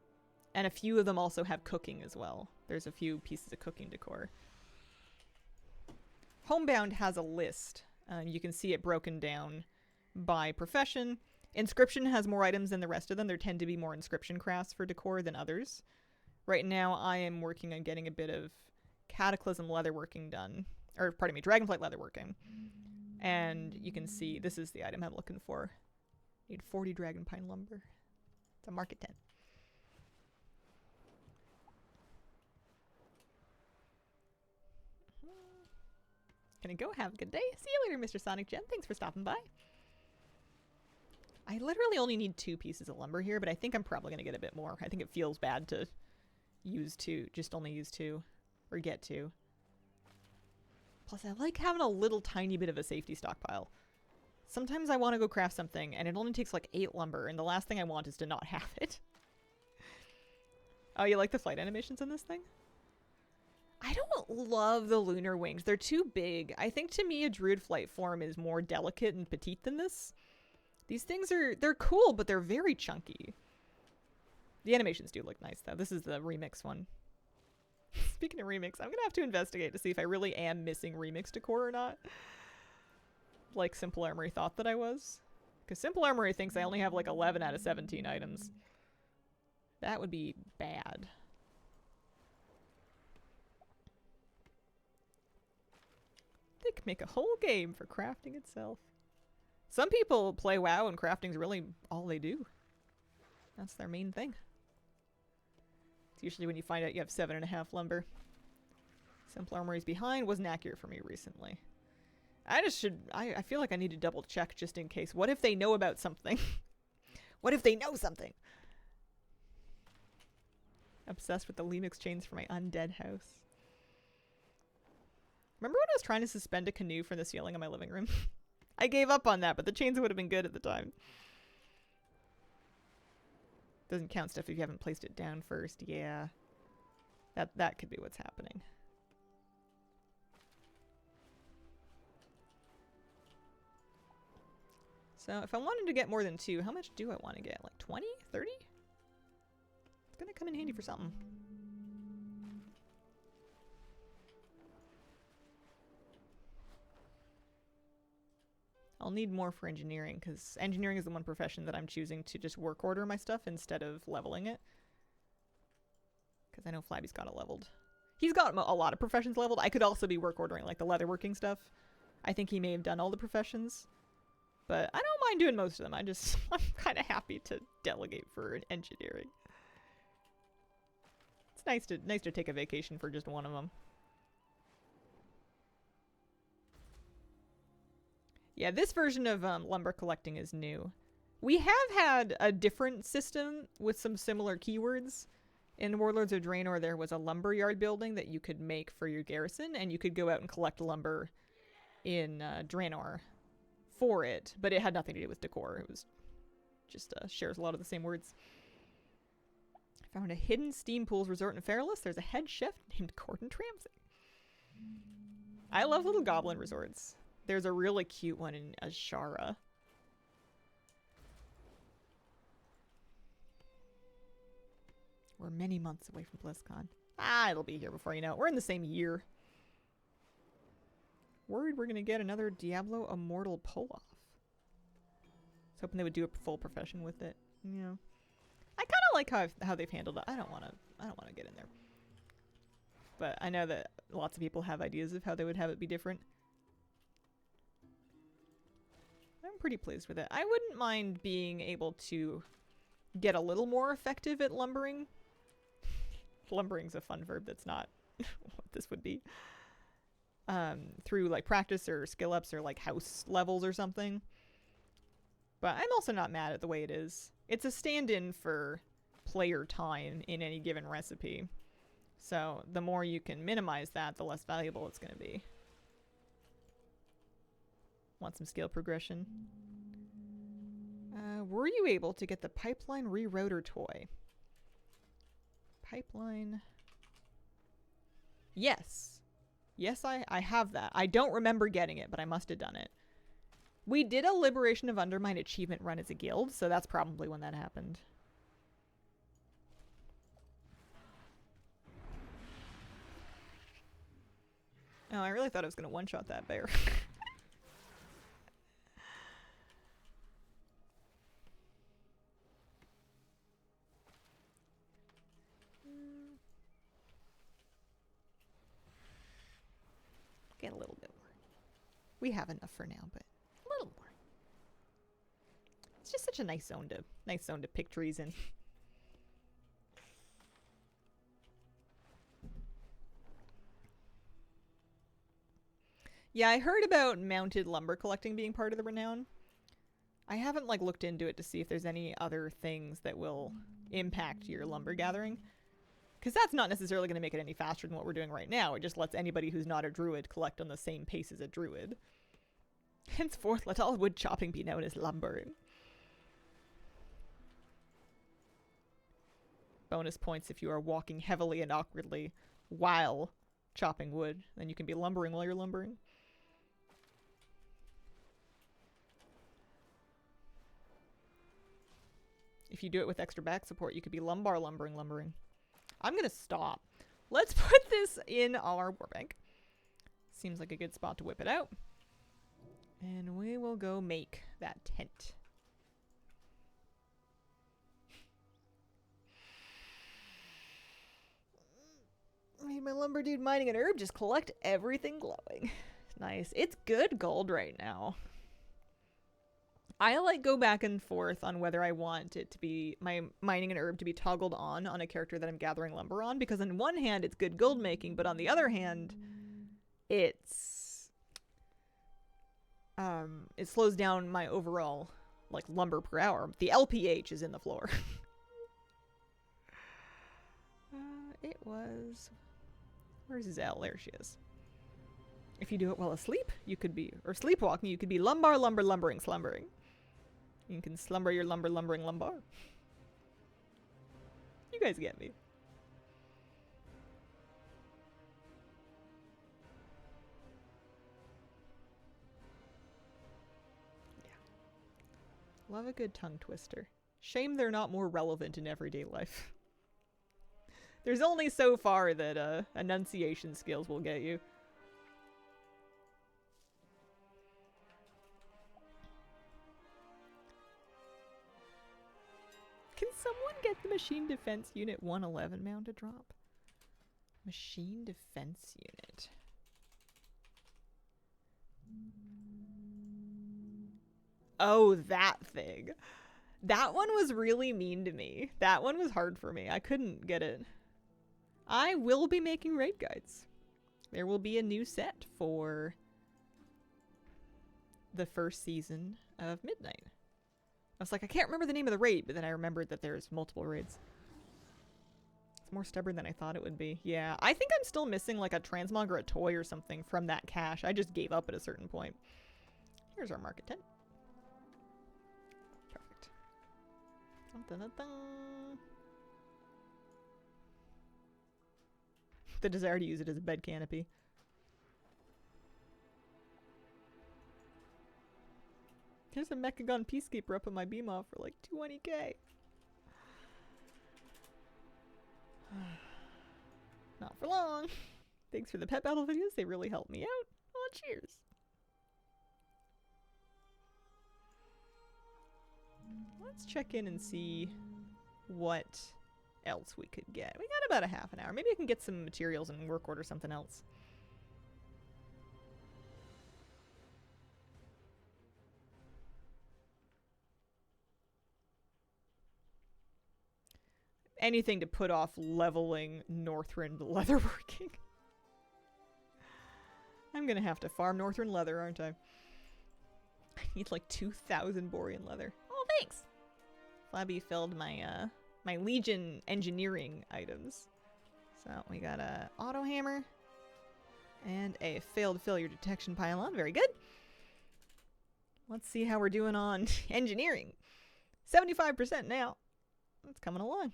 a few of them also have cooking as well. There's a few pieces of cooking decor. Homebound has a list. You can see it broken down by profession. Inscription has more items than the rest of them. There tend to be more inscription crafts for decor than others. Right now, I am working on getting a bit of Cataclysm leatherworking done. Or, pardon me, Dragonflight leatherworking. And you can see, this is the item I'm looking for. Need 40 dragonpine lumber. It's a market tent. Gonna go, have a good day. See you later, Mr. Sonic Gem. Thanks for stopping by. I literally only need 2 pieces of lumber here, but I think I'm probably going to get a bit more. I think it feels bad to use 2, just only use 2, or get 2. Plus, I like having a little tiny bit of a safety stockpile. Sometimes I want to go craft something, and it only takes like 8 lumber, and the last thing I want is to not have it. Oh, you like the flight animations in this thing? I don't love the lunar wings. They're too big. I think to me a druid flight form is more delicate and petite than this. These things they're cool, but they're very chunky. The animations do look nice, though. This is the remix one. Speaking of remix, I'm going to have to investigate to see if I really am missing remix decor or not. Like Simple Armory thought that I was. Because Simple Armory thinks I only have like 11 out of 17 items. That would be bad. They could make a whole game for crafting itself. Some people play WoW and crafting's really all they do. That's their main thing. It's usually when you find out you have 7.5 lumber. Simple Armory's behind wasn't accurate for me recently. I feel like I need to double check just in case. What if they know about something? What if they know something? Obsessed with the Lemix chains for my undead house. Remember when I was trying to suspend a canoe from the ceiling of my living room? I gave up on that, but the chains would have been good at the time. Doesn't count stuff if you haven't placed it down first. Yeah. That could be what's happening. So if I wanted to get more than 2, how much do I want to get? Like 20? 30? It's gonna come in handy for something. I'll need more for engineering, because engineering is the one profession that I'm choosing to just work order my stuff instead of leveling it. Because I know Flabby's got it leveled. He's got a lot of professions leveled. I could also be work ordering, like the leatherworking stuff. I think he may have done all the professions. But I don't mind doing most of them. I'm kind of happy to delegate for engineering. It's nice to take a vacation for just one of them. Yeah, this version of lumber collecting is new. We have had a different system with some similar keywords. In Warlords of Draenor, there was a lumber yard building that you could make for your garrison, and you could go out and collect lumber in Draenor for it, but it had nothing to do with decor. It was just shares a lot of the same words. I found a hidden steam pools resort in Fairless. There's a head chef named Gordon Tramsey. I love little goblin resorts. There's a really cute one in Azshara. We're many months away from BlizzCon. It'll be here before you know it. We're in the same year. Worried we're gonna get another Diablo Immortal pull-off. I was hoping they would do a full profession with it. Yeah. I kind of like how they've handled it. I don't want to get in there. But I know that lots of people have ideas of how they would have it be different. I'm pretty pleased with it. I wouldn't mind being able to get a little more effective at lumbering. Lumbering's a fun verb that's not what this would be. Through like practice or skill ups or like house levels or something. But I'm also not mad at the way it is. It's a stand-in for player time in any given recipe. So the more you can minimize that, the less valuable it's going to be. Want some skill progression? Were you able to get the pipeline rerotor toy? Pipeline. Yes. Yes, I have that. I don't remember getting it, but I must have done it. We did a Liberation of Undermine achievement run as a guild, so that's probably when that happened. Oh, I really thought I was going to one-shot that bear. Get a little bit more. We have enough for now, but a little more. It's just such a nice zone to pick trees in. Yeah, I heard about mounted lumber collecting being part of the Renown. I haven't like looked into it to see if there's any other things that will impact your lumber gathering. Because that's not necessarily going to make it any faster than what we're doing right now. It just lets anybody who's not a druid collect on the same pace as a druid. Henceforth, let all wood chopping be known as lumbering. Bonus points if you are walking heavily and awkwardly while chopping wood. Then you can be lumbering while you're lumbering. If you do it with extra back support, you could be lumbar lumbering. I'm gonna stop. Let's put this in our warbank. Seems like a good spot to whip it out. And we will go make that tent. Made my lumber dude mining an herb just collect everything glowing. Nice. It's good gold right now. I like go back and forth on whether I want it to be my mining an herb to be toggled on a character that I'm gathering lumber on, because on one hand it's good gold making, but on the other hand it's it slows down my overall like lumber per hour. The LPH is in the floor. It was, where's Zell? There she is. If you do it while asleep, you could be, or sleepwalking, you could be lumbering slumbering. You can slumber your lumbering lumbar. You guys get me. Yeah. Love a good tongue twister. Shame they're not more relevant in everyday life. There's only so far that enunciation skills will get you. Can someone get the Machine Defense Unit 111 mount to drop? Machine Defense Unit. Oh, that thing. That one was really mean to me. That one was hard for me. I couldn't get it. I will be making raid guides. There will be a new set for the first season of Midnight. I was like, I can't remember the name of the raid, but then I remembered that there's multiple raids. It's more stubborn than I thought it would be. Yeah, I think I'm still missing like a transmog or a toy or something from that cache. I just gave up at a certain point. Here's our market tent. Perfect. Dun, dun, dun. The desire to use it as a bed canopy. There's a Mechagon Peacekeeper up in my beam off for like 20k. Not for long. Thanks for the pet battle videos. They really helped me out. Oh, cheers. Let's check in and see what else we could get. We got about a half an hour. Maybe I can get some materials and work order something else. Anything to put off leveling Northrend leatherworking. I'm gonna have to farm Northrend leather, aren't I? I need like 2,000 Borean leather. Oh, thanks! Flabby filled my my Legion engineering items. So we got a auto hammer and a failed failure detection pylon. Very good. Let's see how we're doing on engineering. 75% now. That's coming along.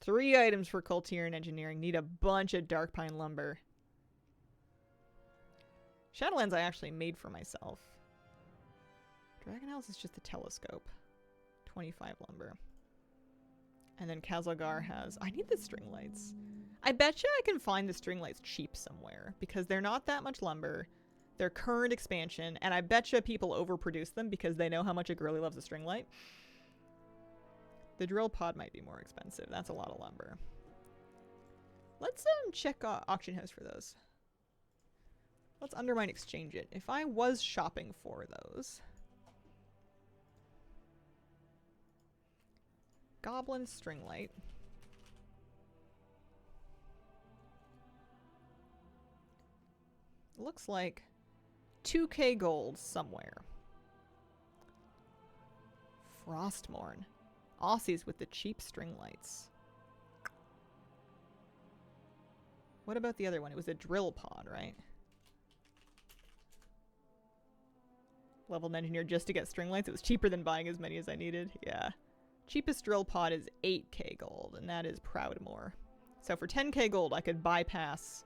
3 items for Cultier and engineering. Need a bunch of dark pine lumber. Shadowlands I actually made for myself. Dragon House is just a telescope. 25 lumber. And then Kazalgar has... I need the string lights. I betcha I can find the string lights cheap somewhere. Because they're not that much lumber. They're current expansion. And I betcha people overproduce them because they know how much a girly loves a string light. The drill pod might be more expensive. That's a lot of lumber. Let's check auction house for those. Let's undermine exchange it. If I was shopping for those. Goblin string light. Looks like 2k gold somewhere. Frostmourne. Aussies with the cheap string lights. What about the other one? It was a drill pod, right? Leveled engineer just to get string lights. It was cheaper than buying as many as I needed. Yeah. Cheapest drill pod is 8k gold, and that is Proudmoore. So for 10k gold, I could bypass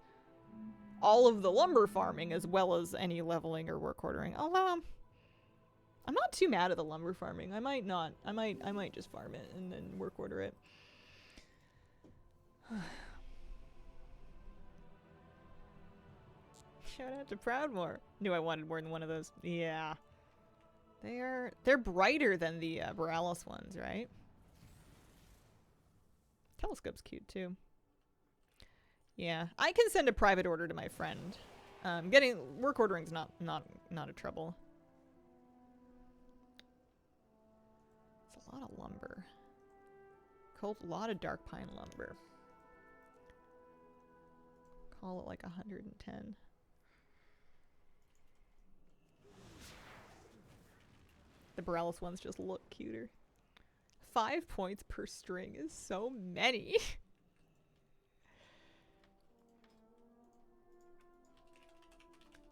all of the lumber farming as well as any leveling or work ordering. Although I'm not too mad at the lumber farming. I might not. I might just farm it and then work order it. Shout out to Proudmoore. Knew I wanted more than one of those. Yeah. They're brighter than the Borealis ones, right? Telescope's cute too. Yeah, I can send a private order to my friend. Getting work ordering's not a trouble. It's a lot of lumber. A lot of dark pine lumber. Call it like 110. The Borealis ones just look cuter. 5 points per string is so many.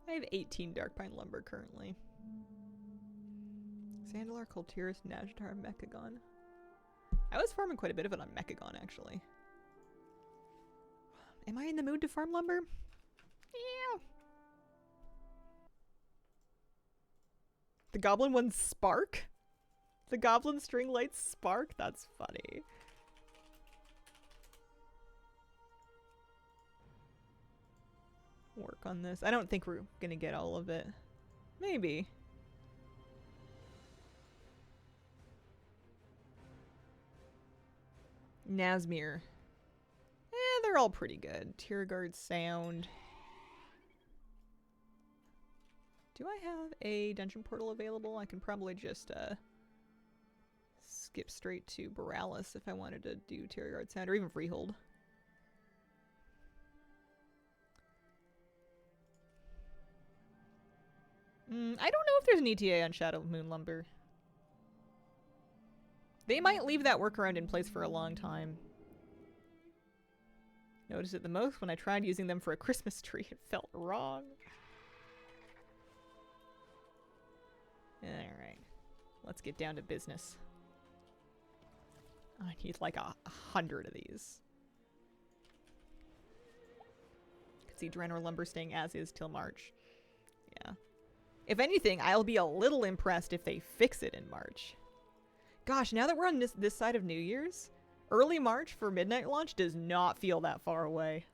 I have 18 dark pine lumber currently. Zandalar, Kultiris, Najtar, Mechagon. I was farming quite a bit of it on Mechagon, actually. Am I in the mood to farm lumber? Yeah. The goblin ones spark? The goblin string lights spark? That's funny. Work on this. I don't think we're gonna get all of it. Maybe. Nazmir. They're all pretty good. Tear guard sound. Do I have a dungeon portal available? I can probably just skip straight to Borealis if I wanted to do Tear guard sound, or even Freehold. I don't know if there's an ETA on Shadow Moon Lumber. They might leave that workaround in place for a long time. Noticed it the most when I tried using them for a Christmas tree. It felt wrong. Alright. Let's get down to business. I need like 100 of these. Could see Draenor Lumber staying as is till March. Yeah. If anything, I'll be a little impressed if they fix it in March. Gosh, now that we're on this side of New Year's, early March for midnight launch does not feel that far away.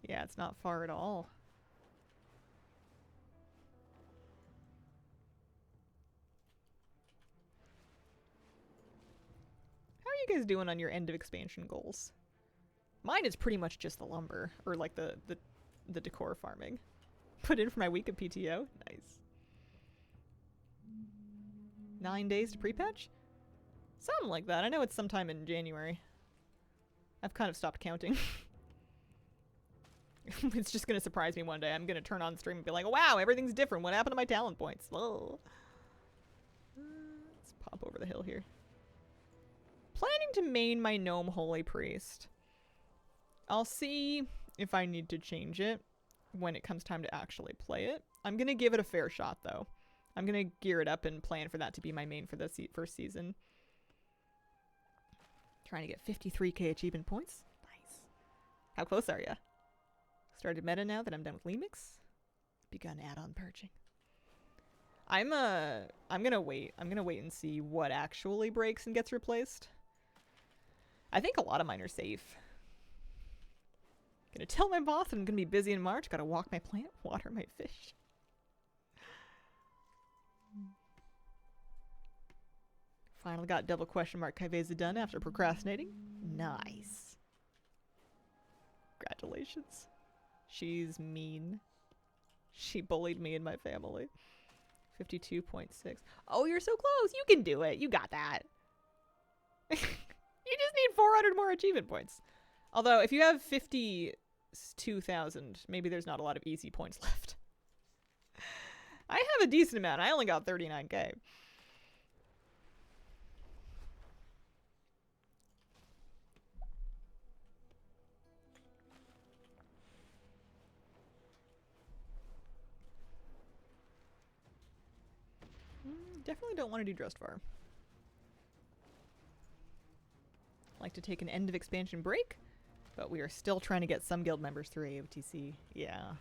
Yeah, it's not far at all. How are you guys doing on your end of expansion goals? Mine is pretty much just the lumber, or like the decor farming. Put in for my week of PTO. Nice. 9 days to pre-patch? Something like that. I know it's sometime in January. I've kind of stopped counting. It's just going to surprise me one day. I'm going to turn on stream and be like, wow, everything's different. What happened to my talent points? Oh. Let's pop over the hill here. Planning to main my gnome holy priest. I'll see if I need to change it when it comes time to actually play it. I'm going to give it a fair shot, though. I'm going to gear it up and plan for that to be my main for the first season. Trying to get 53k achievement points. Nice. How close are ya? Started meta now that I'm done with Lemix. Begun add-on purging. I'm gonna wait. I'm gonna wait and see what actually breaks and gets replaced. I think a lot of mine are safe. Gonna tell my boss that I'm gonna be busy in March. Gotta walk my plant, water my fish. Finally got double question mark Kaiveza done after procrastinating. Nice. Congratulations. She's mean. She bullied me and my family. 52.6. Oh, you're so close. You can do it. You got that. You just need 400 more achievement points. Although, if you have 52,000, maybe there's not a lot of easy points left. I have a decent amount. I only got 39k. Definitely don't want to do Drustvar. Like to take an end of expansion break, but we are still trying to get some guild members through AOTC. Yeah.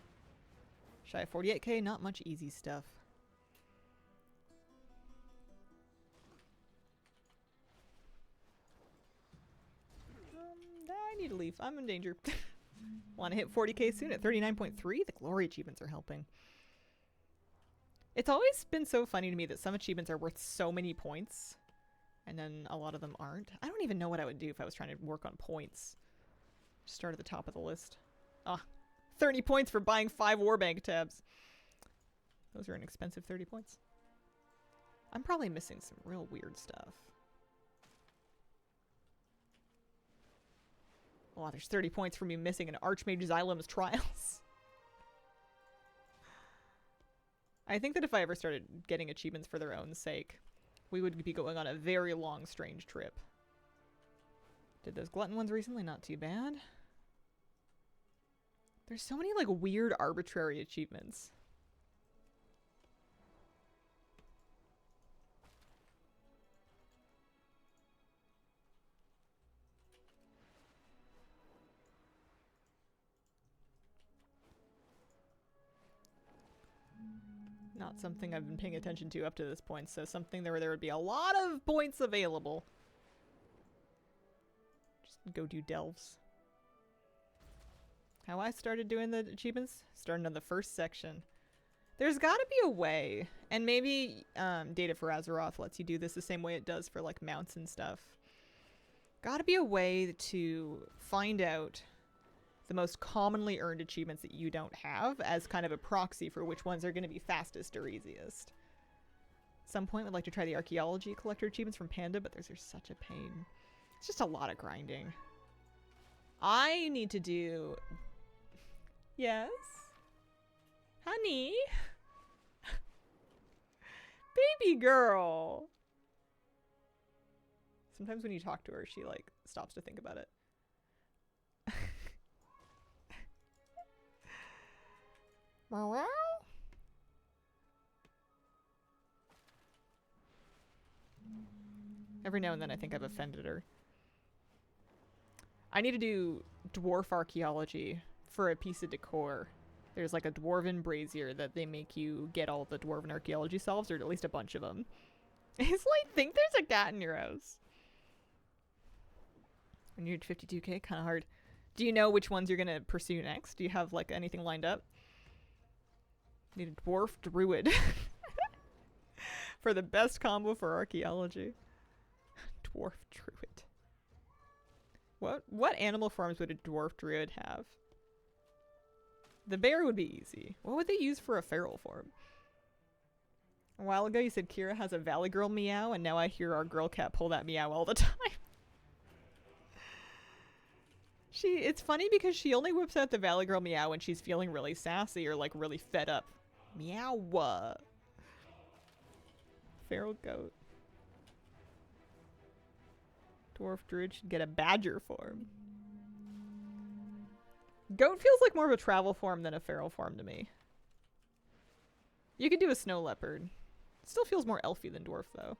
Shy of 48k, not much easy stuff. I need to leave. I'm in danger. Want to hit 40k soon at 39.3? The glory achievements are helping. It's always been so funny to me that some achievements are worth so many points, and then a lot of them aren't. I don't even know what I would do if I was trying to work on points. Start at the top of the list. Ah, 30 points for buying 5 Warbank tabs. Those are an expensive 30 points. I'm probably missing some real weird stuff. Oh, there's 30 points for me missing an Archmage's Island's Trials. I think that if I ever started getting achievements for their own sake, we would be going on a very long, strange trip. Did those glutton ones recently? Not too bad. There's so many, like, weird, arbitrary achievements. Not something I've been paying attention to up to this point, so something where there would be a lot of points available. Just go do delves. How I started doing the achievements? Starting on the first section. There's gotta be a way, and maybe Data for Azeroth lets you do this the same way it does for like mounts and stuff. Gotta be a way to find out the most commonly earned achievements that you don't have as kind of a proxy for which ones are going to be fastest or easiest. At some point, I'd like to try the archaeology collector achievements from Panda, but those are such a pain. It's just a lot of grinding. I need to do... Yes? Honey? Baby girl! Sometimes when you talk to her, she like stops to think about it. Every now and then I think I've offended her. I need to do dwarf archaeology for a piece of decor. There's like a dwarven brazier that they make you get all the dwarven archaeology solves, or at least a bunch of them. It's like, think there's a cat in your house. When you're at 52k, kind of hard. Do you know which ones you're going to pursue next? Do you have like anything lined up? Need a dwarf druid. For the best combo for archaeology. Dwarf druid. What animal forms would a dwarf druid have? The bear would be easy. What would they use for a feral form? A while ago you said Kira has a valley girl meow, and now I hear our girl cat pull that meow all the time. It's funny because she only whips out the valley girl meow when she's feeling really sassy or like really fed up. Meow. Feral goat. Dwarf druid should get a badger form. Goat feels like more of a travel form than a feral form to me. You could do a snow leopard. Still feels more elfy than dwarf though.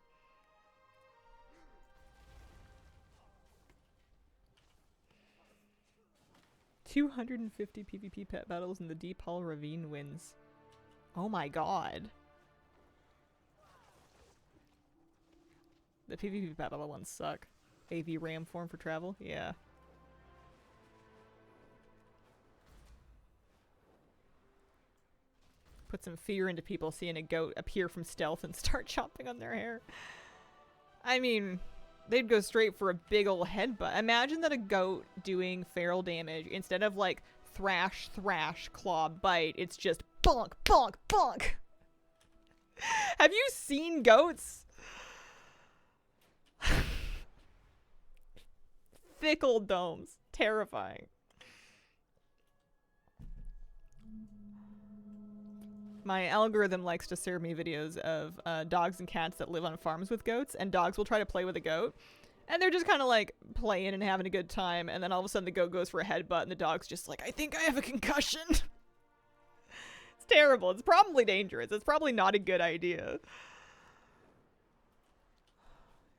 $250 PvP pet battles in the Deep Hall Ravine wins. Oh my god. The PvP pet battle ones suck. AV ram form for travel? Yeah. Put some fear into people seeing a goat appear from stealth and start chopping on their hair. I mean, they'd go straight for a big ol' headbutt. Imagine that a goat doing feral damage, instead of like thrash, claw, bite, it's just bonk, bonk, bonk. Have you seen goats? Thick old domes. Terrifying. My algorithm likes to serve me videos of dogs and cats that live on farms with goats, and dogs will try to play with a goat, and they're just kind of like playing and having a good time, and then all of a sudden the goat goes for a headbutt, and the dog's just like, I think I have a concussion. It's terrible. It's probably dangerous. It's probably not a good idea.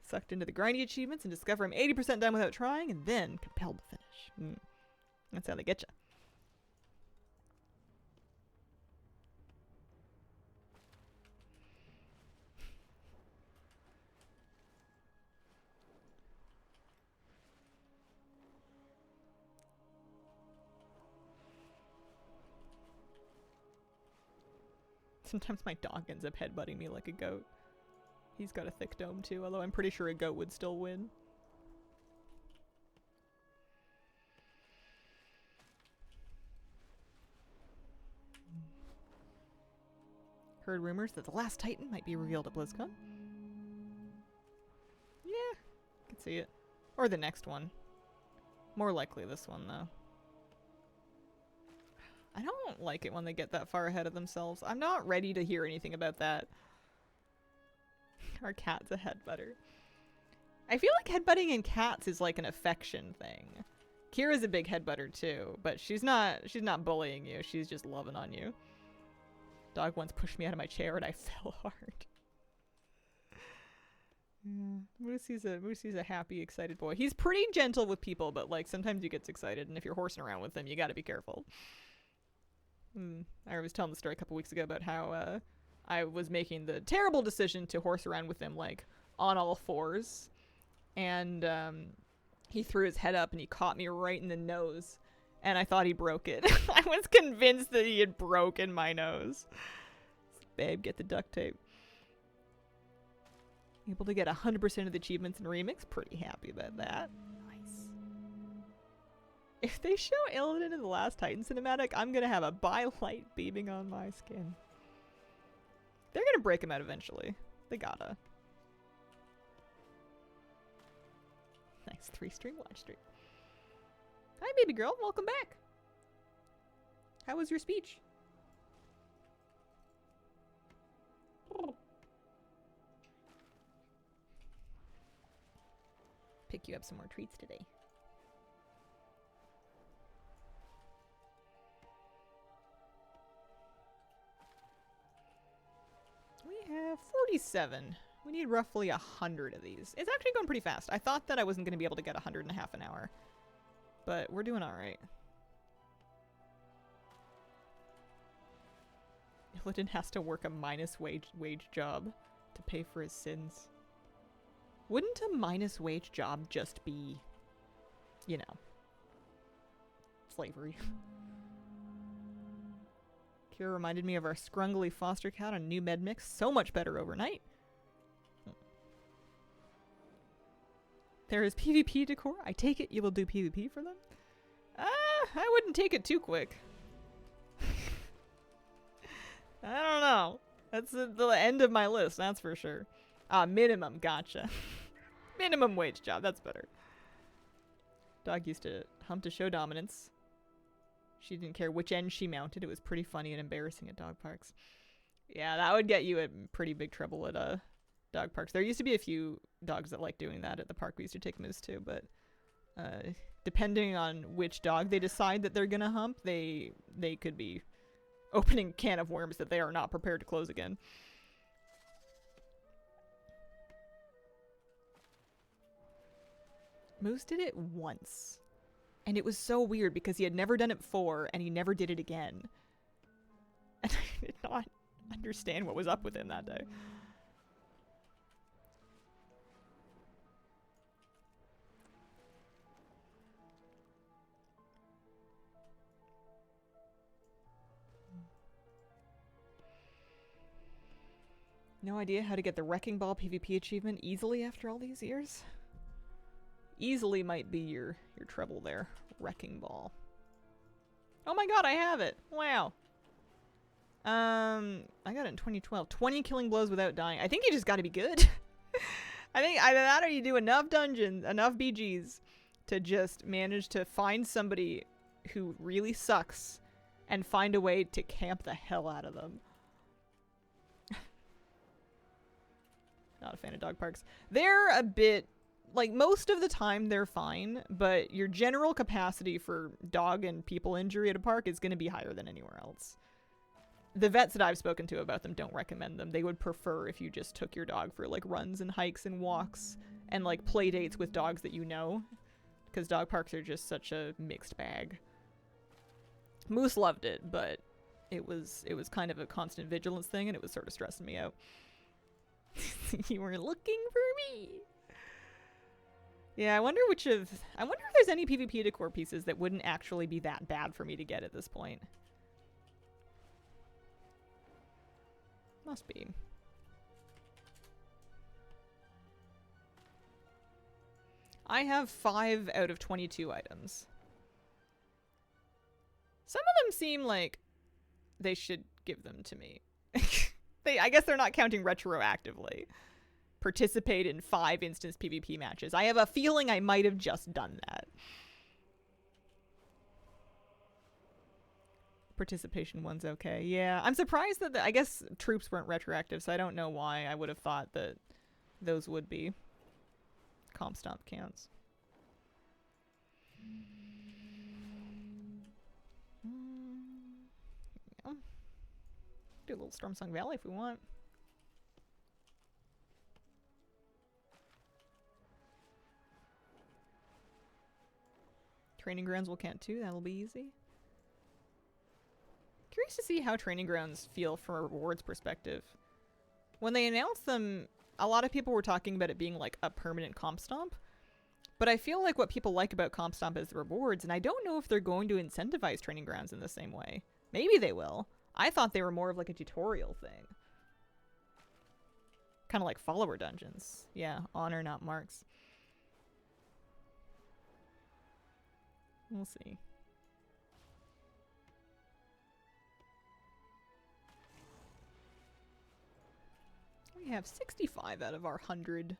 Sucked into the grindy achievements and discover I'm 80% done without trying, and then compelled to finish. That's how they get you. Sometimes my dog ends up headbutting me like a goat. He's got a thick dome too, although I'm pretty sure a goat would still win. Heard rumors that the last Titan might be revealed at BlizzCon. Yeah, I can see it. Or the next one. More likely this one, though. I don't like it when they get that far ahead of themselves. I'm not ready to hear anything about that. Our cat's a headbutter. I feel like headbutting in cats is like an affection thing. Kira's a big headbutter too, but she's not bullying you. She's just loving on you. Dog once pushed me out of my chair and I fell hard. Moosey's a happy, excited boy. He's pretty gentle with people, but like sometimes he gets excited, and if you're horsing around with him, you gotta be careful. I was telling the story a couple weeks ago about how I was making the terrible decision to horse around with him, like, on all fours. And he threw his head up and he caught me right in the nose. And I thought he broke it. I was convinced that he had broken my nose. Babe, get the duct tape. Able to get 100% of the achievements in Remix. Pretty happy about that. Nice. If they show Illidan in the Last Titan cinematic, I'm gonna have a bi-light beaming on my skin. They're gonna break him out eventually. They gotta. Nice 3-stream watch stream. Hi, baby girl. Welcome back. How was your speech? Pick you up some more treats today. We have 47. We need roughly 100 of these. It's actually going pretty fast. I thought that I wasn't going to be able to get 100 in half an hour. But we're doing alright. Illidan has to work a minus wage job to pay for his sins. Wouldn't a minus wage job just be, you know, slavery? Kira reminded me of our scrungly foster cat on new med mix. So much better overnight. There is PvP decor. I take it you will do PvP for them? I wouldn't take it too quick. I don't know. That's the end of my list, that's for sure. Minimum, gotcha. Minimum wage job, that's better. Dog used to hump to show dominance. She didn't care which end she mounted. It was pretty funny and embarrassing at dog parks. Yeah, that would get you in pretty big trouble at dog parks. There used to be a few dogs that liked doing that at the park we used to take Moose to, but depending on which dog they decide that they're gonna hump, they could be opening a can of worms that they are not prepared to close again. Moose did it once. And it was so weird because he had never done it before and he never did it again. And I did not understand what was up with him that day. No idea how to get the Wrecking Ball PvP achievement easily after all these years? Easily might be your trouble there. Wrecking Ball. Oh my god, I have it! Wow. I got it in 2012. 20 killing blows without dying. I think you just gotta be good. I think either that or you do enough dungeons, enough BGs to just manage to find somebody who really sucks and find a way to camp the hell out of them. Not a fan of dog parks. They're a bit, like, most of the time they're fine, but your general capacity for dog and people injury at a park is going to be higher than anywhere else. The vets that I've spoken to about them don't recommend them. They would prefer if you just took your dog for, like, runs and hikes and walks and, like, play dates with dogs that you know, because dog parks are just such a mixed bag. Moose loved it, but it was kind of a constant vigilance thing, and it was sort of stressing me out. You were looking for me. Yeah, I wonder if there's any PvP decor pieces that wouldn't actually be that bad for me to get at this point. Must be. I have 5 out of 22 items. Some of them seem like they should give them to me. I guess they're not counting retroactively. Participate in 5 instance PvP matches. I have a feeling I might have just done that. Participation one's okay. Yeah, I'm surprised that I guess troops weren't retroactive, so I don't know why I would have thought that those would be. Comp stomp counts. Yeah. Do a little Storm Song Valley if we want. Training grounds will count too. That'll be easy. curious to see how training grounds feel from a rewards perspective. When they announced them, a lot of people were talking about it being like a permanent comp stomp. But I feel like what people like about comp stomp is the rewards, and I don't know if they're going to incentivize training grounds in the same way. Maybe they will. I thought they were more of like a tutorial thing. Kind of like follower dungeons. Yeah, honor, not marks. We'll see. We have 65 out of our 100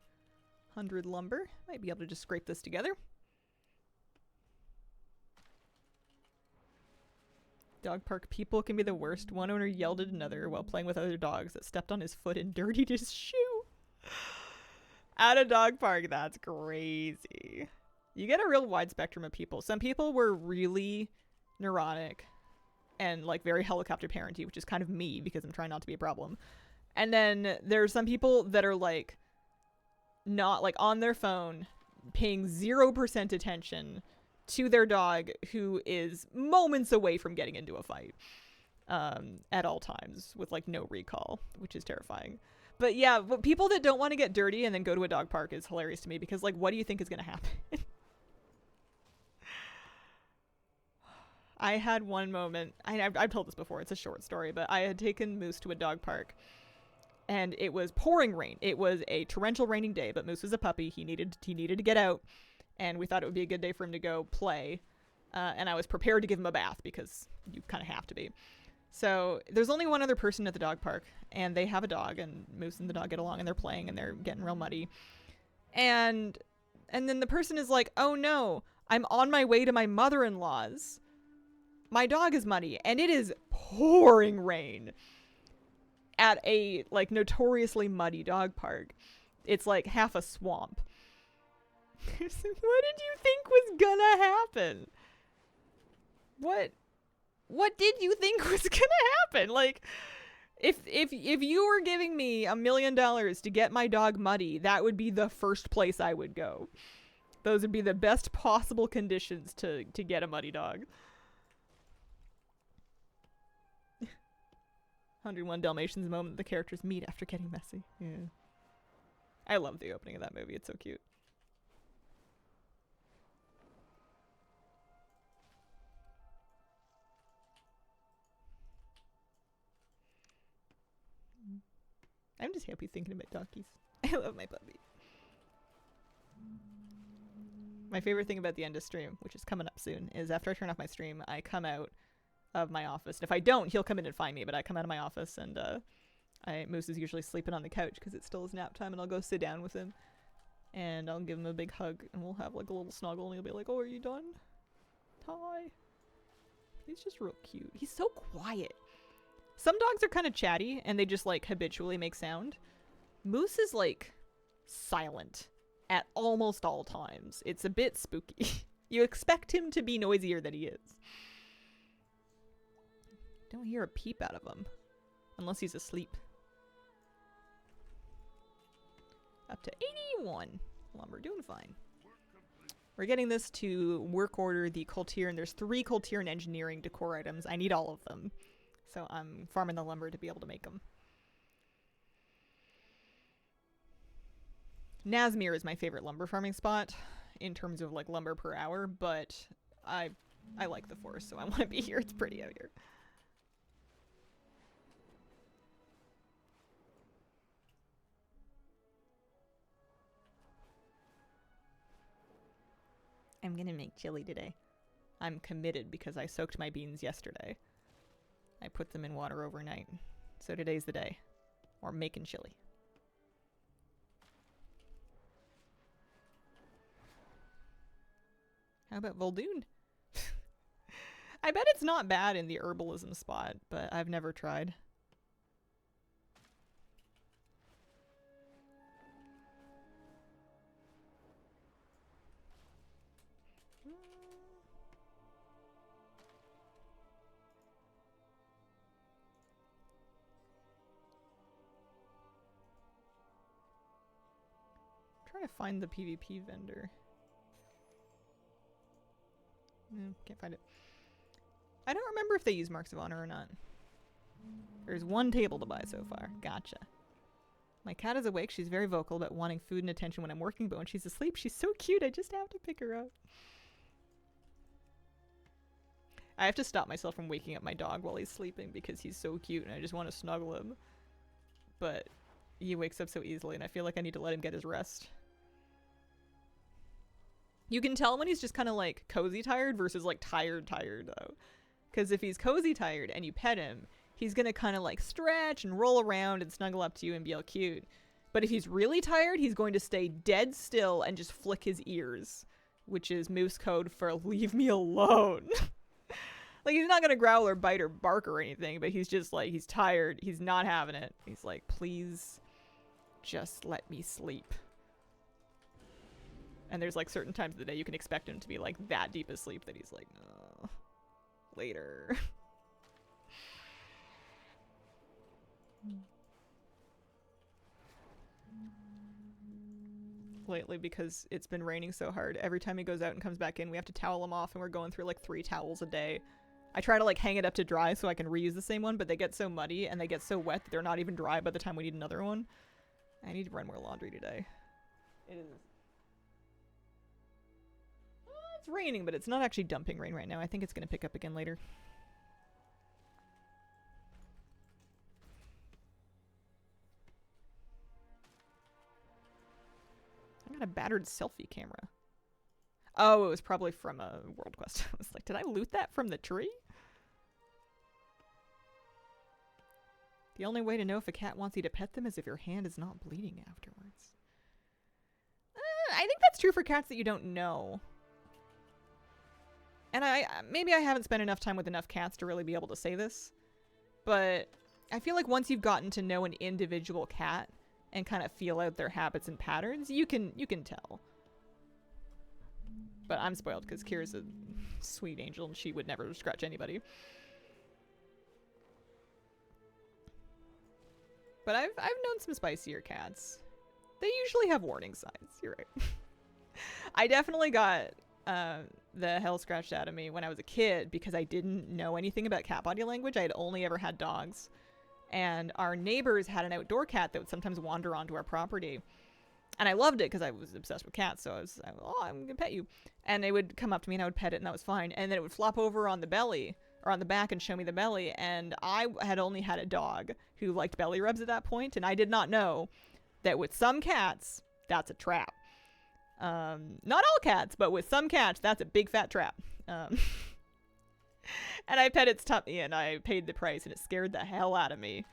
lumber. Might be able to just scrape this together. Dog park people can be the worst. One owner yelled at another while playing with other dogs that stepped on his foot and dirtied his shoe. At a dog park, that's crazy. You get a real wide spectrum of people. Some people were really neurotic and like very helicopter parenty, which is kind of me because I'm trying not to be a problem. And then there's some people that are like not like on their phone, paying 0% attention to their dog who is moments away from getting into a fight at all times with like no recall, which is terrifying. But yeah, but people that don't want to get dirty and then go to a dog park is hilarious to me because like, what do you think is going to happen? I had one moment, I've told this before, it's a short story, but I had taken Moose to a dog park and it was pouring rain. It was a torrential raining day, but Moose was a puppy. He needed to get out, and we thought it would be a good day for him to go play. And I was prepared to give him a bath because you kind of have to be. So there's only one other person at the dog park, and they have a dog, and Moose and the dog get along, and they're playing, and they're getting real muddy. And then the person is like, "Oh no, I'm on my way to my mother-in-law's. My dog is muddy," and it is pouring rain at a like notoriously muddy dog park. It's like half a swamp. What did you think was gonna happen? What did you think was gonna happen? Like, if you were giving me $1 million to get my dog muddy, that would be the first place I would go. Those would be the best possible conditions to get a muddy dog. 101 Dalmatians, the moment the characters meet after getting messy. Yeah. I love the opening of that movie. It's so cute. I'm just happy thinking about doggies. I love my puppy. My favorite thing about the end of stream, which is coming up soon, is after I turn off my stream, I come out of my office. And if I don't, he'll come in and find me, but I come out of my office and Moose is usually sleeping on the couch because it's still his nap time, and I'll go sit down with him and I'll give him a big hug and we'll have like a little snuggle and he'll be like, "Oh, are you done? Hi." He's just real cute. He's so quiet. Some dogs are kind of chatty and they just like habitually make sound. Moose is like silent at almost all times. It's a bit spooky. You expect him to be noisier than he is. Don't hear a peep out of him. Unless he's asleep. Up to 81 lumber. Doing fine. We're getting this to work order the Coultier, and there's 3 Coultier and engineering decor items. I need all of them. So I'm farming the lumber to be able to make them. Nazmir is my favorite lumber farming spot in terms of like lumber per hour, but I like the forest, so I want to be here. It's pretty out here. I'm gonna make chili today. I'm committed because I soaked my beans yesterday. I put them in water overnight. So today's the day. Or making chili. How about Voldoon? I bet it's not bad in the herbalism spot, but I've never tried. Trying to find the PvP vendor. Can't find it. I don't remember if they use Marks of Honor or not. There's one table to buy so far. Gotcha. My cat is awake. She's very vocal about wanting food and attention when I'm working, but when she's asleep, she's so cute. I just have to pick her up. I have to stop myself from waking up my dog while he's sleeping because he's so cute and I just want to snuggle him. But he wakes up so easily and I feel like I need to let him get his rest. You can tell when he's just kind of like cozy tired versus like tired though. Because if he's cozy tired and you pet him, he's going to kind of like stretch and roll around and snuggle up to you and be all cute. But if he's really tired, he's going to stay dead still and just flick his ears, which is moose code for leave me alone. Like, he's not going to growl or bite or bark or anything, but he's just like, he's tired. He's not having it. He's like, please just let me sleep. And there's like certain times of the day you can expect him to be like that deep asleep that he's like, no, later. Lately, because it's been raining so hard, every time he goes out and comes back in, we have to towel him off, and we're going through like 3 towels a day. I try to like hang it up to dry so I can reuse the same one, but they get so muddy and they get so wet that they're not even dry by the time we need another one. I need to run more laundry today. It is. It's raining, but it's not actually dumping rain right now. I think it's going to pick up again later. I got a battered selfie camera. Oh, it was probably from a World Quest. I was like, did I loot that from the tree? The only way to know if a cat wants you to pet them is if your hand is not bleeding afterwards. I think that's true for cats that you don't know. And maybe I haven't spent enough time with enough cats to really be able to say this. But I feel like once you've gotten to know an individual cat and kind of feel out their habits and patterns, you can tell. But I'm spoiled because Kira's a sweet angel and she would never scratch anybody. But I've known some spicier cats. They usually have warning signs. You're right. I definitely got the hell scratched out of me when I was a kid because I didn't know anything about cat body language. I had only ever had dogs. And our neighbors had an outdoor cat that would sometimes wander onto our property. And I loved it because I was obsessed with cats. So I was oh, I'm going to pet you. And they would come up to me and I would pet it and that was fine. And then it would flop over on the belly or on the back and show me the belly. And I had only had a dog who liked belly rubs at that point. And I did not know that with some cats, that's a trap. Not all cats, but with some cats, that's a big fat trap. And I pet its tummy and I paid the price and it scared the hell out of me.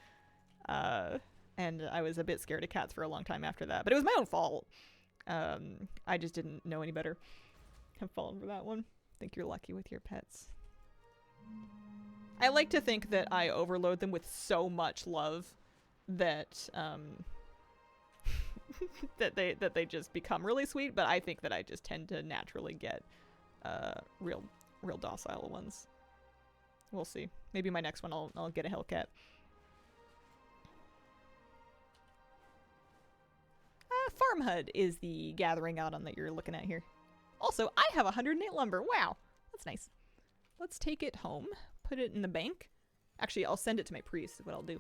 And I was a bit scared of cats for a long time after that. But it was my own fault. I just didn't know any better. I've fallen for that one. I think you're lucky with your pets. I like to think that I overload them with so much love that that they just become really sweet. But I think that I just tend to naturally get real docile ones. We'll see. Maybe my next one I'll get a Hellcat. Farm HUD is the gathering add-on that you're looking at here. Also, I have 108 lumber. Wow, that's nice. Let's take it home. Put it in the bank. Actually, I'll send it to my priest is what I'll do.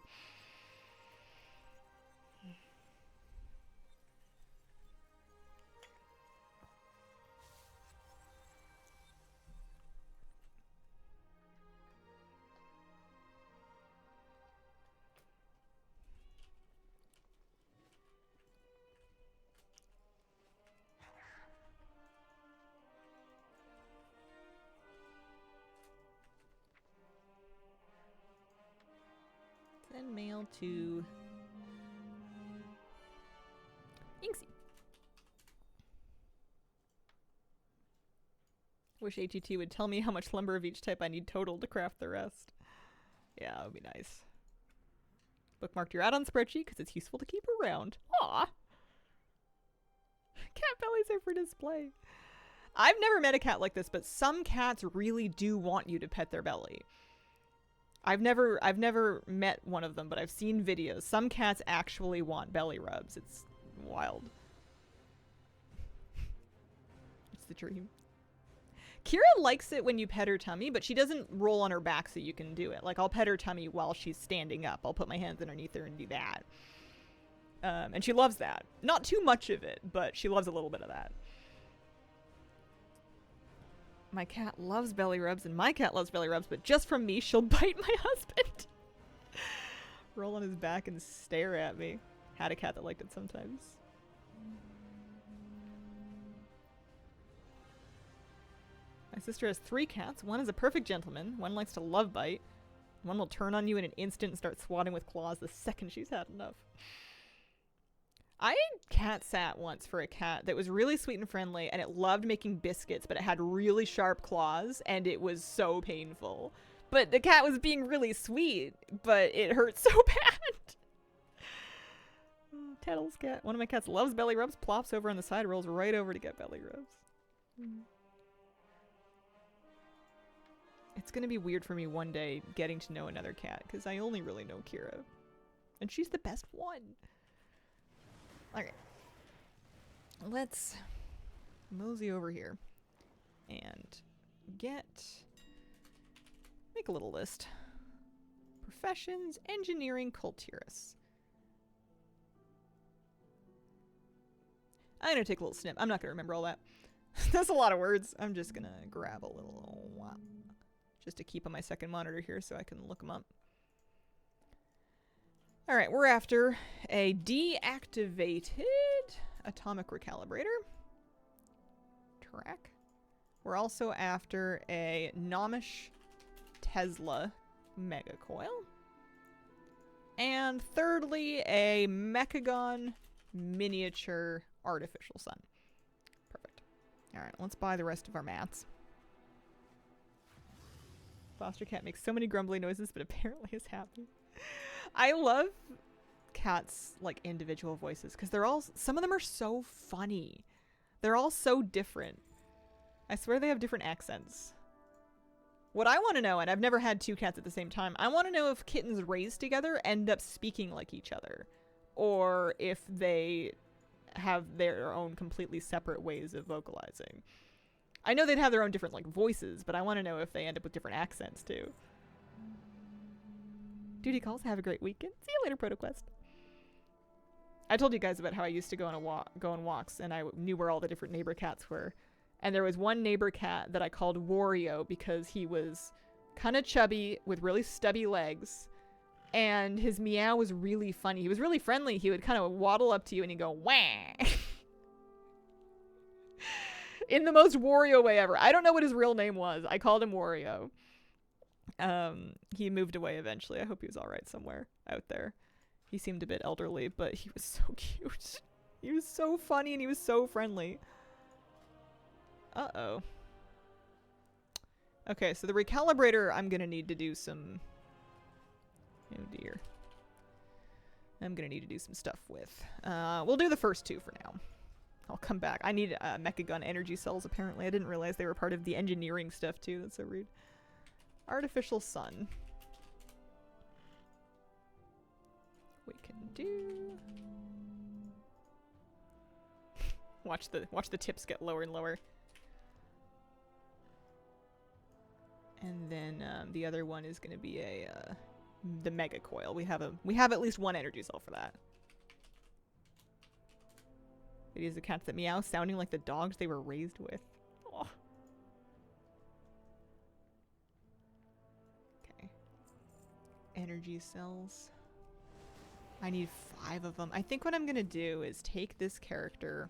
Send mail to Inksy. Wish AGT would tell me how much lumber of each type I need total to craft the rest. Yeah, that would be nice. Bookmarked your add-on spreadsheet because it's useful to keep around. Aw! Cat bellies are for display. I've never met a cat like this, but some cats really do want you to pet their belly. I've never met one of them, but I've seen videos. Some cats actually want belly rubs. It's wild. It's the dream. Kira likes it when you pet her tummy, but she doesn't roll on her back so you can do it. Like, I'll pet her tummy while she's standing up. I'll put my hands underneath her and do that. And she loves that. Not too much of it, but she loves a little bit of that. My cat loves belly rubs, and my cat loves belly rubs, but just from me, she'll bite my husband. Roll on his back and stare at me. Had a cat that liked it sometimes. My sister has 3 cats. One is a perfect gentleman. One likes to love bite. One will turn on you in an instant and start swatting with claws the second she's had enough. I cat sat once for a cat that was really sweet and friendly, and it loved making biscuits, but it had really sharp claws, and it was so painful. But the cat was being really sweet, but it hurt so bad. Tattles cat. One of my cats loves belly rubs, plops over on the side, rolls right over to get belly rubs. It's gonna be weird for me one day getting to know another cat, because I only really know Kira. And she's the best one. Okay. Let's mosey over here and make a little list. Professions, engineering, cultists. I'm gonna take a little snip. I'm not gonna remember all that. That's a lot of words. I'm just gonna grab a little just to keep on my second monitor here so I can look them up. All right, we're after a deactivated atomic recalibrator track. We're also after a Nomish Tesla megacoil. And thirdly, a Mechagon miniature artificial sun. Perfect. All right, let's buy the rest of our mats. Foster cat makes so many grumbly noises, but apparently is happy. I love cats' like individual voices because some of them are so funny. They're all so different. I swear they have different accents. What I want to know, and I've never had 2 cats at the same time, I want to know if kittens raised together end up speaking like each other, or if they have their own completely separate ways of vocalizing. I know they'd have their own different like voices, but I want to know if they end up with different accents too. Duty calls. Have a great weekend. See you later, ProtoQuest. I told you guys about how I used to go on walks, and I knew where all the different neighbor cats were. And there was one neighbor cat that I called Wario because he was kind of chubby with really stubby legs, and his meow was really funny. He was really friendly. He would kind of waddle up to you and he'd go wah. In the most Wario way ever. I don't know what his real name was. I called him Wario. He moved away eventually. I hope he was all right somewhere out there. He seemed a bit elderly, but he was so cute. He was so funny and he was so friendly. Uh-oh. Okay, so the recalibrator I'm gonna need to do some... Oh dear. I'm gonna need to do some stuff with. We'll do the first 2 for now. I'll come back. I need Mechagun energy cells, apparently. I didn't realize they were part of the engineering stuff, too. That's so rude. Artificial sun. We can do... watch the tips get lower and lower. And then the other one is going to be the mega coil. We have at least 1 energy cell for that. It is the cats that meow, sounding like the dogs they were raised with. Oh. Okay. Energy cells. I need 5 of them. I think what I'm gonna do is take this character.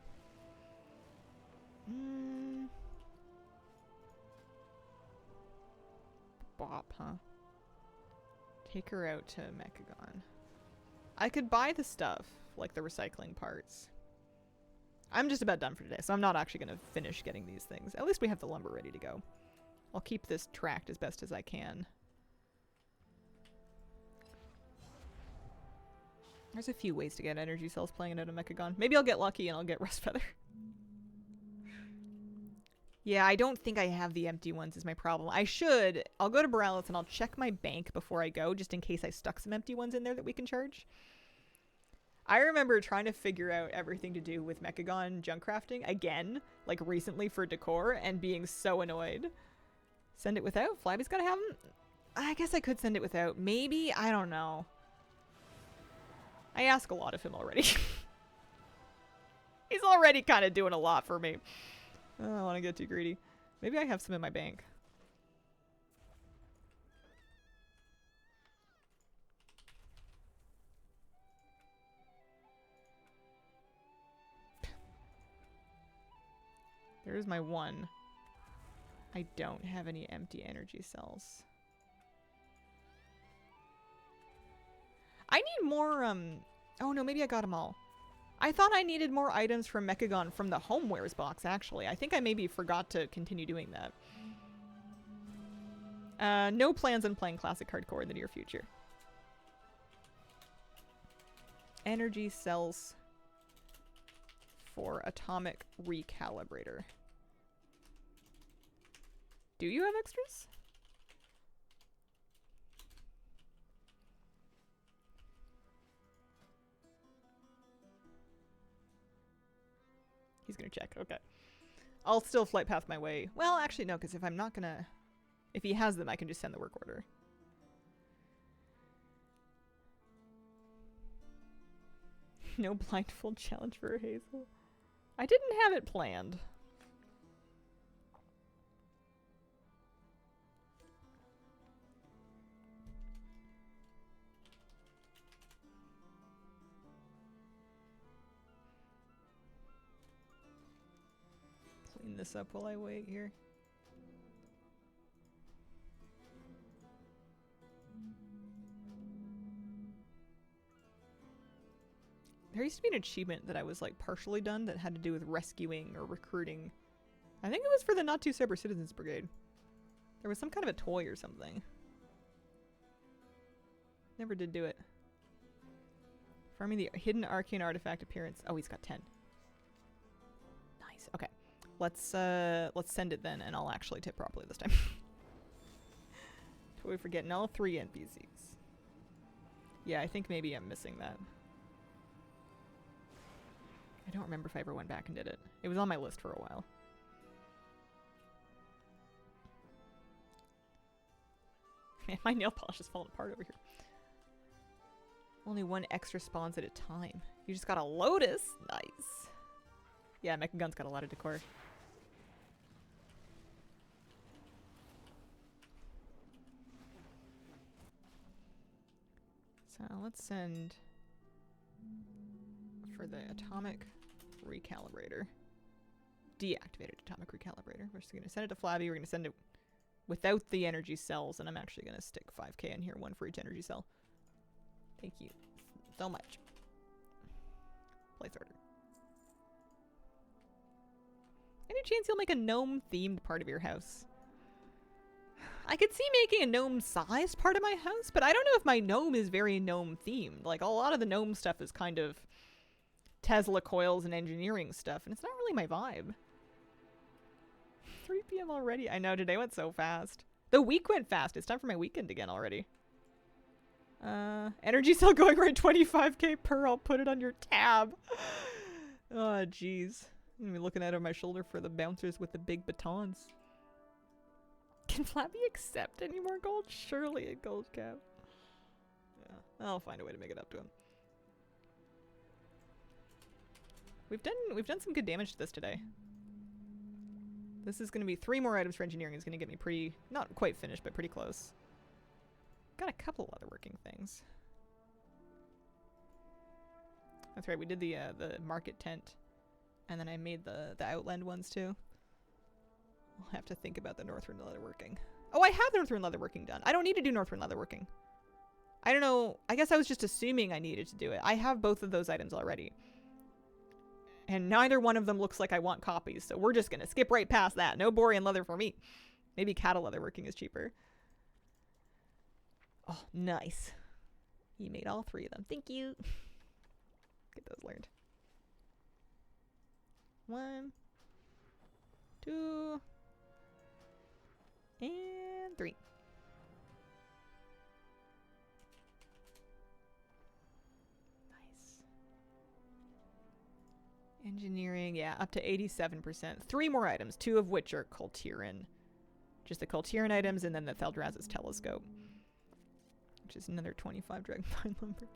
Bop, huh? Take her out to Mechagon. I could buy the stuff, like the recycling parts. I'm just about done for today, so I'm not actually going to finish getting these things. At least we have the lumber ready to go. I'll keep this tracked as best as I can. There's a few ways to get energy cells playing out of Mechagon. Maybe I'll get lucky and I'll get Rust Feather. Yeah, I don't think I have the empty ones is my problem. I should. I'll go to Borales and I'll check my bank before I go, just in case I stuck some empty ones in there that we can charge. I remember trying to figure out everything to do with Mechagon junk crafting again, like recently for decor, and being so annoyed. Send it without? Flabby's gotta have them? I guess I could send it without. Maybe? I don't know. I ask a lot of him already. He's already kind of doing a lot for me. I don't want to get too greedy. Maybe I have some in my bank. There's my one. I don't have any empty energy cells. I need more, oh no, maybe I got them all. I thought I needed more items from Mechagon from the homewares box, actually. I think I maybe forgot to continue doing that. No plans on playing Classic Hardcore in the near future. Energy cells for atomic recalibrator. Do you have extras? He's gonna check. Okay. I'll still flight path my way. Well, actually, no, because if I'm not gonna... If he has them, I can just send the work order. No blindfold challenge for Hazel. I didn't have it planned. Clean this up while I wait here. There used to be an achievement that I was like partially done that had to do with rescuing or recruiting. I think it was for the Not Too Sober Citizens Brigade. There was some kind of a toy or something. Never did do it. Farming the hidden arcane artifact appearance. Oh, he's got 10. Nice. Okay. Let's send it then, and I'll actually tip properly this time. Totally forgetting all 3 NPCs. Yeah, I think maybe I'm missing that. I don't remember if I ever went back and did it. It was on my list for a while. Man, my nail polish is falling apart over here. Only 1 extra spawns at a time. You just got a lotus? Nice. Yeah, Mechagon's got a lot of decor. So let's send for the atomic recalibrator. Deactivated atomic recalibrator. We're just going to send it to Flabby. We're going to send it without the energy cells, and I'm actually going to stick 5k in here, 1 for each energy cell. Thank you so much. Place order. Any chance you'll make a gnome-themed part of your house? I could see making a gnome-sized part of my house, but I don't know if my gnome is very gnome-themed. Like, a lot of the gnome stuff is kind of Tesla coils and engineering stuff, and it's not really my vibe. 3 p.m. already? I know, today went so fast. The week went fast. It's time for my weekend again already. Energy cell going right 25k per. I'll put it on your tab. Oh, jeez. I'm gonna be looking out over my shoulder for the bouncers with the big batons. Can Flappy accept any more gold? Surely a gold cap. Yeah, I'll find a way to make it up to him. We've done some good damage to this today. This is gonna be 3 more items for engineering. It's gonna get me pretty, not quite finished, but pretty close. Got a couple other working things. That's right, we did the market tent. And then I made the outland ones too. I'll have to think about the Northern leatherworking. Oh, I have Northern leatherworking done. I don't need to do Northern leatherworking. I don't know. I guess I was just assuming I needed to do it. I have both of those items already. And neither one of them looks like I want copies. So we're just going to skip right past that. No Borean leather for me. Maybe cattle leatherworking is cheaper. Oh, nice. You made all 3 of them. Thank you. Get those learned. 1, 2, and 3. Nice. Engineering, yeah, up to 87%. 3 more items, 2 of which are Kultiran. Just the Kultiran items, and then the Theldraz's telescope, which is another 25 Dragonfly lumber.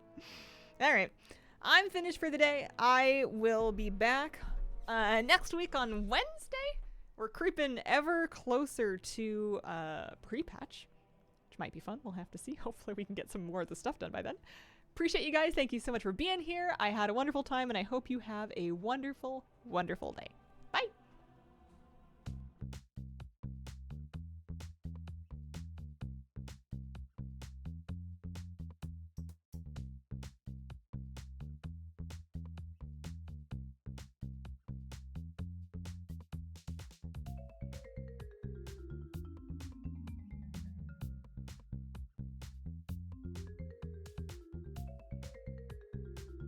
All right, I'm finished for the day. I will be back next week on Wednesday. We're creeping ever closer to pre-patch, which might be fun. We'll have to see. Hopefully we can get some more of the stuff done by then. Appreciate you guys. Thank you so much for being here. I had a wonderful time, and I hope you have a wonderful, wonderful day.